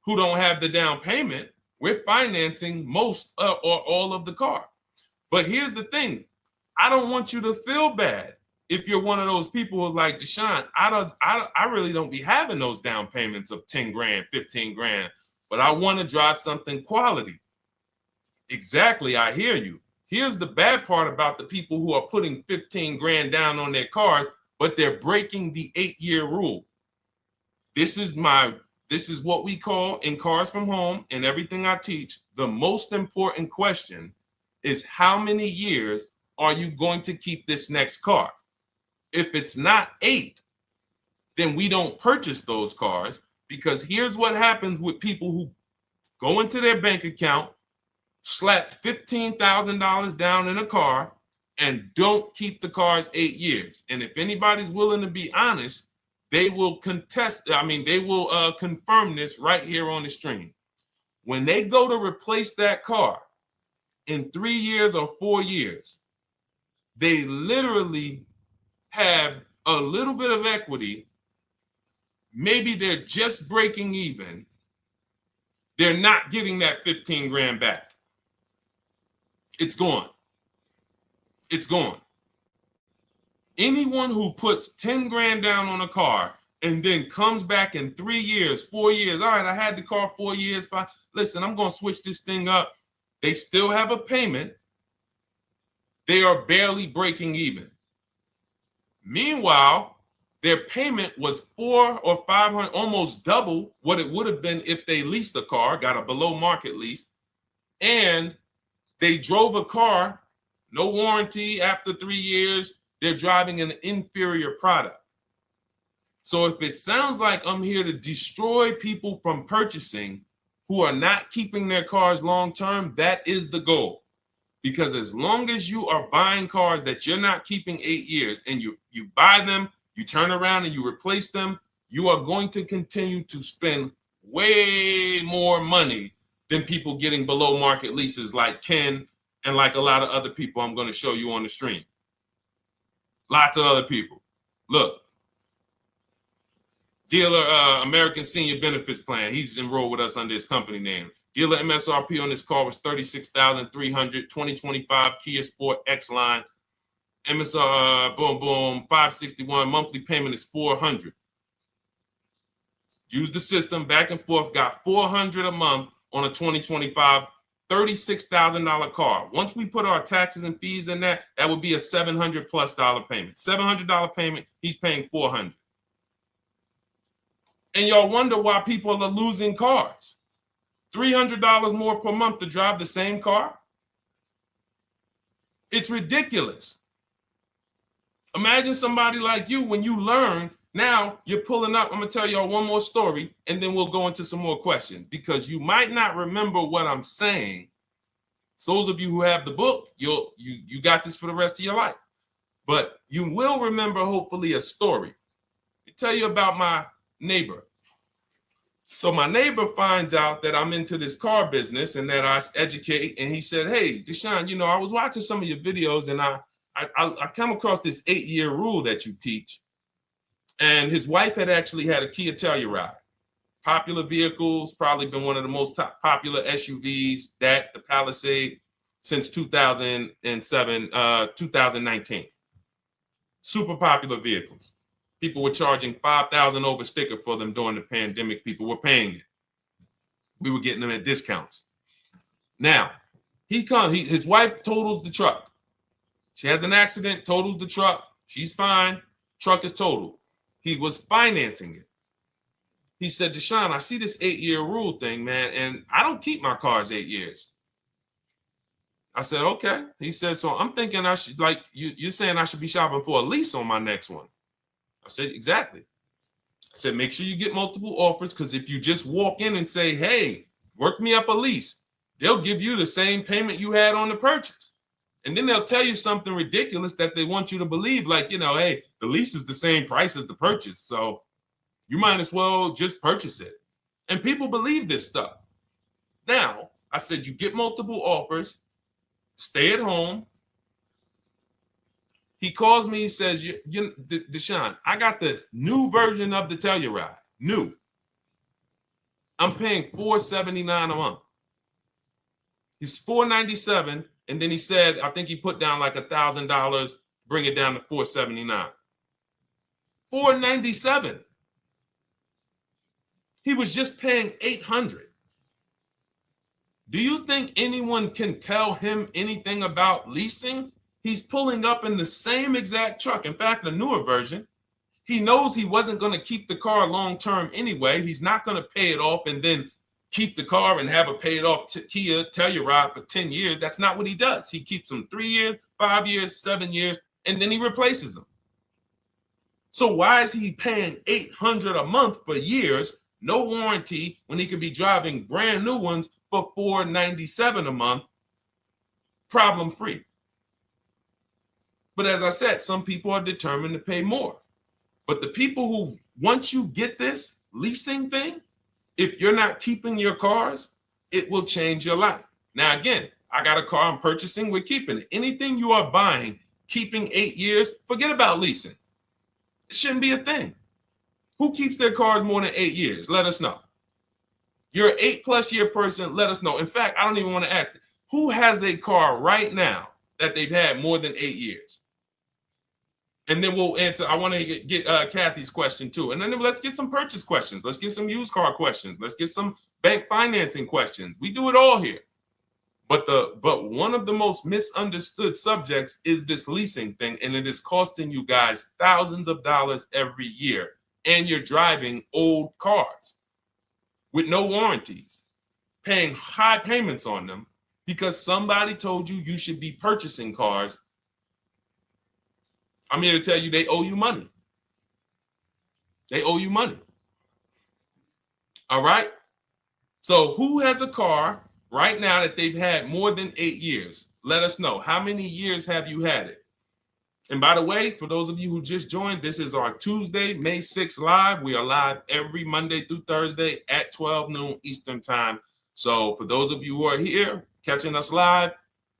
Speaker 1: who don't have the down payment, we're financing most or all of the car. But here's the thing. I don't want you to feel bad if you're one of those people who's like, Deshone, I really don't be having those down payments of 10 grand, 15 grand, but I want to drive something quality. Exactly, I hear you. Here's the bad part about the people who are putting 15 grand down on their cars, but they're breaking the 8-year rule. This is what we call in Cars from Home and everything I teach, the most important question is how many years are you going to keep this next car? If it's not 8, then we don't purchase those cars, because here's what happens with people who go into their bank account, slap $15,000 down in a car, and don't keep the cars 8 years. And if anybody's willing to be honest, they will confirm this right here on the stream. When they go to replace that car in 3 years or 4 years, they literally have a little bit of equity. Maybe they're just breaking even. They're not getting that 15 grand back. It's gone. It's gone. Anyone who puts 10 grand down on a car and then comes back in 3 years, 4 years, all right, I had the car 4 years, 5, listen, I'm going to switch this thing up. They still have a payment. They are barely breaking even. Meanwhile, their payment was 400 or 500, almost double what it would have been if they leased a car, got a below market lease, and they drove a car, no warranty after 3 years, they're driving an inferior product. So if it sounds like I'm here to destroy people from purchasing who are not keeping their cars long-term, that is the goal. Because as long as you are buying cars that you're not keeping 8 years and you buy them, you turn around and you replace them, you are going to continue to spend way more money than people getting below market leases like Ken and like a lot of other people I'm going to show you on the stream. Lots of other people. Look, dealer American Senior Benefits Plan. He's enrolled with us under his company name. Dealer MSRP on this car was $36,300. 2025 Kia Sport X line. MSR, boom, boom, 561. Monthly payment is $400. Use the system back and forth. Got $400 a month on a 2025 $36,000 car. Once we put our taxes and fees in that would be a $700+ payment. $700 payment. He's paying $400. And y'all wonder why people are losing cars. $300 more per month to drive the same car? It's ridiculous. Imagine somebody like you, when you learn, now you're pulling up. I'm going to tell y'all one more story, and then we'll go into some more questions, because you might not remember what I'm saying. So those of you who have the book, you got this for the rest of your life. But you will remember, hopefully, a story. I'll tell you about my neighbor. So my neighbor finds out that I'm into this car business and that I educate. And he said, hey, Deshone, I was watching some of your videos and I come across this 8-year rule that you teach. And his wife had actually had a Kia Telluride. Popular vehicles, probably been one of the most popular SUVs, that the Palisade, since 2007, 2019. Super popular vehicles. People were charging $5,000 over sticker for them during the pandemic. People were paying it. We were getting them at discounts. Now, his wife totals the truck. She has an accident, totals the truck. She's fine. Truck is totaled. He was financing it. He said, Deshone, I see this 8-year rule thing, man, and I don't keep my cars 8 years. I said, okay. He said, so I'm thinking I should, like, you're saying I should be shopping for a lease on my next one. I said, exactly. I said, make sure you get multiple offers, because if you just walk in and say, hey, work me up a lease, they'll give you the same payment you had on the purchase. And then they'll tell you something ridiculous that they want you to believe, like, hey, the lease is the same price as the purchase, so you might as well just purchase it. And people believe this stuff. Now, I said, you get multiple offers, stay at home. He calls me, he says, Deshone, I got the new version of the Telluride, new. I'm paying $479 a month. He's $497, and then he said, I think he put down like $1,000, bring it down to $479. $497. He was just paying $800. Do you think anyone can tell him anything about leasing? He's pulling up in the same exact truck. In fact, the newer version. He knows he wasn't going to keep the car long term anyway. He's not going to pay it off and then keep the car and have a paid off Kia Telluride for 10 years. That's not what he does. He keeps them 3 years, 5 years, 7 years, and then he replaces them. So why is he paying $800 a month for years, no warranty, when he could be driving brand new ones for $497 a month, problem free? But as I said, some people are determined to pay more. But the people who, once you get this leasing thing, if you're not keeping your cars, it will change your life. Now, again, I got a car I'm purchasing, we're keeping it. Anything you are buying, keeping 8 years, forget about leasing. It shouldn't be a thing. Who keeps their cars more than 8 years? Let us know. You're an 8+ year person, let us know. In fact, I don't even want to ask, who has a car right now that they've had more than 8 years? And then we'll answer. I want to get Kathy's question too. And then let's get some purchase questions. Let's get some used car questions. Let's get some bank financing questions. We do it all here. But one of the most misunderstood subjects is this leasing thing, and it is costing you guys thousands of dollars every year. And you're driving old cars with no warranties, paying high payments on them because somebody told you you should be purchasing cars. I'm here to tell you they owe you money. They owe you money. All right? So who has a car right now that they've had more than 8 years? Let us know. How many years have you had it? And by the way, for those of you who just joined, this is our Tuesday, May 6th live. We are live every Monday through Thursday at 12 noon Eastern time. So for those of you who are here catching us live,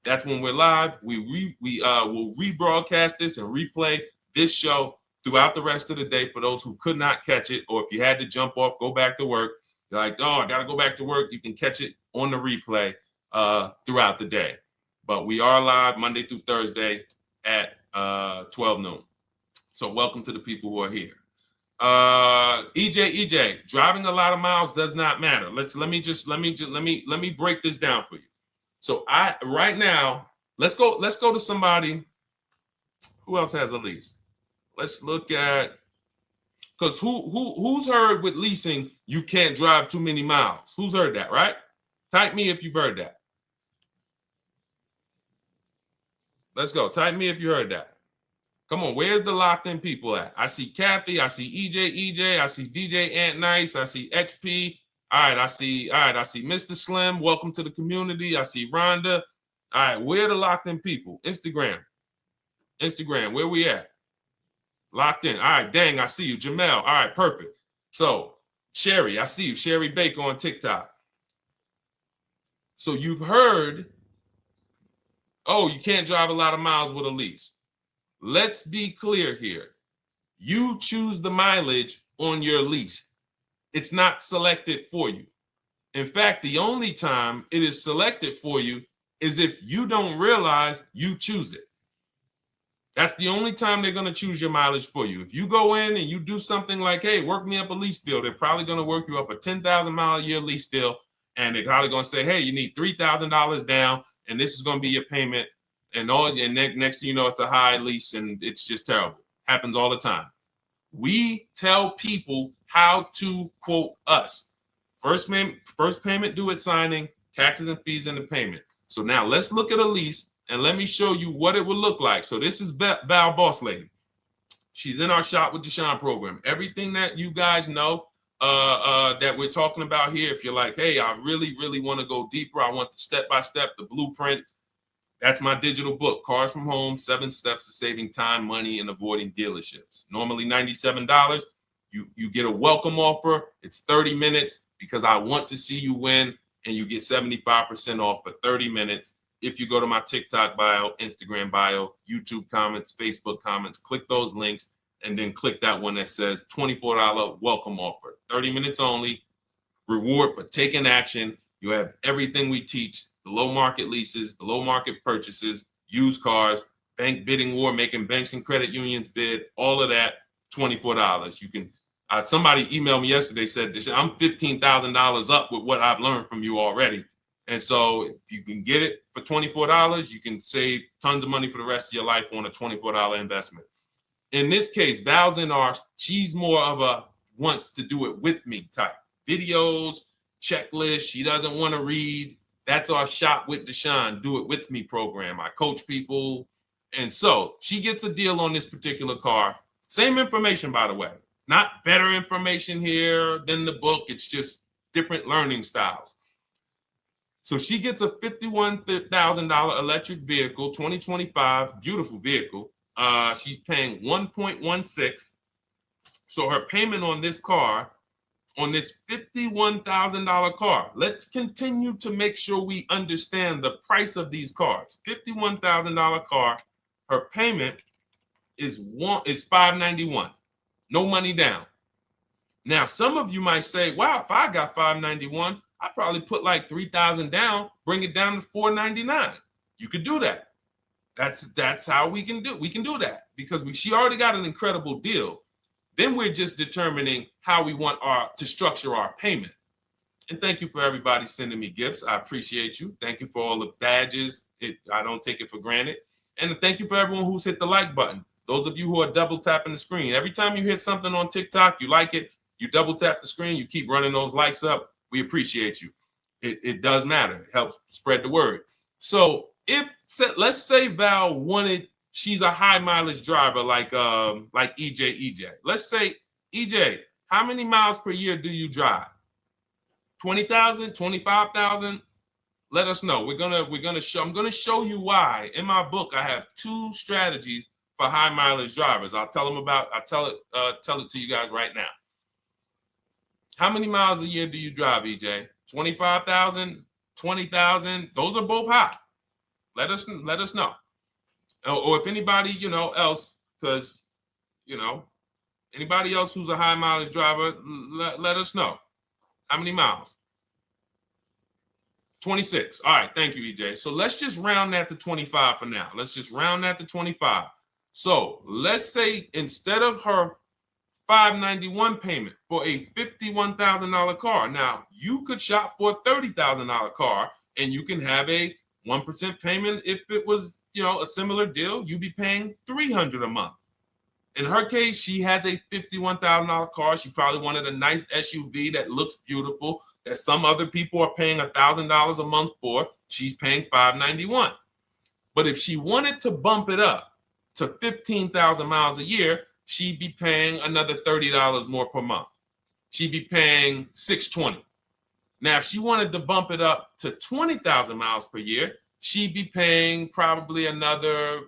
Speaker 1: that's when we're live. We will rebroadcast this and replay this show throughout the rest of the day for those who could not catch it, or if you had to jump off, go back to work. You're like, oh, I got to go back to work. You can catch it on the replay throughout the day. But we are live Monday through Thursday at 12 noon. So welcome to the people who are here. EJ, driving a lot of miles does not matter. Let me break this down for you. So right now, let's go to somebody who else has a lease. Let's look at, because who's heard with leasing you can't drive too many miles? Who's heard that, right? Type me if you've heard that. Let's go. Type me if you heard that. Come on, where's the locked in people at? I see Kathy, I see EJ, I see DJ Ant Nice, I see XP. All right, I see Mr. Slim. Welcome to the community. I see Rhonda. All right, where are the locked in people? Instagram, where we at? Locked in. All right, dang, I see you. Jamel. All right, perfect. So, Sherry, I see you. Sherry Baker on TikTok. So you've heard, oh, you can't drive a lot of miles with a lease. Let's be clear here. You choose the mileage on your lease. It's not selected for you. In fact, the only time it is selected for you is if you don't realize you choose it. That's the only time they're going to choose your mileage for you. If you go in and you do something like, hey, work me up a lease deal, they're probably going to work you up a 10,000 mile a year lease deal. And they're probably going to say, hey, you need $3,000 down, and this is going to be your payment. And next thing you know, it's a high lease, and it's just terrible. Happens all the time. We tell people how to quote us. First payment due at signing, taxes and fees in the payment. So now let's look at a lease, and let me show you what it would look like. So this is Val Boss Lady. She's in our Shop with Deshone program. Everything that you guys know that we're talking about here, if you're like, hey, I really, really want to go deeper, I want the step-by-step, the blueprint, that's my digital book, Cars from Home, 7 Steps to Saving Time, Money, and Avoiding Dealerships. Normally $97. You get a welcome offer. It's 30 minutes because I want to see you win, and you get 75% off for 30 minutes. If you go to my TikTok bio, Instagram bio, YouTube comments, Facebook comments, click those links, and then click that one that says $24 welcome offer. 30 minutes only, reward for taking action. You have everything we teach, the low market leases, the low market purchases, used cars, bank bidding war, making banks and credit unions bid, all of that, $24. You can, somebody emailed me yesterday, said, I'm $15,000 up with what I've learned from you already. And so if you can get it for $24, you can save tons of money for the rest of your life on a $24 investment. In this case, Val's in our, she's more of a wants to do it with me type. Videos, checklist, she doesn't want to read. That's our Shop with Deshone, do it with me program. I coach people. And so she gets a deal on this particular car. Same information, by the way. Not better information here than the book. It's just different learning styles. So she gets a $51,000 electric vehicle, 2025, beautiful vehicle. She's paying 1.16. So her payment on this car, on this $51,000 car, let's continue to make sure we understand the price of these cars. $51,000 car, her payment is $591. No money down. Now, some of you might say, wow, if I got $591, I'd probably put like $3,000 down, bring it down to $499. You could do that. That's how we can do. We can do that because she already got an incredible deal. Then we're just determining how we want to structure our payment. And thank you for everybody sending me gifts. I appreciate you. Thank you for all the badges. I don't take it for granted. And thank you for everyone who's hit the like button. Those of you who are double tapping the screen. Every time you hit something on TikTok, you like it, you double tap the screen, you keep running those likes up. We appreciate you. It does matter. It helps spread the word. So let's say Val wanted, she's a high mileage driver like EJ. Let's say, EJ, how many miles per year do you drive? 20,000, 25,000? Let us know. I'm gonna show you why. In my book, I have 2 strategies for high mileage drivers. I'll tell it to you guys right now. How many miles a year do you drive, EJ? 25,000, 20,000? Those are both high. Let us know. Or if anybody, else, because, anybody else who's a high mileage driver, let us know. How many miles? 26. All right. Thank you, EJ. So let's just round that to 25 for now. Let's just round that to 25. So let's say instead of her $591 payment for a $51,000 car, now you could shop for a $30,000 car and you can have a 1% payment. If it was, a similar deal, you'd be paying $300 a month. In her case, she has a $51,000 car. She probably wanted a nice SUV that looks beautiful, that some other people are paying $1,000 a month for. She's paying $591. But if she wanted to bump it up to 15,000 miles a year, she'd be paying another $30 more per month. She'd be paying $620. Now, if she wanted to bump it up to 20,000 miles per year, she'd be paying probably another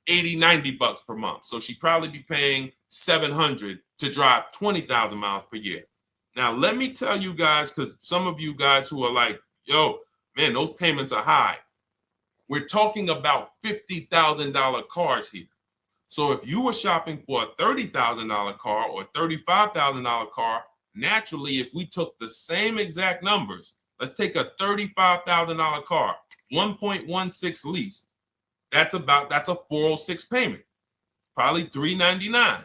Speaker 1: $80-90 per month. So she'd probably be paying $700 to drive 20,000 miles per year. Now, let me tell you guys, because some of you guys who are like, yo, man, those payments are high. We're talking about $50,000 cars here. So if you were shopping for a $30,000 car or $35,000 car, naturally, if we took the same exact numbers, let's take a $35,000 car, 1.16 lease. That's a 406 payment, probably $399.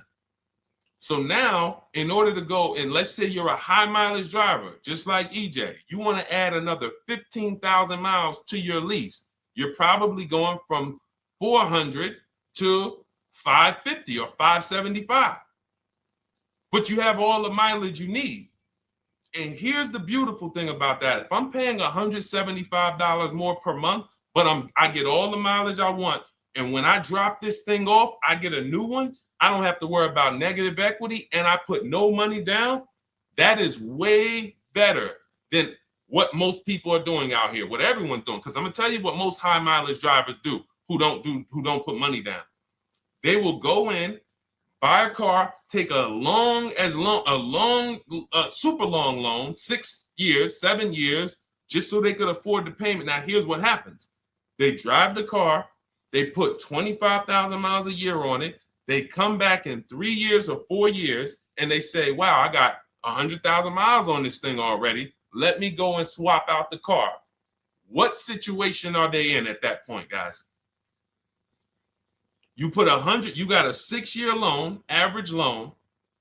Speaker 1: So now, in order to go, and let's say you're a high mileage driver, just like EJ, you want to add another 15,000 miles to your lease. You're probably going from 400 to 550 or 575. But you have all the mileage you need. And here's the beautiful thing about that. If I'm paying $175 more per month, but I get all the mileage I want, and when I drop this thing off, I get a new one, I don't have to worry about negative equity, and I put no money down. That is way better than what most people are doing out here, what everyone's doing. Because I'm gonna tell you what most high mileage drivers do who don't put money down. They will go in, buy a car, take a super long loan, 6 years, 7 years, just so they could afford the payment. Now, here's what happens. They drive the car, they put 25,000 miles a year on it. They come back in 3 years or 4 years, and they say, wow, I got 100,000 miles on this thing already. Let me go and swap out the car. What situation are they in at that point, guys? You put 100, you got a 6-year loan, average loan.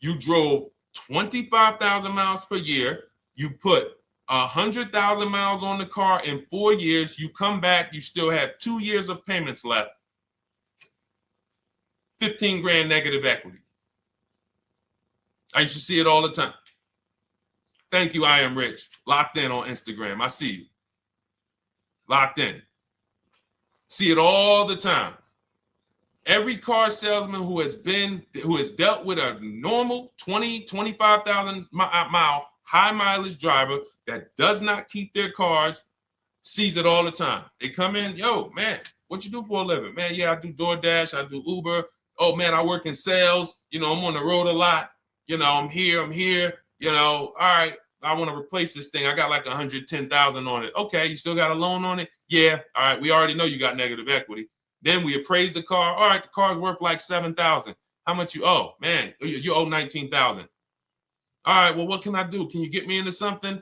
Speaker 1: You drove 25,000 miles per year. You put 100,000 miles on the car in 4 years. You come back, you still have 2 years of payments left. 15 grand negative equity. I used to see it all the time. Thank you, I am rich. Locked in on Instagram. I see you. Locked in. See it all the time. Every car salesman who has dealt with a normal 25,000 mile high mileage driver that does not keep their cars sees it all the time. They come in, yo, man, what you do for a living? Man, yeah, I do DoorDash, I do Uber. Oh man, I work in sales. You know, I'm on the road a lot. You know, I'm here. You know, all right, I want to replace this thing. I got like 110,000 on it. Okay, you still got a loan on it? Yeah. All right, we already know you got negative equity. Then we appraise the car. All right, the car's worth like 7,000. How much you owe? Man, you owe 19,000. All right, well, what can I do? Can you get me into something?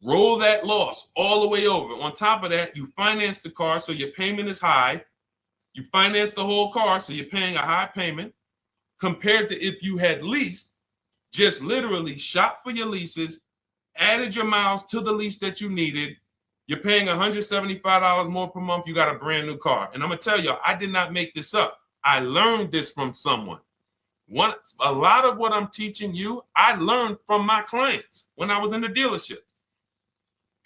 Speaker 1: Roll that loss all the way over. On top of that, you finance the car, so your payment is high. You finance the whole car, so you're paying a high payment compared to if you had leased, just literally shop for your leases, added your miles to the lease that you needed. You're paying $175 more per month. You got a brand new car. And I'm going to tell you, I did not make this up. I learned this from someone. A lot of what I'm teaching you, I learned from my clients when I was in the dealership.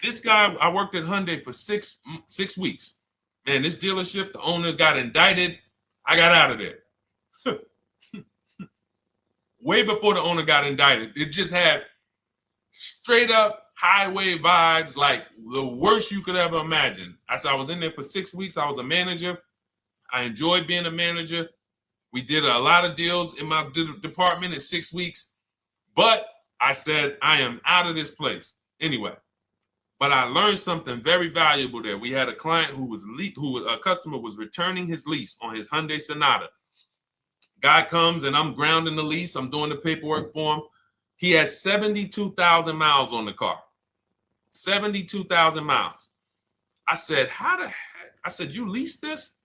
Speaker 1: This guy, I worked at Hyundai for six weeks. Man, this dealership, the owners got indicted. I got out of there. Way before the owner got indicted. It just had straight up highway vibes, like the worst you could ever imagine. As I was in there for 6 weeks, I was a manager. I enjoyed being a manager. We did a lot of deals in my department in 6 weeks. But I said, I am out of this place. Anyway. But I learned something very valuable there. We had a client a customer was returning his lease on his Hyundai Sonata. Guy comes and I'm grounding the lease. I'm doing the paperwork for him. He has 72,000 miles on the car. 72,000 miles. I said, how the heck? I said, you lease this?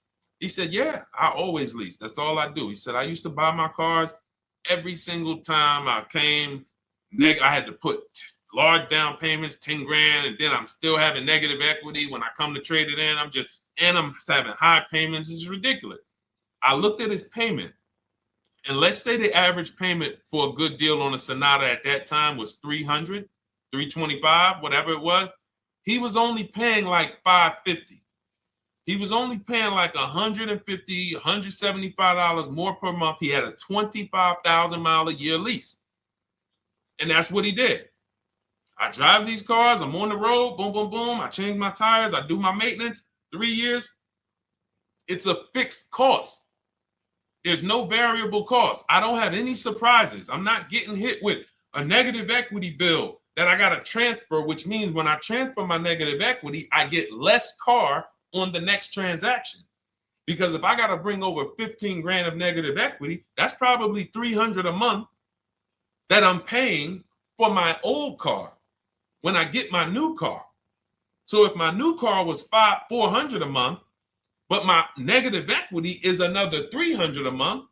Speaker 1: He said, yeah, I always lease. That's all I do. He said, I used to buy my cars every single time I came. I had to put large down payments, 10 grand, and then I'm still having negative equity when I come to trade it in. I'm having high payments. It's ridiculous. I looked at his payment, and let's say the average payment for a good deal on a Sonata at that time was $300, $325, whatever it was. He was only paying like $550. He was only paying like $150, $175 more per month. He had a 25,000 mile a year lease. And that's what he did. I drive these cars. I'm on the road. Boom, boom, boom. I change my tires. I do my maintenance. 3 years. It's a fixed cost. There's no variable cost. I don't have any surprises. I'm not getting hit with a negative equity bill that I got to transfer, which means when I transfer my negative equity, I get less car on the next transaction. Because if I got to bring over 15 grand of negative equity, that's probably 300 a month that I'm paying for my old car when I get my new car. So if my new car was 400 a month, but my negative equity is another 300 a month,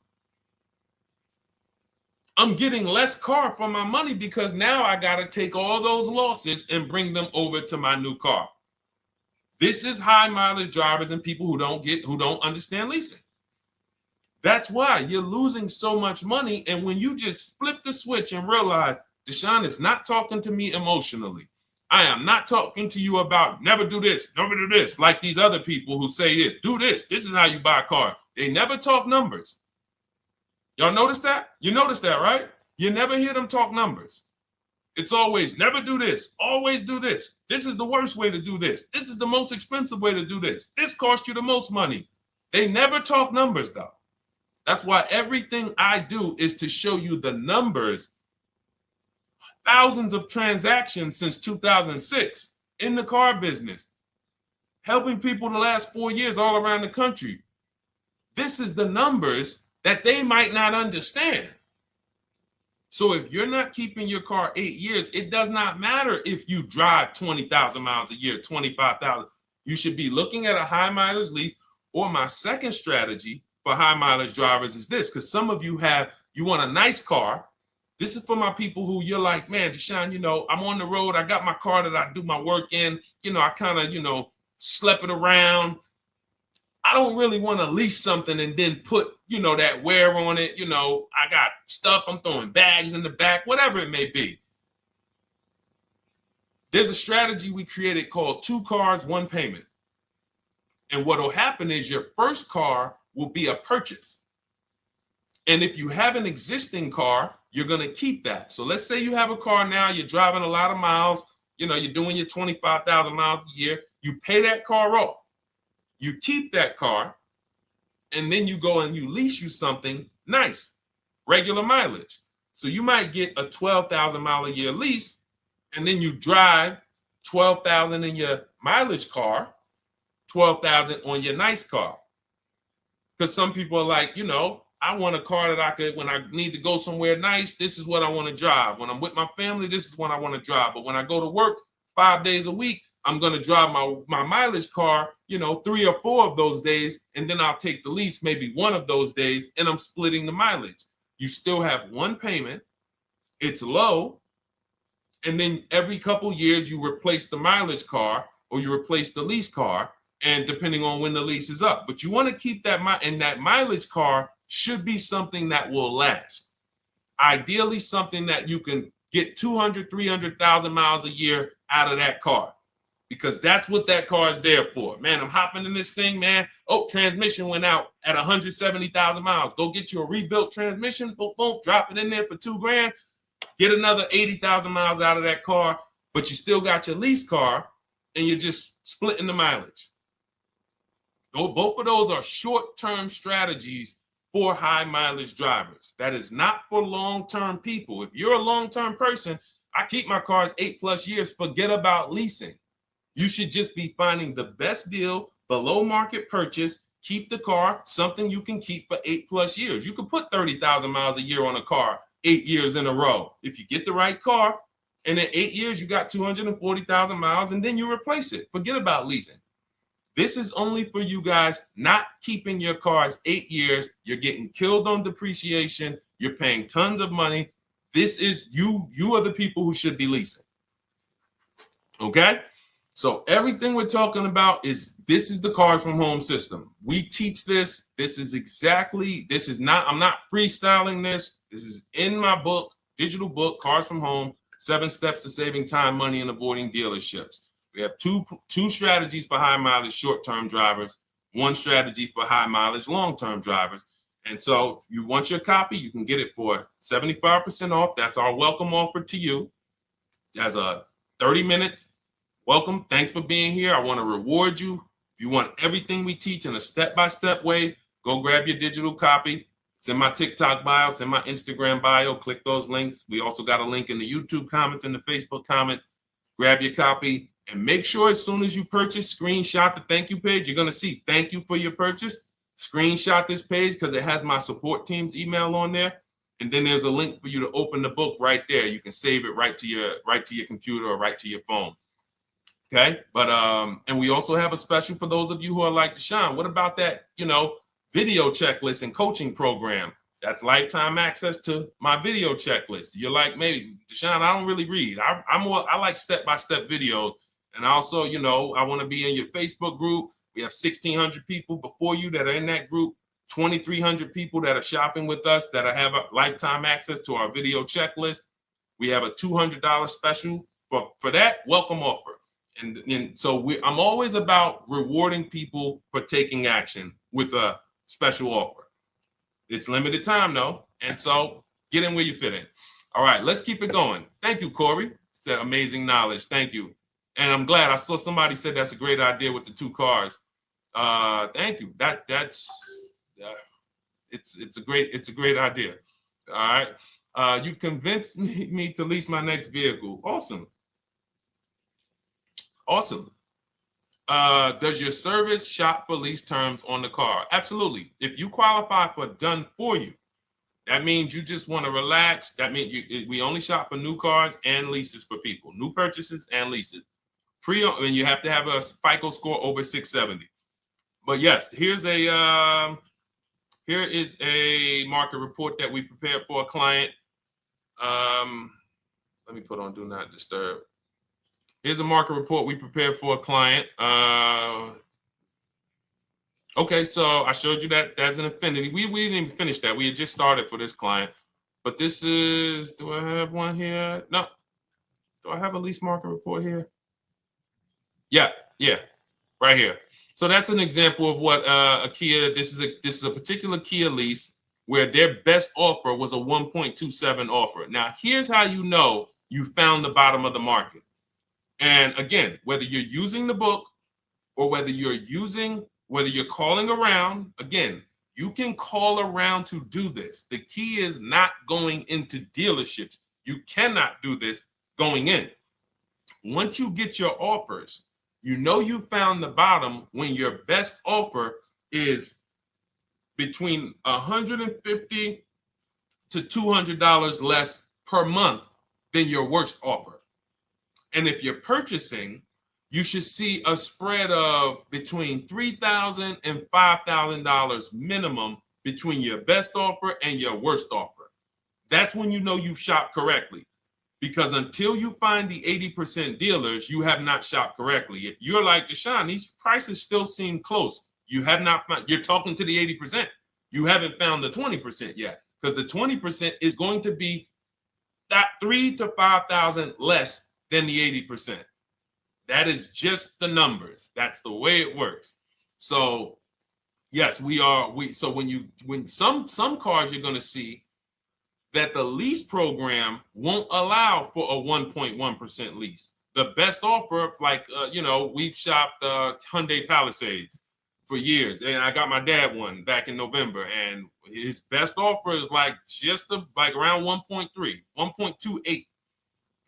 Speaker 1: I'm getting less car for my money because now I got to take all those losses and bring them over to my new car. This is high mileage drivers and people who don't understand leasing. That's why you're losing so much money. And when you just flip the switch and realize Deshone is not talking to me emotionally, I am not talking to you about never do this, never do this, like these other people who say this, do this. This is how you buy a car. They never talk numbers. Y'all notice that? You notice that, right? You never hear them talk numbers. It's always never do this, always do this. This is the worst way to do this. This is the most expensive way to do this. This costs you the most money. They never talk numbers, though. That's why everything I do is to show you the numbers. Thousands of transactions since 2006 in the car business, helping people the last 4 years all around the country. This is the numbers that they might not understand. So if you're not keeping your car 8 years, it does not matter if you drive 20,000 miles a year, 25,000. You should be looking at a high mileage lease. Or my second strategy for high mileage drivers is this, because some of you want a nice car. This is for my people who you're like, man, Deshone, I'm on the road. I got my car that I do my work in. I kind of, slep it around. I don't really want to lease something and then put, that wear on it. I got stuff. I'm throwing bags in the back, whatever it may be. There's a strategy we created called 2 cars, 1 payment. And what will happen is your first car will be a purchase. And if you have an existing car, you're going to keep that. So let's say you have a car now, you're driving a lot of miles, you're doing your 25,000 miles a year. You pay that car off. You keep that car, and then you go and you lease you something nice, regular mileage. So you might get a 12,000 mile a year lease, and then you drive 12,000 in your mileage car, 12,000 on your nice car. Because some people are like, I want a car that I could, when I need to go somewhere nice, this is what I want to drive. When I'm with my family, this is what I want to drive. But when I go to work 5 days a week, I'm going to drive my mileage car, 3 or 4 of those days, and then I'll take the lease maybe 1 of those days, and I'm splitting the mileage. You still have 1 payment. It's low. And then every couple years, you replace the mileage car or you replace the lease car, and depending on when the lease is up. But you want to keep that, and that mileage car should be something that will last. Ideally, something that you can get 200, 300,000 miles a year out of that car. Because that's what that car is there for. Man, I'm hopping in this thing, man. Oh, transmission went out at 170,000 miles. Go get you a rebuilt transmission. Boom, boom, drop it in there for $2 grand. Get another 80,000 miles out of that car, but you still got your lease car, and you're just splitting the mileage. Both of those are short-term strategies for high mileage drivers. That is not for long-term people. If you're a long-term person, I keep my cars 8+ years. Forget about leasing. You should just be finding the best deal, below market purchase, keep the car, something you can keep for 8+ years. You can put 30,000 miles a year on a car 8 years in a row. If you get the right car, and in 8 years, you got 240,000 miles, and then you replace it. Forget about leasing. This is only for you guys not keeping your cars 8 years. You're getting killed on depreciation. You're paying tons of money. This is you are the people who should be leasing. Okay? So everything we're talking about this is the Cars from Home system. We teach this. I'm not freestyling this. This is in my book, digital book, Cars from Home, 7 Steps to Saving Time, Money, and Avoiding Dealerships. We have two strategies for high mileage short-term drivers, 1 strategy for high mileage long-term drivers. And so if you want your copy, you can get it for 75% off. That's our welcome offer to you. As a 30 minutes. Welcome. Thanks for being here. I want to reward you. If you want everything we teach in a step-by-step way, go grab your digital copy. It's in my TikTok bio. It's in my Instagram bio. Click those links. We also got a link in the YouTube comments and the Facebook comments. Grab your copy and make sure as soon as you purchase, screenshot the thank you page. You're going to see thank you for your purchase. screenshot this page because it has my support team's email on there. And then there's a link for you to open the book right there. You can save it right to your computer or right to your phone. Okay. But and we also have a special for those of you who are like Deshone. What about that, video checklist and coaching program? That's lifetime access to my video checklist. You're like, maybe Deshone, I don't really read. I like step-by-step videos. And also, I want to be in your Facebook group. We have 1,600 people before you that are in that group. 2,300 people that are shopping with us that have a lifetime access to our video checklist. We have a $200 special for that welcome offer. And so I'm always about rewarding people for taking action with a special offer. It's limited time though. And so get in where you fit in. All right, let's keep it going. Thank you, Corey. Said amazing knowledge. Thank you. And I'm glad I saw somebody said that's a great idea with the 2 cars. Thank you. It's a great idea. All right. You've convinced me to lease my next vehicle. Awesome. Awesome. Does your service shop for lease terms on the car? Absolutely. If you qualify for done for you, that means you just want to relax. That means we only shop for new cars and leases for people, new purchases and leases. And you have to have a FICO score over 670. But yes, here is a market report that we prepared for a client. Let me put on Do Not Disturb. Here's a market report we prepared for a client. Okay, so I showed you that that's an affinity. We didn't even finish that. We had just started for this client. But this is, do I have one here? No. Do I have a lease market report here? Yeah, right here. So that's an example of what a Kia, this is a particular Kia lease where their best offer was a 1.27 offer. Now, here's how you know you found the bottom of the market. And again, whether you're using the book or whether you're calling around, again, you can call around to do this. The key is not going into dealerships. You cannot do this going in. Once you get your offers, you know you found the bottom when your best offer is between $150 to $200 less per month than your worst offer. And if you're purchasing, you should see a spread of between $3,000 and $5,000 minimum between your best offer and your worst offer. That's when you know you've shopped correctly. Because until you find the 80% dealers, you have not shopped correctly. If you're like Deshone, these prices still seem close. You have not found, you're talking to the 80%. You haven't found the 20% yet. Because the 20% is going to be that $3,000 to $5,000 less than the 80%. That is just the numbers. That's the way it works. So yes, so when some cars you're going to see that the lease program won't allow for a 1.1% lease. The best offer, like, we've shopped Hyundai Palisades for years. And I got my dad one back in November. And his best offer is like around 1.3, 1.28.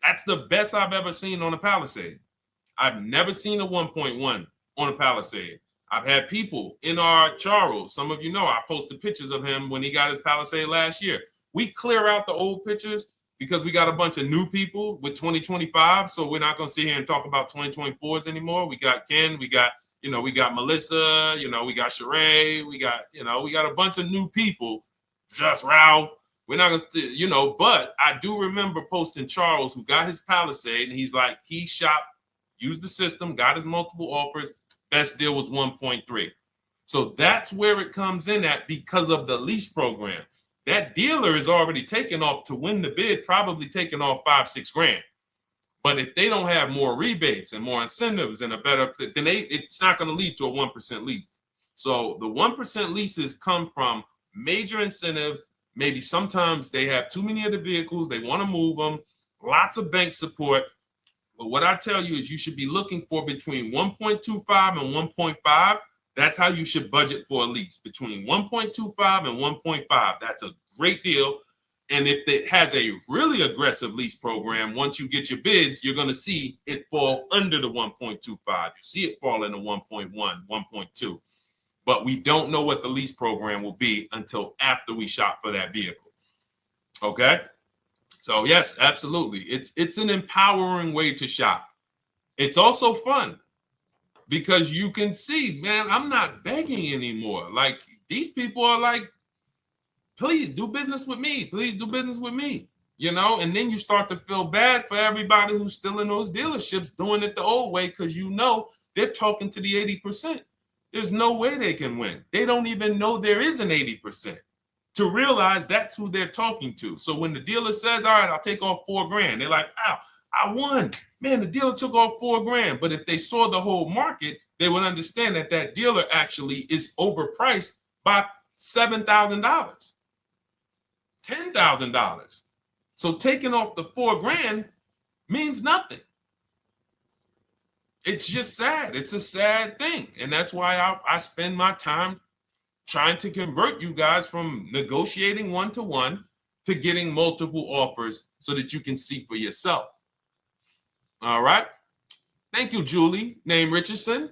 Speaker 1: That's the best I've ever seen on a Palisade. I've never seen a 1.1 on a Palisade. I've had people in our Charles. Some of you know I posted pictures of him when he got his Palisade last year. We clear out the old pictures because we got a bunch of new people with 2025. So we're not going to sit here and talk about 2024s anymore. We got Ken, we got Melissa, we got Sheree, we got a bunch of new people, just Ralph. We're not going to, but I do remember posting Charles who got his Palisade and he's like, he shopped, used the system, got his multiple offers. Best deal was 1.3. So that's where it comes in at because of the lease program. That dealer is already taken off to win the bid, probably taking off $5-6 grand. But if they don't have more rebates and more incentives and a better, then it's not going to lead to a 1% lease. So the 1% leases come from major incentives. Maybe sometimes they have too many of the vehicles. They want to move them. Lots of bank support. But what I tell you is you should be looking for between 1.25 and 1.5. That's how you should budget for a lease, between 1.25 and 1.5. That's a great deal. And if it has a really aggressive lease program, once you get your bids, you're going to see it fall under the 1.25. You see it fall into 1.1, 1.2. but we don't know what the lease program will be until after we shop for that vehicle. Okay? So yes, absolutely. It's an empowering way to shop. It's also fun because you can see, man, I'm not begging anymore. Like these people are like, please do business with me. Please do business with me. And then you start to feel bad for everybody who's still in those dealerships doing it the old way because they're talking to the 80%. There's no way they can win. They don't even know there is an 80% to realize that's who they're talking to. So when the dealer says, all right, I'll take off $4,000, they're like, wow, I won. Man, the dealer took off $4,000. But if they saw the whole market, they would understand that that dealer actually is overpriced by $7,000, $10,000. So taking off the $4,000 means nothing. It's just sad. It's a sad thing. And that's why I spend my time trying to convert you guys from negotiating one-to-one to getting multiple offers so that you can see for yourself. All right. Thank you, Julie, name Richardson.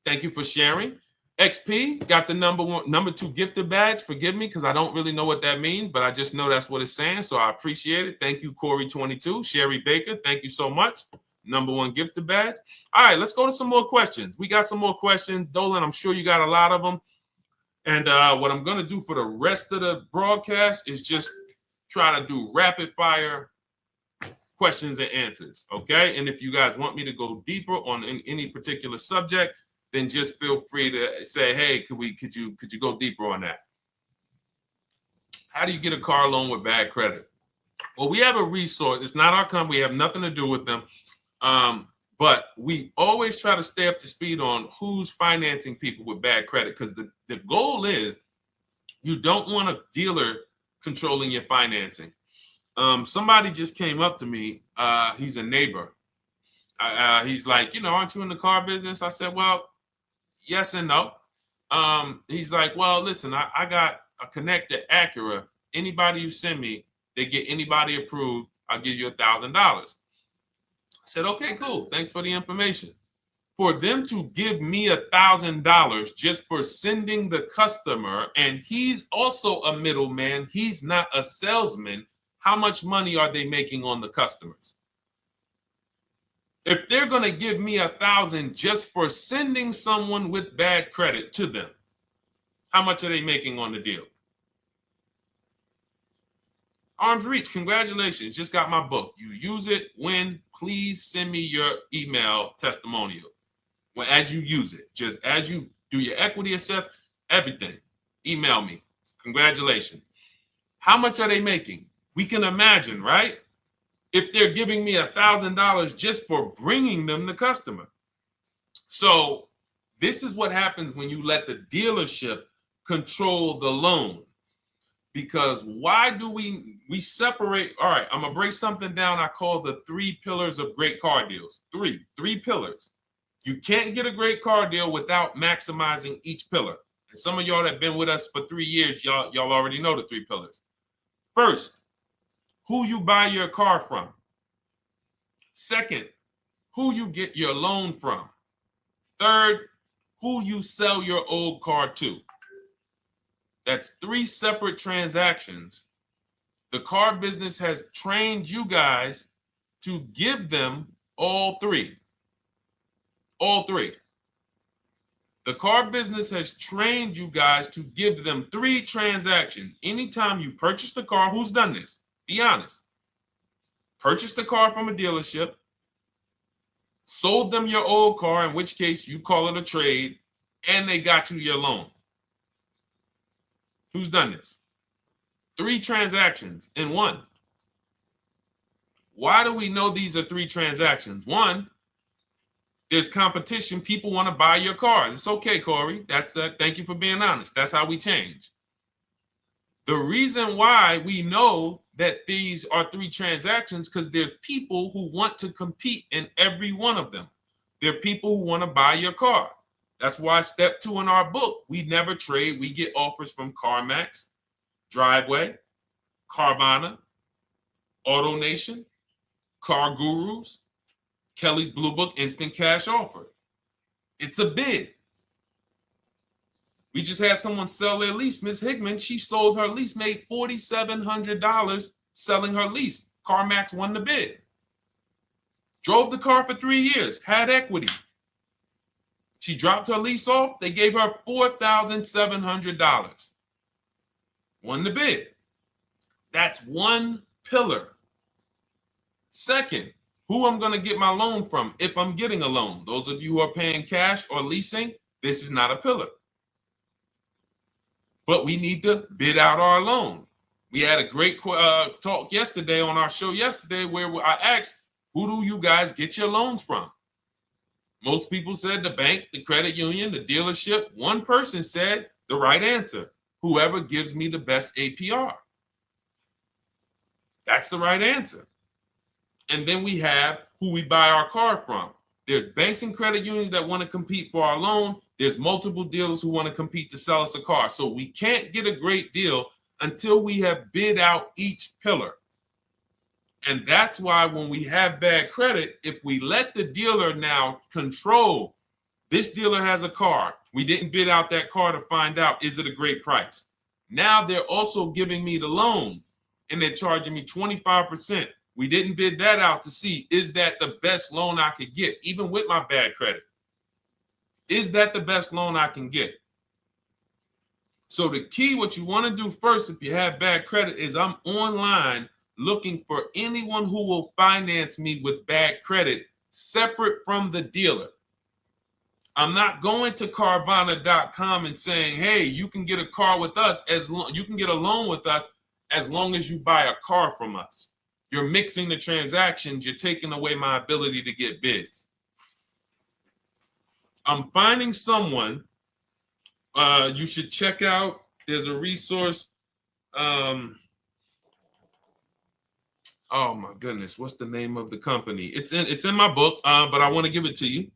Speaker 1: Thank you for sharing. XP got the number 2 gifted badge. Forgive me because I don't really know what that means, but I just know that's what it's saying. So I appreciate it. Thank you, Corey22. Sherry Baker, thank you so much. Number 1 gifted badge. All right, let's go to some more questions. We got some more questions. Dolan, I'm sure you got a lot of them. And what I'm going to do for the rest of the broadcast is just try to do rapid fire questions and answers. Okay. And if you guys want me to go deeper on any particular subject, then just feel free to say, hey, could you go deeper on that? How do you get a car loan with bad credit? Well, we have a resource. It's not our company. We have nothing to do with them. But we always try to stay up to speed on who's financing people with bad credit, because the goal is you don't want a dealer controlling your financing. Somebody just came up to me. He's a neighbor. He's like, aren't you in the car business? I said, well, yes and no. He's like, well, listen, I got a connected Acura. Anybody you send me, they get anybody approved, I'll give you $1,000. I said, okay, cool. Thanks for the information. For them to give me $1,000 just for sending the customer, and he's also a middleman, he's not a salesman, how much money are they making on the customers? If they're going to give me $1,000 just for sending someone with bad credit to them, how much are they making on the deal? Arms Reach, congratulations. Just got my book. You use it when, please send me your email testimonial. Well, as you use it, just as you do your equity assess, everything, email me. Congratulations. How much are they making? We can imagine, right? If they're giving me $1,000 just for bringing them the customer. So this is what happens when you let the dealership control the loan. Because why do we separate? All right, I'm going to break something down I call the 3 pillars of great car deals. Three pillars. You can't get a great car deal without maximizing each pillar. And some of y'all that have been with us for 3 years, y'all already know the 3 pillars. First, who you buy your car from. Second, who you get your loan from. Third, who you sell your old car to. That's 3 separate transactions. The car business has trained you guys to give them all 3. All 3. The car business has trained you guys to give them 3 transactions. Anytime you purchase the car, who's done this? Be honest. Purchased the car from a dealership, sold them your old car, in which case you call it a trade, and they got you your loan. Who's done this? 3 transactions in one. Why do we know these are 3 transactions? One, there's competition. People want to buy your car. It's okay, Corey. That's that. Thank you for being honest. That's how we change. The reason why we know that these are 3 transactions because there's people who want to compete in every one of them. There are people who want to buy your car. That's why step 2 in our book, we never trade. We get offers from CarMax, Driveway, Carvana, AutoNation, Car Gurus, Kelly's Blue Book Instant Cash Offer. It's a bid. We just had someone sell their lease. Miss Hickman, she sold her lease, made $4,700 selling her lease. CarMax won the bid. Drove the car for 3 years, had equity. She dropped her lease off. They gave her $4,700. Won the bid. That's one pillar. Second, who I'm going to get my loan from if I'm getting a loan. Those of you who are paying cash or leasing, this is not a pillar. But we need to bid out our loan. We had a great talk yesterday on our show yesterday where I asked, who do you guys get your loans from? Most people said the bank, the credit union, the dealership. One person said the right answer, whoever gives me the best APR. That's the right answer. And then we have who we buy our car from. There's banks and credit unions that want to compete for our loan. There's multiple dealers who want to compete to sell us a car. So we can't get a great deal until we have bid out each pillar. And that's why when we have bad credit, if we let the dealer now control, this dealer has a car. We didn't bid out that car to find out, is it a great price? Now they're also giving me the loan and they're charging me 25%. We didn't bid that out to see, is that the best loan I could get, even with my bad credit? Is that the best loan I can get? So the key, what you want to do first, if you have bad credit, is I'm online looking for anyone who will finance me with bad credit separate from the dealer. I'm not going to Carvana.com and saying, hey, you can get a car with us you can get a loan with us as long as you buy a car from us. You're mixing the transactions. You're taking away my ability to get bids. I'm finding someone you should check out. There's a resource. Oh my goodness, what's the name of the company? It's in my book, but I want to give it to you.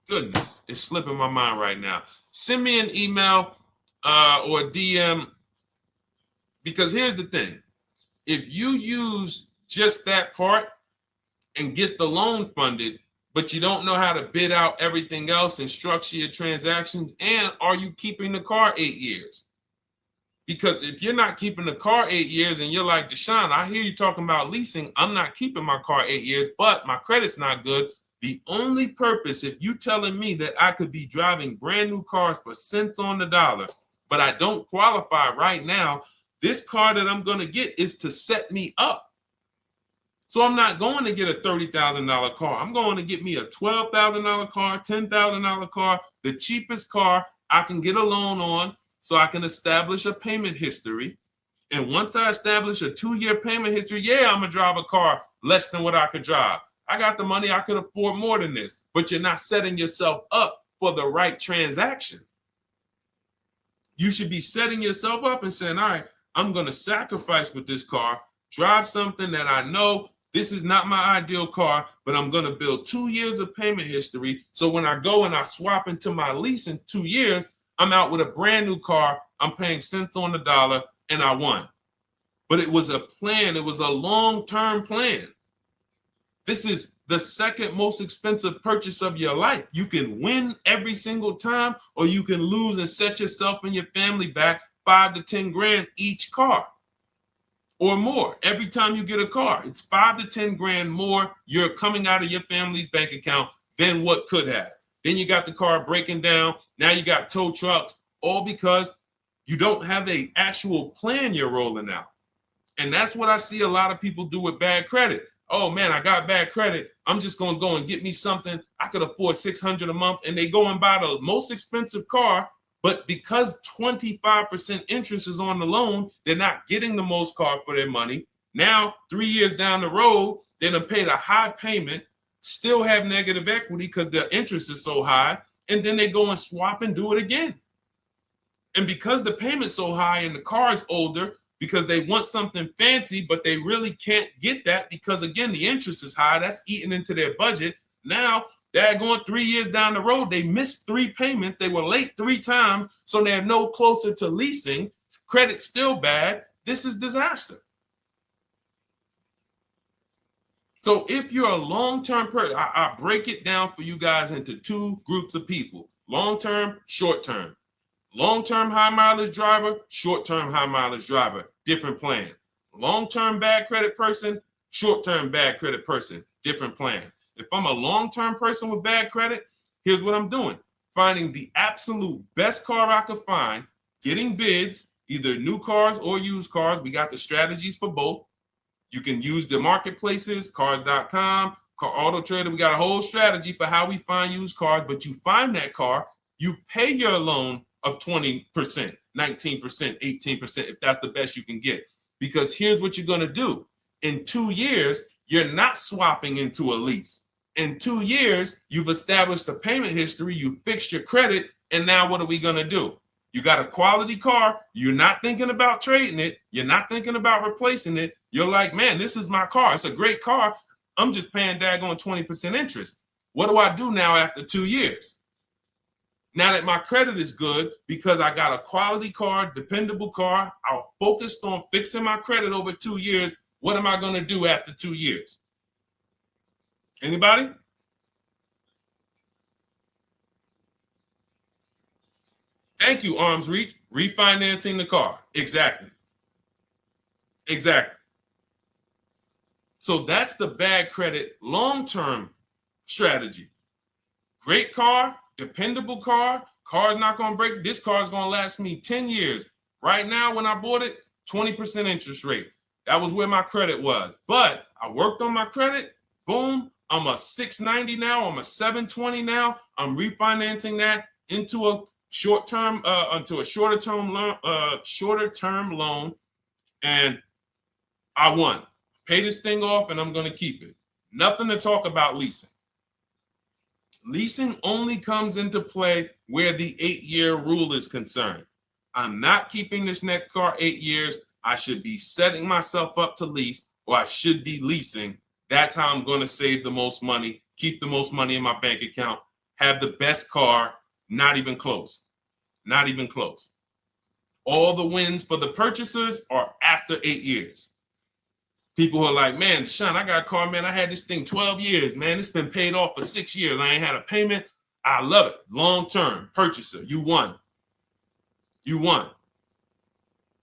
Speaker 1: Goodness, it's slipping my mind right now. Send me an email or a DM, because here's the thing. If you use just that part and get the loan funded, but you don't know how to bid out everything else and structure your transactions, and are you keeping the car 8 years? Because if you're not keeping the car 8 years and you're like, Deshone, I hear you talking about leasing. I'm not keeping my car 8 years, but my credit's not good. The only purpose, if you telling me that I could be driving brand new cars for cents on the dollar, but I don't qualify right now, this car that I'm going to get is to set me up. So I'm not going to get a $30,000 car. I'm going to get me a $12,000 car, $10,000 car, the cheapest car I can get a loan on, so I can establish a payment history. And once I establish a 2-year payment history, yeah, I'm going to drive a car less than what I could drive. I got the money. I could afford more than this. But you're not setting yourself up for the right transaction. You should be setting yourself up and saying, all right, I'm going to sacrifice with this car, drive something that I know this is not my ideal car, but I'm going to build 2 years of payment history. So when I go and I swap into my lease in 2 years, I'm out with a brand new car. I'm paying cents on the dollar, and I won. But it was a plan. It was a long-term plan. This is the second most expensive purchase of your life. You can win every single time, or you can lose and set yourself and your family back 5 to 10 grand each car or more. Every time you get a car, it's 5 to 10 grand more you're coming out of your family's bank account than what could have. Then you got the car breaking down. Now you got tow trucks, all because you don't have an actual plan you're rolling out. And that's what I see a lot of people do with bad credit. Oh man, I got bad credit. I'm just going to go and get me something. I could afford $600 a month. And they go and buy the most expensive car. But because 25% interest is on the loan, they're not getting the most car for their money. Now, 3 years down the road, they're going to pay the high payment, still have negative equity because the interest is so high. And then they go and swap and do it again. And because the payment's so high and the car is older, because they want something fancy, but they really can't get that because, again, the interest is high. That's eating into their budget. Now they're going 3 years down the road. They missed 3 payments. They were late 3 times, so they're no closer to leasing. Credit's still bad. This is disaster. So if you're a long-term person, I break it down for you guys into two groups of people: long-term, short-term. Long-term high mileage driver, short-term high mileage driver, different plan. Long-term bad credit person, short-term bad credit person, different plan. If I'm a long-term person with bad credit, here's what I'm doing: finding the absolute best car I could find, getting bids, either new cars or used cars. We got the strategies for both. You can use the marketplaces, cars.com, Car Auto Trader. We got a whole strategy for how we find used cars, but you find that car, you pay your loan of 20%, 19%, 18%, if that's the best you can get. Because here's what you're going to do. In 2 years, you're not swapping into a lease. In 2 years, you've established a payment history, you fixed your credit, and now what are we going to do? You got a quality car. You're not thinking about trading it. You're not thinking about replacing it. You're like, man, this is my car. It's a great car. I'm just paying daggone 20% interest. What do I do now after 2 years? Now that my credit is good because I got a quality car, dependable car, I'm focused on fixing my credit over 2 years. What am I going to do after 2 years? Anybody? Thank you, Arms Reach. Refinancing the car. Exactly. Exactly. So that's the bad credit long-term strategy. Great car, dependable car, car's not going to break. This car is going to last me 10 years. Right now, when I bought it, 20% interest rate. That was where my credit was. But I worked on my credit. Boom. I'm a 690 now. I'm a 720 now. I'm refinancing that into a short-term, into a shorter-term loan, and I won. Pay this thing off, and I'm going to keep it. Nothing to talk about leasing. Leasing only comes into play where the 8-year rule is concerned. I'm not keeping this next car 8 years. I should be setting myself up to lease, or I should be leasing. That's how I'm going to save the most money, keep the most money in my bank account, have the best car. Not even close. Not even close. All the wins for the purchasers are after 8 years. People who are like, man, Deshone, I got a car, man. I had this thing 12 years, man. It's been paid off for 6 years. I ain't had a payment. I love it. Long-term purchaser. You won. You won.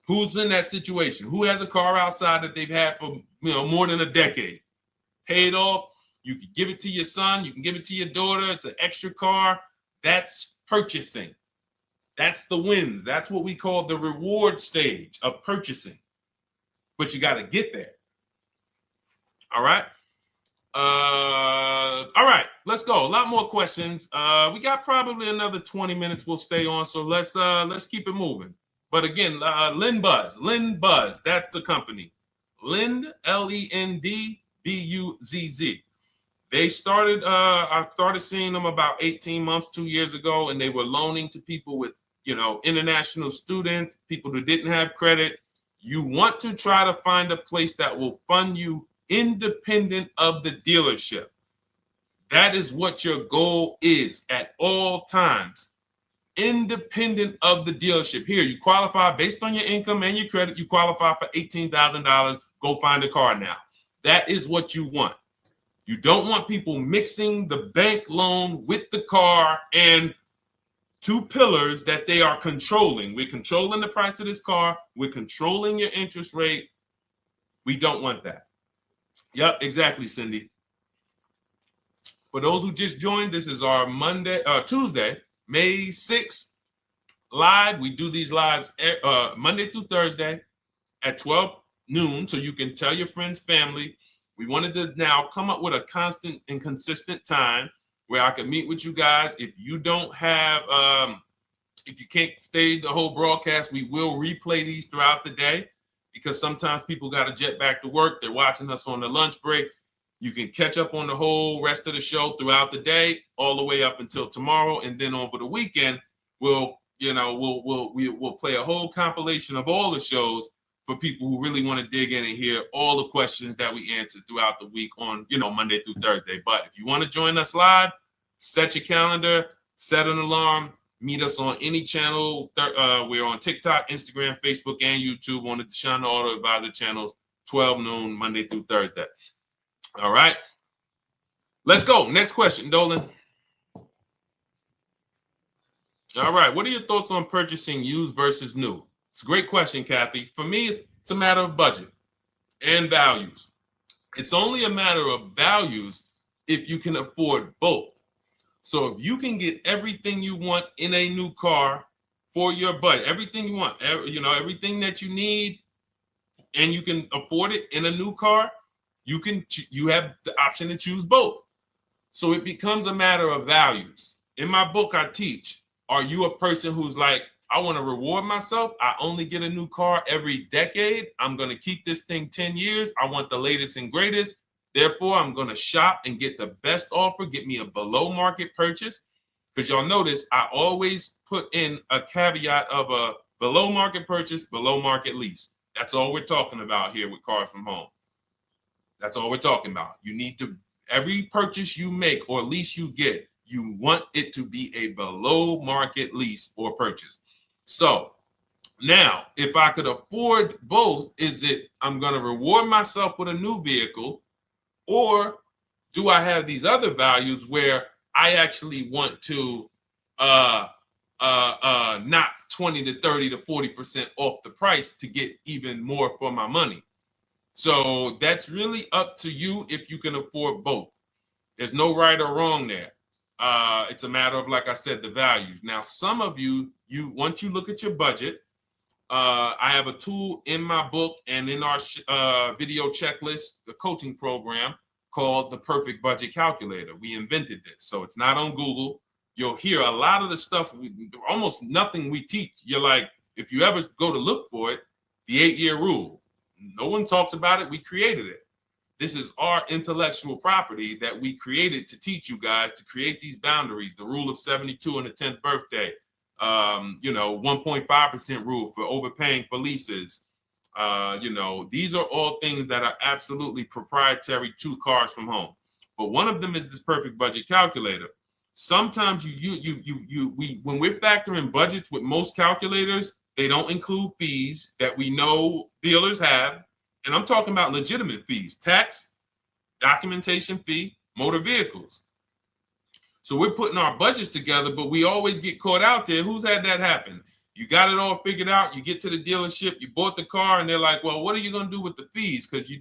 Speaker 1: Who's in that situation? Who has a car outside that they've had for more than a decade? Paid off. You can give it to your son. You can give it to your daughter. It's an extra car. That's purchasing. That's the wins. That's what we call the reward stage of purchasing. But you got to get there. All right. All right, let's go. A lot more questions. We got probably another 20 minutes we'll stay on, so let's keep it moving. But again, Lend Buzz, that's the company. Lend, Lendbuzz. They started, I started seeing them about 18 months, 2 years ago, and they were loaning to people with, international students, people who didn't have credit. You want to try to find a place that will fund you independent of the dealership. That is what your goal is at all times. Independent of the dealership. Here, you qualify based on your income and your credit. You qualify for $18,000. Go find a car now. That is what you want. You don't want people mixing the bank loan with the car and two pillars that they are controlling. We're controlling the price of this car. We're controlling your interest rate. We don't want that. Yep, exactly, Cindy. For those who just joined, this is our Tuesday, May 6th live. We do these lives Monday through Thursday at 12 noon, so you can tell your friends, family. We wanted to now come up with a constant and consistent time where I can meet with you guys. If you don't have, if you can't stay the whole broadcast, we will replay these throughout the day because sometimes people got to jet back to work. They're watching us on the lunch break. You can catch up on the whole rest of the show throughout the day, all the way up until tomorrow, and then over the weekend, we'll play a whole compilation of all the shows for people who really want to dig in and hear all the questions that we answered throughout the week on, Monday through Thursday. But if you want to join us live, set your calendar, set an alarm, meet us on any channel. We're on TikTok, Instagram, Facebook, and YouTube on the Deshone the Auto Advisor channels, 12 noon, Monday through Thursday. All right. Let's go. Next question, Dolan. All right. What are your thoughts on purchasing used versus new? It's a great question, Kathy. For me, it's a matter of budget and values. It's only a matter of values if you can afford both. So if you can get everything you want in a new car for your budget, everything you want, everything that you need, and you can afford it in a new car, you have the option to choose both. So it becomes a matter of values. In my book, I teach, are you a person who's like, I want to reward myself. I only get a new car every decade. I'm going to keep this thing 10 years. I want the latest and greatest. Therefore, I'm going to shop and get the best offer, get me a below market purchase. Because y'all notice I always put in a caveat of a below market purchase, below market lease. That's all we're talking about here with Cars from Home. That's all we're talking about. You need to, every purchase you make or lease you get, you want it to be a below market lease or purchase. So now, if I could afford both, is it I'm going to reward myself with a new vehicle, or do I have these other values where I actually want to knock 20 to 30 to 40% off the price to get even more for my money? So that's really up to you if you can afford both. There's no right or wrong there. It's a matter of, like I said, the values. Now, some of you once you look at your budget, I have a tool in my book and in our video checklist, the coaching program called the Perfect Budget Calculator. We invented this. So it's not on Google. You'll hear a lot of the stuff, almost nothing we teach. You're like, if you ever go to look for it, the 8-year rule. No one talks about it. We created it. This is our intellectual property that we created to teach you guys to create these boundaries, the rule of 72 and the 10th birthday, 1.5% rule for overpaying for leases. These are all things that are absolutely proprietary to Cars from Home. But one of them is this Perfect Budget Calculator. Sometimes when we're factoring budgets with most calculators, they don't include fees that we know dealers have. And I'm talking about legitimate fees, tax, documentation fee, motor vehicles. So we're putting our budgets together, but we always get caught out there. Who's had that happen? You got it all figured out. You get to the dealership, you bought the car, and they're like, well, what are you going to do with the fees? Because you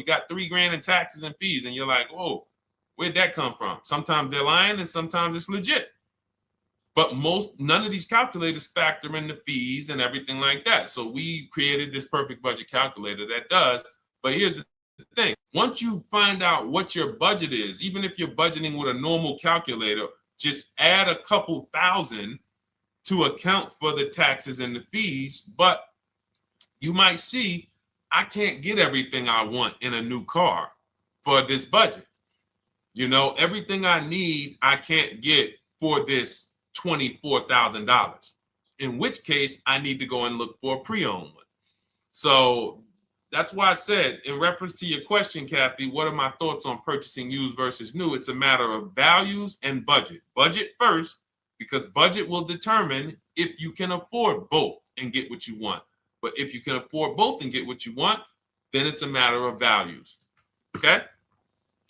Speaker 1: got $3,000 in taxes and fees. And you're like, whoa, where'd that come from? Sometimes they're lying and sometimes it's legit. But none of these calculators factor in the fees and everything like that. So we created this Perfect Budget Calculator that does. But here's the thing. Once you find out what your budget is, even if you're budgeting with a normal calculator, just add a couple thousand to account for the taxes and the fees. But you might see, I can't get everything I want in a new car for this budget. Everything I need, I can't get for this $24,000, in which case I need to go and look for a pre-owned one. So that's why I said, in reference to your question, Kathy, what are my thoughts on purchasing used versus new? It's a matter of values and budget. Budget first, because budget will determine if you can afford both and get what you want. But if you can afford both and get what you want, then it's a matter of values. Okay?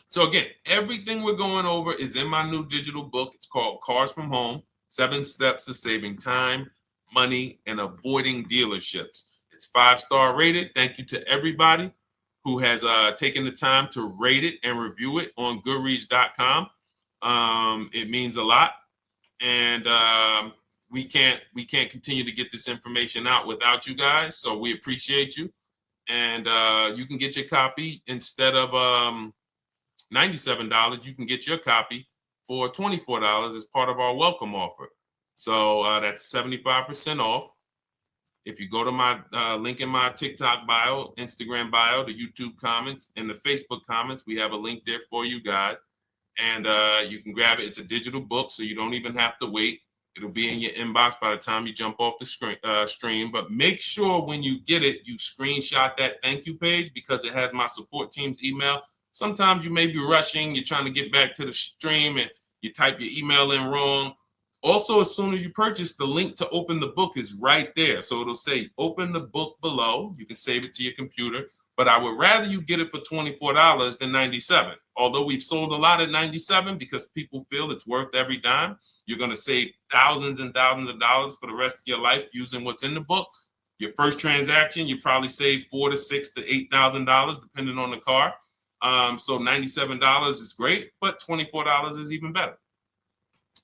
Speaker 1: So again, everything we're going over is in my new digital book. It's called Cars from Home, 7 Steps to Saving Time, Money, and Avoiding Dealerships. It's 5-star rated. Thank you to everybody who has taken the time to rate it and review it on Goodreads.com. It means a lot. And we can't continue to get this information out without you guys. So we appreciate you. And you can get your copy instead of $97, you can get your copy for $24 as part of our welcome offer. So that's 75% off. If you go to my link in my TikTok bio, Instagram bio, the YouTube comments, and the Facebook comments, we have a link there for you guys. And you can grab it. It's a digital book, so you don't even have to wait. It'll be in your inbox by the time you jump off the stream. But make sure when you get it, you screenshot that thank you page, because it has my support team's email. Sometimes you may be rushing, you're trying to get back to the stream and you type your email in wrong. Also, as soon as you purchase, the link to open the book is right there. So it'll say open the book below. You can save it to your computer. but I would rather you get it for $24 than $97. Although we've sold a lot at $97 because people feel it's worth every dime. You're going to save thousands and thousands of dollars for the rest of your life using what's in the book. Your first transaction, you probably save $4,000 to $6,000 to $8,000 depending on the car. So $97 is great, but $24 is even better.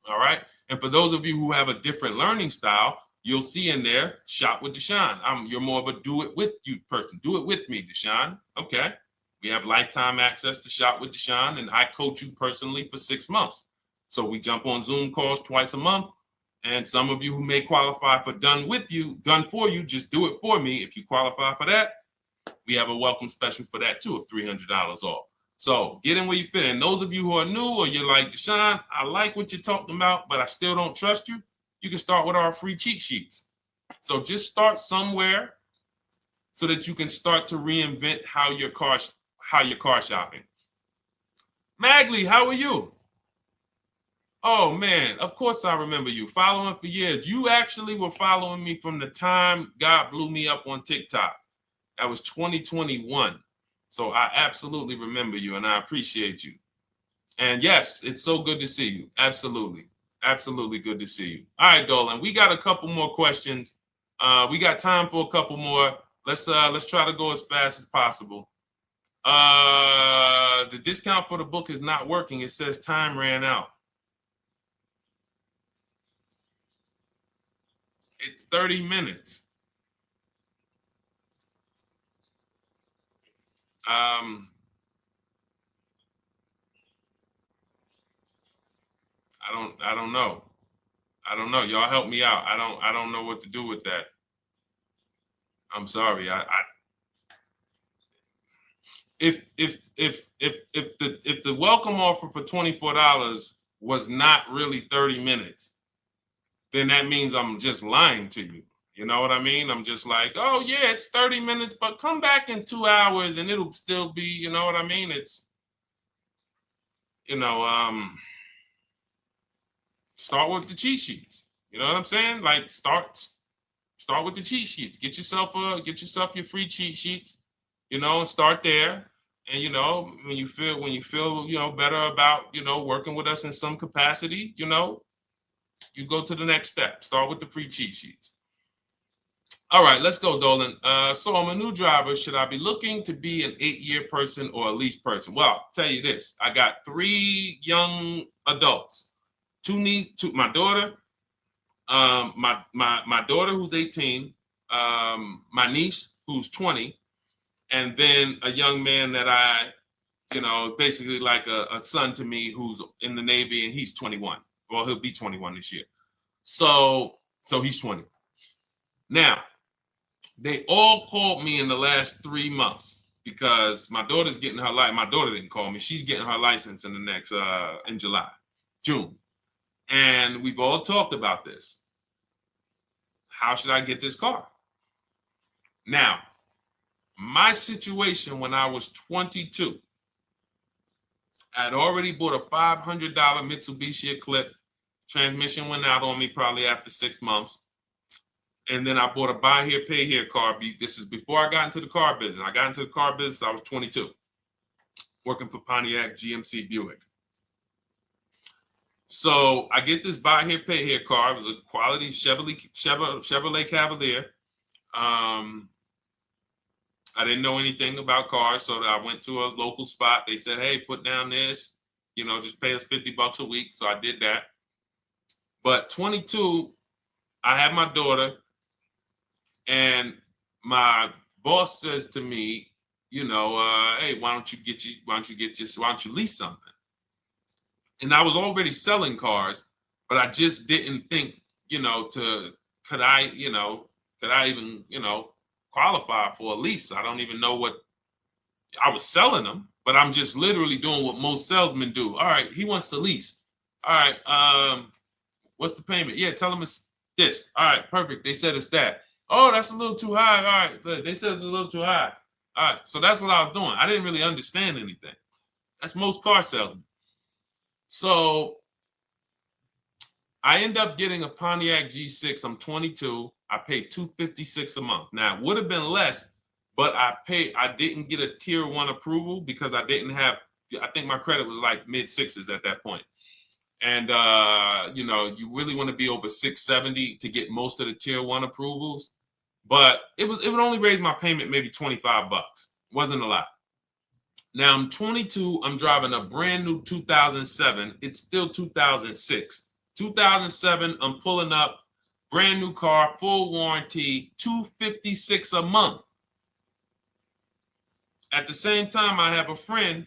Speaker 1: All right. And for those of you who have a different learning style, you'll see in there, shop with Deshone. You're more of a do it with you person. Do it with me, Deshone. Okay. We have lifetime access to shop with Deshone, and I coach you personally for 6 months. So we jump on Zoom calls twice a month. And some of you who may qualify for done for you, just do it for me. If you qualify for that, we have a welcome special for that too of $300 off. So get in where you fit. And those of you who are new or you're like, Deshone, I like what you're talking about, but I still don't trust you. You can start with our free cheat sheets. So just start somewhere so that you can start to reinvent how you're car shopping. Magley, how are you? Oh man, of course I remember you. Following for years. You actually were following me from the time God blew me up on TikTok. That was 2021. So I absolutely remember you and I appreciate you. And yes, it's so good to see you. Absolutely. Absolutely good to see you. All right, Dolan, we got a couple more questions. We got time for a couple more. Let's try to go as fast as possible. The discount for the book is not working. It says time ran out. It's 30 minutes. I don't know. I don't know. Y'all help me out. I don't know what to do with that. I'm sorry. If the welcome offer for $24 was not really 30 minutes, then that means I'm just lying to you. You know what I mean? I'm just like, oh yeah, it's 30 minutes, but come back in 2 hours and it'll still be, you know what I mean? It's, start with the cheat sheets. You know what I'm saying? Like start with the cheat sheets. Get yourself your free cheat sheets, and start there. And when you feel better about working with us in some capacity, you go to the next step. Start with the free cheat sheets. All right, let's go, Dolan. So I'm a new driver. Should I be looking to be an 8-year person or a lease person? Well, I'll tell you this. I got 3 young adults. 2 my daughter, my daughter who's 18, my niece who's 20, and then a young man that I, basically like a son to me who's in the Navy and he's 21. Well, he'll be 21 this year. So he's 20. Now, they all called me in the last 3 months because my daughter's getting her license. My daughter didn't call me. She's getting her license in the next, in June. And we've all talked about this. How should I get this car? Now, my situation when I was 22, I'd already bought a $500 Mitsubishi Eclipse. Transmission went out on me probably after 6 months. And then I bought a buy here, pay here car. This is before I got into the car business. I got into the car business, I was 22, working for Pontiac GMC Buick. So I get this buy here, pay here car. It was a quality Chevrolet Cavalier. I didn't know anything about cars, so I went to a local spot. They said, hey, put down this, just pay us $50 a week. So I did that. But 22, I had my daughter, and my boss says to me, hey, why don't you lease something? And I was already selling cars, but I just didn't think, could I even, qualify for a lease? I don't even know what I was selling them, but I'm just literally doing what most salesmen do. All right, he wants to lease. All right, what's the payment? Yeah, tell him it's this. All right, perfect. They said it's that. Oh, that's a little too high. All right, they said it's a little too high. All right, so that's what I was doing. I didn't really understand anything. That's most car salesmen. So I end up getting a Pontiac G6. I'm 22. I paid $256 a month. Now, it would have been less, but I didn't get a tier 1 approval because I didn't have, I think my credit was like mid sixes at that point. And you know, you really want to be over 670 to get most of the tier 1 approvals. But it would only raise my payment maybe 25 bucks. Wasn't a lot. Now I'm 22. I'm driving a brand new 2007. It's still 2006. 2007. I'm pulling up, brand new car, full warranty, $256 a month. At the same time, I have a friend,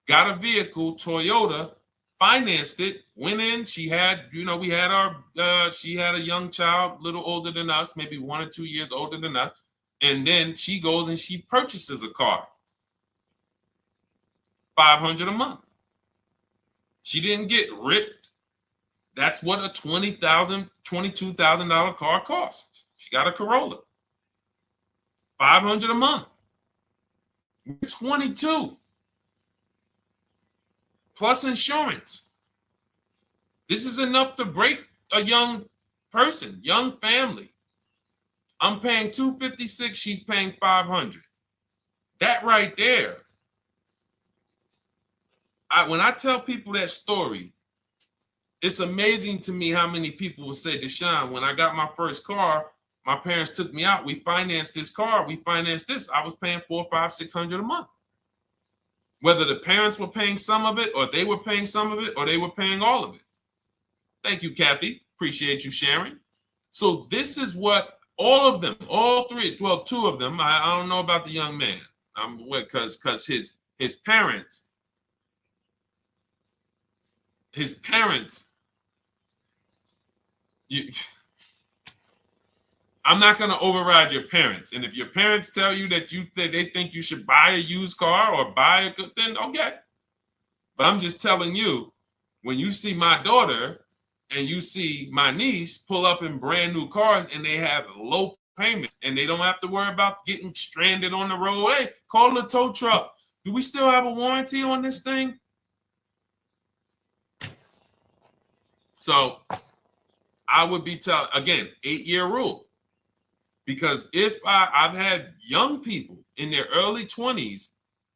Speaker 1: got a vehicle, Toyota, financed it, went in. She had, you know, we had our, she had a young child, a little older than us, maybe 1 or 2 years older than us. And then she goes and she purchases a car. $500 a month. She didn't get ripped. That's what a $20,000, $22,000 car costs. She got a Corolla. $500 a month. We're 22. Plus insurance. This is enough to break a young person, young family. I'm paying $256. She's paying $500. That right there. When I tell people that story, it's amazing to me how many people will say, Deshone, when I got my first car, my parents took me out. We financed this car. We financed this. I was paying $400, $500, $600 a month. Whether the parents were paying some of it, or they were paying some of it, or they were paying all of it. Thank you, Kathy. Appreciate you sharing. So this is what all of them, all three, well, 2 of them. I don't know about the young man. Because his parents. I'm not going to override your parents. And if your parents tell you that they think you should buy a used car or buy a good, then okay. But I'm just telling you, when you see my daughter and you see my niece pull up in brand new cars and they have low payments and they don't have to worry about getting stranded on the road, hey, call the tow truck. Do we still have a warranty on this thing? So I would be telling, again, 8-year rule. Because if I've had young people in their early 20s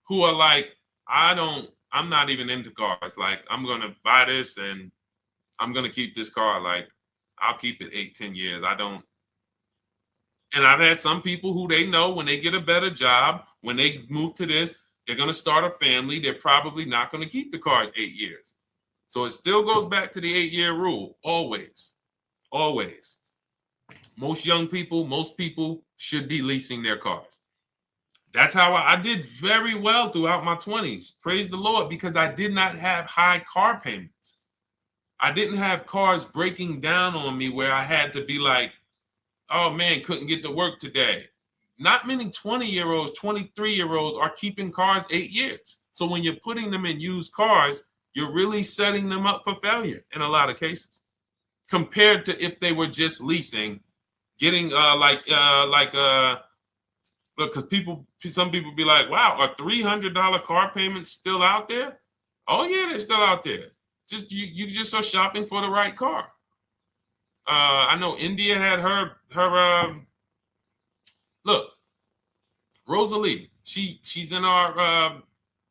Speaker 1: who are like, I'm not even into cars. Like, I'm going to buy this and I'm going to keep this car. Like, I'll keep it 8, 10 years. I don't. And I've had some people who they know when they get a better job, when they move to this, they're going to start a family. They're probably not going to keep the car 8 years. So it still goes back to the 8-year rule. Always. Always. Most young people, most people should be leasing their cars. That's how I did very well throughout my 20s. Praise the Lord, because I did not have high car payments. I didn't have cars breaking down on me where I had to be like, oh man, couldn't get to work today. Not many 20-year-olds, 23-year-olds are keeping cars 8 years. So when you're putting them in used cars, you're really setting them up for failure in a lot of cases, compared to if they were just leasing, getting look, because some people be like, wow, are $300 car payments still out there? Oh yeah, they're still out there. Just you just are shopping for the right car. I know India had her look, Rosalie, she's in our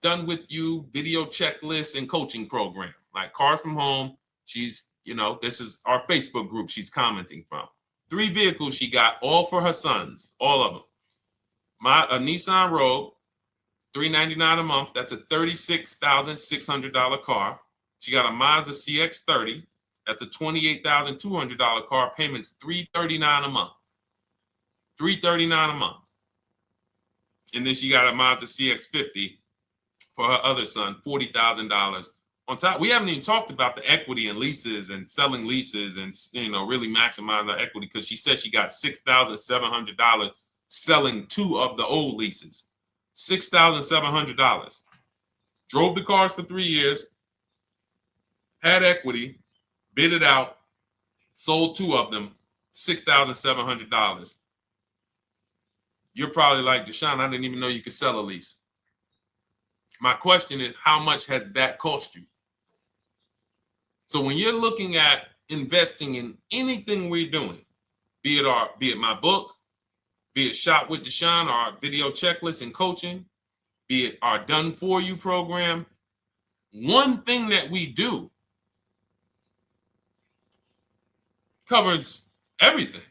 Speaker 1: Done With You video checklist and coaching program, like Cars from Home. She's, you know, this is our Facebook group she's commenting from. 3 vehicles she got, all for her sons, all of them. A Nissan Rogue, $399 a month. That's a $36,600 car. She got a Mazda CX-30. That's a $28,200 car. Payments $339 a month. $339 a month. And then she got a Mazda CX-50 for her other son, $40,000. On top, we haven't even talked about the equity and leases and selling leases and, you know, really maximize her equity, because she said she got $6,700 selling 2 of the old leases. $6,700. Drove the cars for 3 years, had equity, bid it out, sold 2 of them, $6,700. You're probably like, Deshone, I didn't even know you could sell a lease. My question is, how much has that cost you? So when you're looking at investing in anything we're doing, be it my book, be it Shop with Deshone, our video checklist and coaching, be it our Done For You program. One thing that we do covers everything.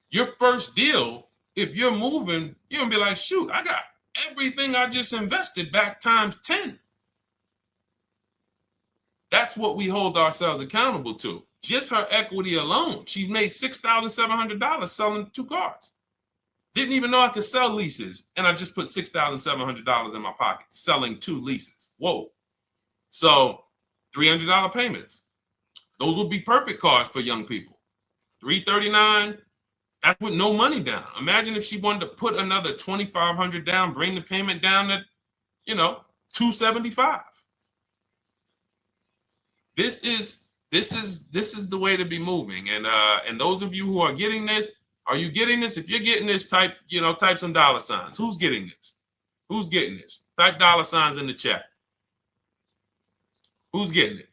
Speaker 1: Your first deal, if you're moving, you're gonna be like, shoot, I got everything I just invested back times 10. That's what we hold ourselves accountable to. Just her equity alone, she made $6,700 selling 2 cars. Didn't even know I could sell leases, and I just put $6,700 in my pocket selling 2 leases. Whoa. So $300 payments. Those would be perfect cars for young people. $339, that's with no money down. Imagine if she wanted to put another $2,500 down, bring the payment down to, $275. This is the way to be moving. And those of you who are getting this, are you getting this? If you're getting this, type some dollar signs. Who's getting this? Who's getting this? Type dollar signs in the chat. Who's getting it?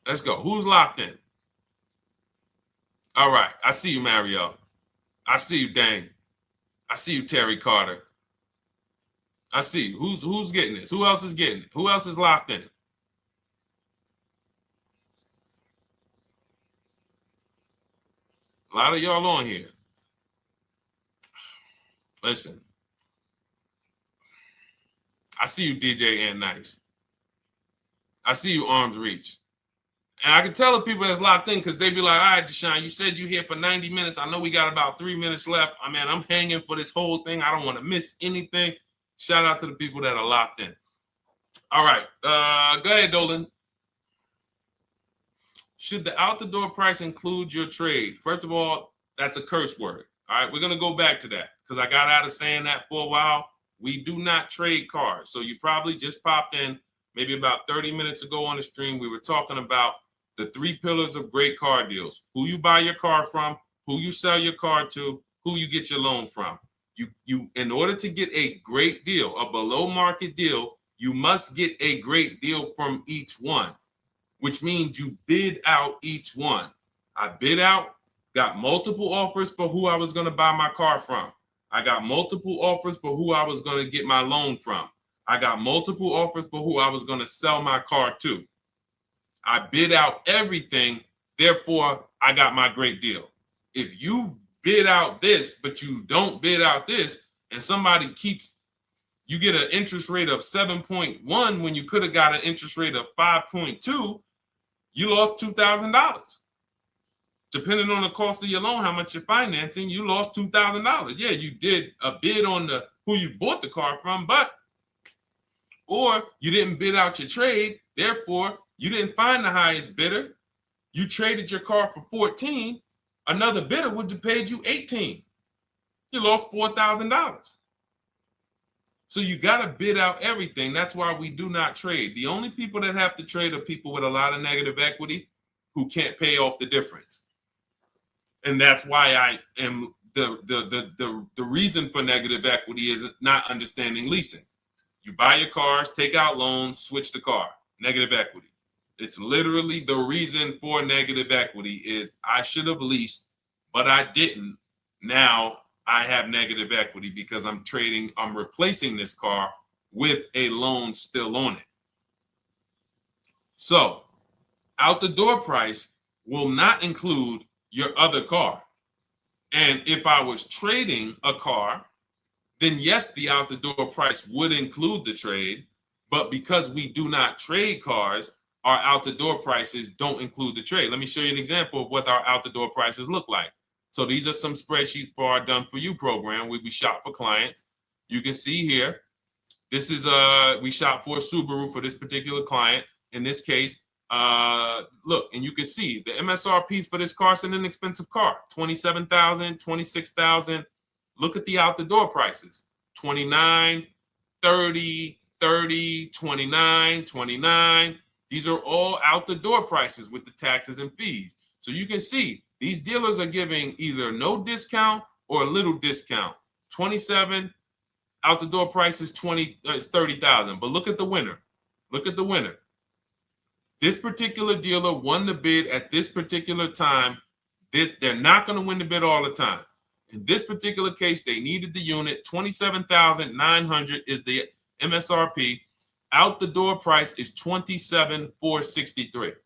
Speaker 1: Let's go. Who's locked in? All right. I see you, Mario. I see you, Dane. I see you, Terry Carter. I see you. Who's getting this? Who else is getting it? Who else is locked in? A lot of y'all on here. Listen. I see you, DJ and Nice. I see you, Arms Reach. And I can tell the people that's locked in because they be like, all right, Deshone, you said you're here for 90 minutes. I know we got about 3 minutes left. I mean, I'm hanging for this whole thing. I don't want to miss anything. Shout out to the people that are locked in. All right. Go ahead, Dolan. Should the out-the-door price include your trade? First of all, that's a curse word. All right, we're going to go back to that because I got out of saying that for a while. We do not trade cars. So you probably just popped in maybe about 30 minutes ago on the stream. We were talking about the 3 pillars of great car deals: who you buy your car from, who you sell your car to, who you get your loan from. You in order to get a great deal, a below market deal, you must get a great deal from each one, which means you bid out each one. I bid out, got multiple offers for who I was going to buy my car from. I got multiple offers for who I was going to get my loan from. I got multiple offers for who I was going to sell my car to. I bid out everything, therefore I got my great deal. If you bid out this, but you don't bid out this, and somebody you get an interest rate of 7.1 when you could have got an interest rate of 5.2, you lost $2,000. Depending on the cost of your loan, how much you're financing, you lost $2,000. Yeah, you did a bid on who you bought the car from, or you didn't bid out your trade, therefore you didn't find the highest bidder. You traded your car for 14. Another bidder would have paid you 18. You lost $4,000. So you got to bid out everything. That's why we do not trade. The only people that have to trade are people with a lot of negative equity who can't pay off the difference. And that's why I am the reason for negative equity is not understanding leasing. You buy your cars, take out loans, switch the car. Negative equity. It's literally the reason for negative equity is I should have leased, but I didn't. Now I have negative equity because I'm replacing this car with a loan still on it. So out the door price will not include your other car. And if I was trading a car, then yes, the out the door price would include the trade. But because we do not trade cars, our out the door prices don't include the trade. Let me show you an example of what our out the door prices look like. So these are some spreadsheets for our Done For You program where we shop for clients. You can see here, this is we shop for a Subaru for this particular client. In this case, look, and you can see the MSRPs for this car is an inexpensive car, $27,000, $26,000. Look at the out the door prices, 29, 30, 30, 29, 29. These are all out the door prices with the taxes and fees. So you can see these dealers are giving either no discount or a little discount. 27 out the door price is 30,000. But look at the winner. Look at the winner. This particular dealer won the bid at this particular time They're not going to win the bid all the time. In this particular case, they needed the unit. $27,900 is the MSRP. Out the door price is $27,463.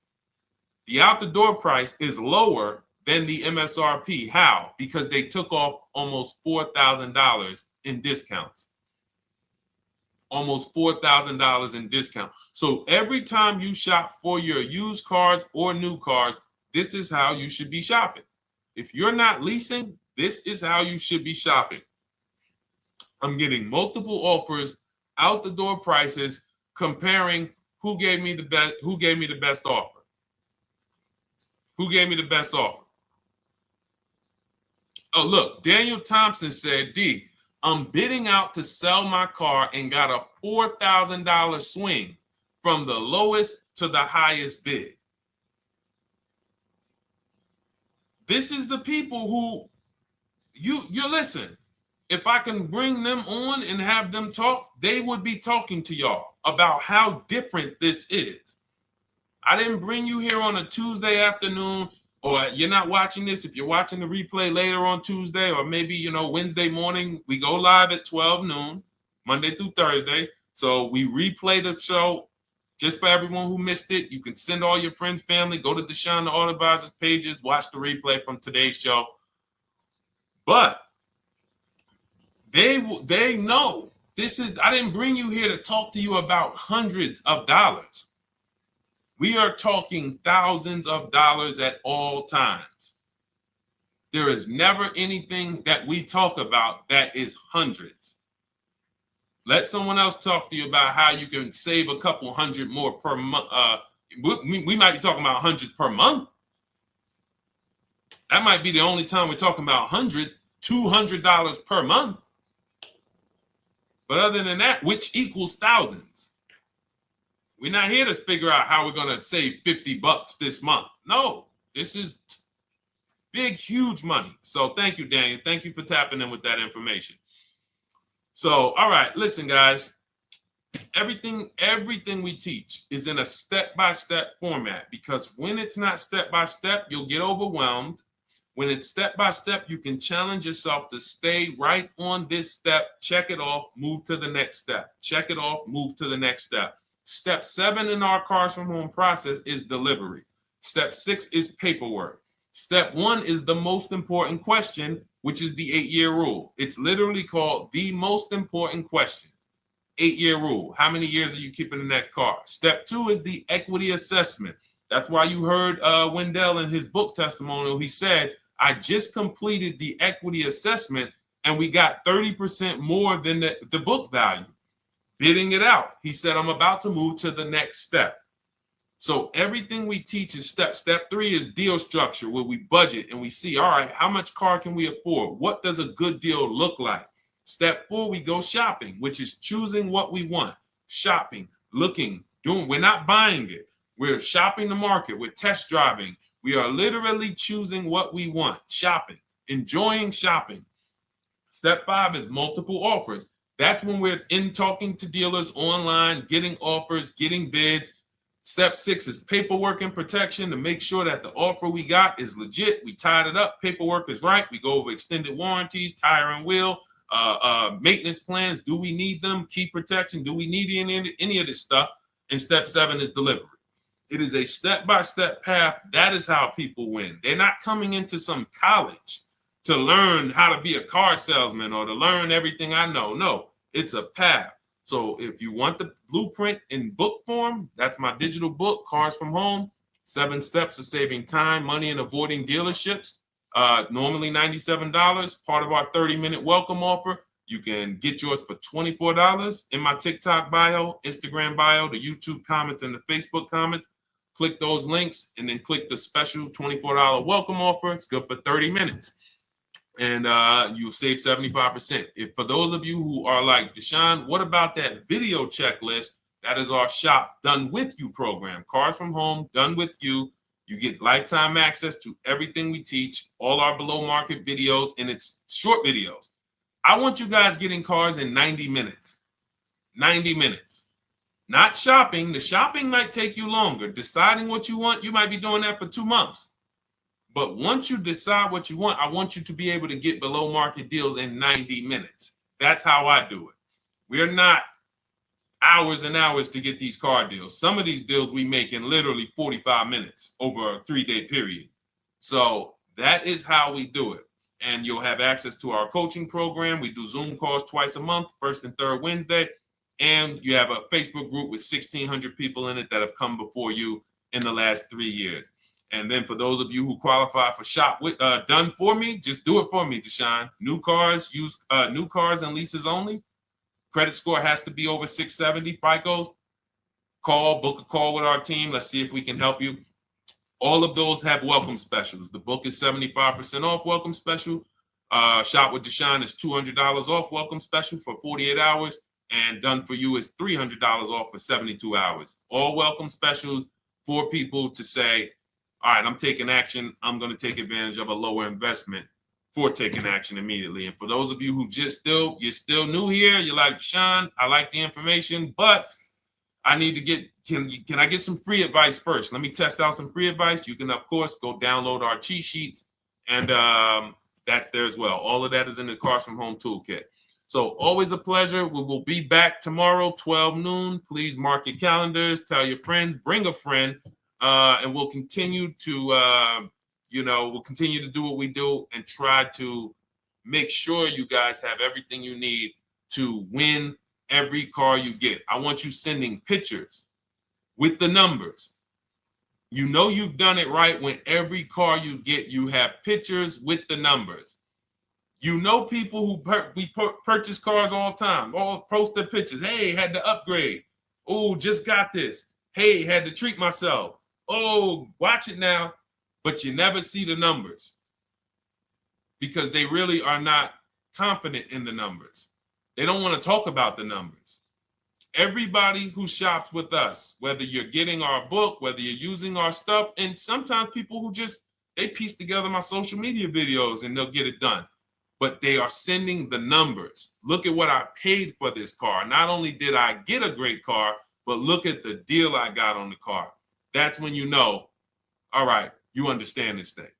Speaker 1: The out the door price is lower than the MSRP. How? Because they took off almost $4,000 in discounts. Almost $4,000 in discount. So every time you shop for your used cars or new cars, this is how you should be shopping. If you're not leasing, this is how you should be shopping. I'm getting multiple offers, out the door prices, comparing who gave me the best offer. Who gave me the best offer? Oh, look, Daniel Thompson said, D, I'm bidding out to sell my car and got a $4,000 swing from the lowest to the highest bid. This is the people who you listen. If I can bring them on and have them talk, they would be talking to y'all about how different this is. I didn't bring you here on a Tuesday afternoon, or you're not watching this. If you're watching the replay later on Tuesday, or maybe, Wednesday morning, we go live at 12 noon, Monday through Thursday. So we replay the show just for everyone who missed it. You can send all your friends, family, go to Deshone the Auto Advisor's pages, watch the replay from today's show. But they know this is, I didn't bring you here to talk to you about hundreds of dollars. We are talking thousands of dollars at all times. There is never anything that we talk about that is hundreds. Let someone else talk to you about how you can save a couple hundred more per month. We might be talking about hundreds per month. That might be the only time we're talking about hundreds, $200 per month. But other than that, which equals thousands. We're not here to figure out how we're going to save $50 this month. No, this is big, huge money. So thank you, Daniel. Thank you for tapping in with that information. So, all right, listen, guys. Everything we teach is in a step-by-step format, because when it's not step-by-step, you'll get overwhelmed. When it's step-by-step, you can challenge yourself to stay right on this step, check it off, move to the next step. Check it off, move to the next step. Step 7 in our Cars from Home process is delivery. Step 6 is paperwork. Step 1 is the most important question, which is the 8-year rule. It's literally called the most important question. 8-year rule. How many years are you keeping the next car? Step 2 is the equity assessment. That's why you heard Wendell in his book testimonial. He said, I just completed the equity assessment and we got 30% more than the book value. Bidding it out. He said, I'm about to move to the next step. So everything we teach is step. Step 3 is deal structure, where we budget and we see, all right, how much car can we afford? What does a good deal look like? Step 4, we go shopping, which is choosing what we want. Shopping, looking, doing. We're not buying it. We're shopping the market. We're test driving. We are literally choosing what we want. Shopping, enjoying shopping. Step 5 is multiple offers. That's when we're in talking to dealers online, getting offers, getting bids. Step 6 is paperwork and protection, to make sure that the offer we got is legit. We tied it up. Paperwork is right. We go over extended warranties, tire and wheel, maintenance plans. Do we need them? Key protection. Do we need any of this stuff? And step 7 is delivery. It is a step-by-step path. That is how people win. They're not coming into some college to learn how to be a car salesman or to learn everything I know. No, it's a path. So if you want the blueprint in book form, that's my digital book, Cars from Home, 7 Steps of Saving Time, Money, and Avoiding Dealerships. Normally $97, part of our 30-minute welcome offer. You can get yours for $24 in my TikTok bio, Instagram bio, the YouTube comments, and the Facebook comments. Click those links and then click the special $24 welcome offer. It's good for 30 minutes. And you'll save 75%. If for those of you who are like, Deshone, what about that video checklist? That is our Shop Done With You program. Cars from Home, done with you. You get lifetime access to everything we teach, all our below market videos, and it's short videos. I want you guys getting cars in 90 minutes. 90 minutes. Not shopping. The shopping might take you longer. Deciding what you want, you might be doing that for 2 months. But once you decide what you want, I want you to be able to get below market deals in 90 minutes. That's how I do it. We're not hours and hours to get these car deals. Some of these deals we make in literally 45 minutes over a 3-day period. So that is how we do it. And you'll have access to our coaching program. We do Zoom calls twice a month, first and third Wednesday. And you have a Facebook group with 1,600 people in it that have come before you in the last 3 years. And then for those of you who qualify for shop with done for me, just do it for me, Deshone. New cars and leases only. Credit score has to be over 670 FICO. Book a call with our team. Let's see if we can help you. All of those have welcome specials. The book is 75% off welcome special. Shop with Deshone is $200 off welcome special for 48 hours. And done for you is $300 off for 72 hours. All welcome specials for people to say, all right, I'm taking action. I'm going to take advantage of a lower investment for taking action immediately. And for those of you who you're still new here, you're like, Deshone, I like the information, but I need to get, can I get some free advice first? Let me test out some free advice. You can, of course, go download our cheat sheets, and that's there as well. All of that is in the Cars from Home Toolkit. So always a pleasure. We will be back tomorrow, 12 noon. Please mark your calendars, tell your friends, bring a friend, and we'll continue to, we'll continue to do what we do and try to make sure you guys have everything you need to win every car you get. I want you sending pictures with the numbers. You know you've done it right when every car you get, you have pictures with the numbers. You know people who purchase cars all the time, all post their pictures. Hey, had to upgrade. Oh, just got this. Hey, had to treat myself. Oh, watch it now. But you never see the numbers because they really are not confident in the numbers. They don't want to talk about the numbers. Everybody who shops with us, whether you're getting our book, whether you're using our stuff, and sometimes people who they piece together my social media videos and they'll get it done. But they are sending the numbers. Look at what I paid for this car. Not only did I get a great car, but look at the deal I got on the car. That's when you know, all right, you understand this thing.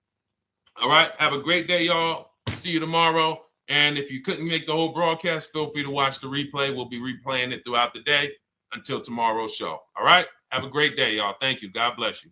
Speaker 1: All right, have a great day, y'all. See you tomorrow. And if you couldn't make the whole broadcast, feel free to watch the replay. We'll be replaying it throughout the day until tomorrow's show. All right, have a great day, y'all. Thank you. God bless you.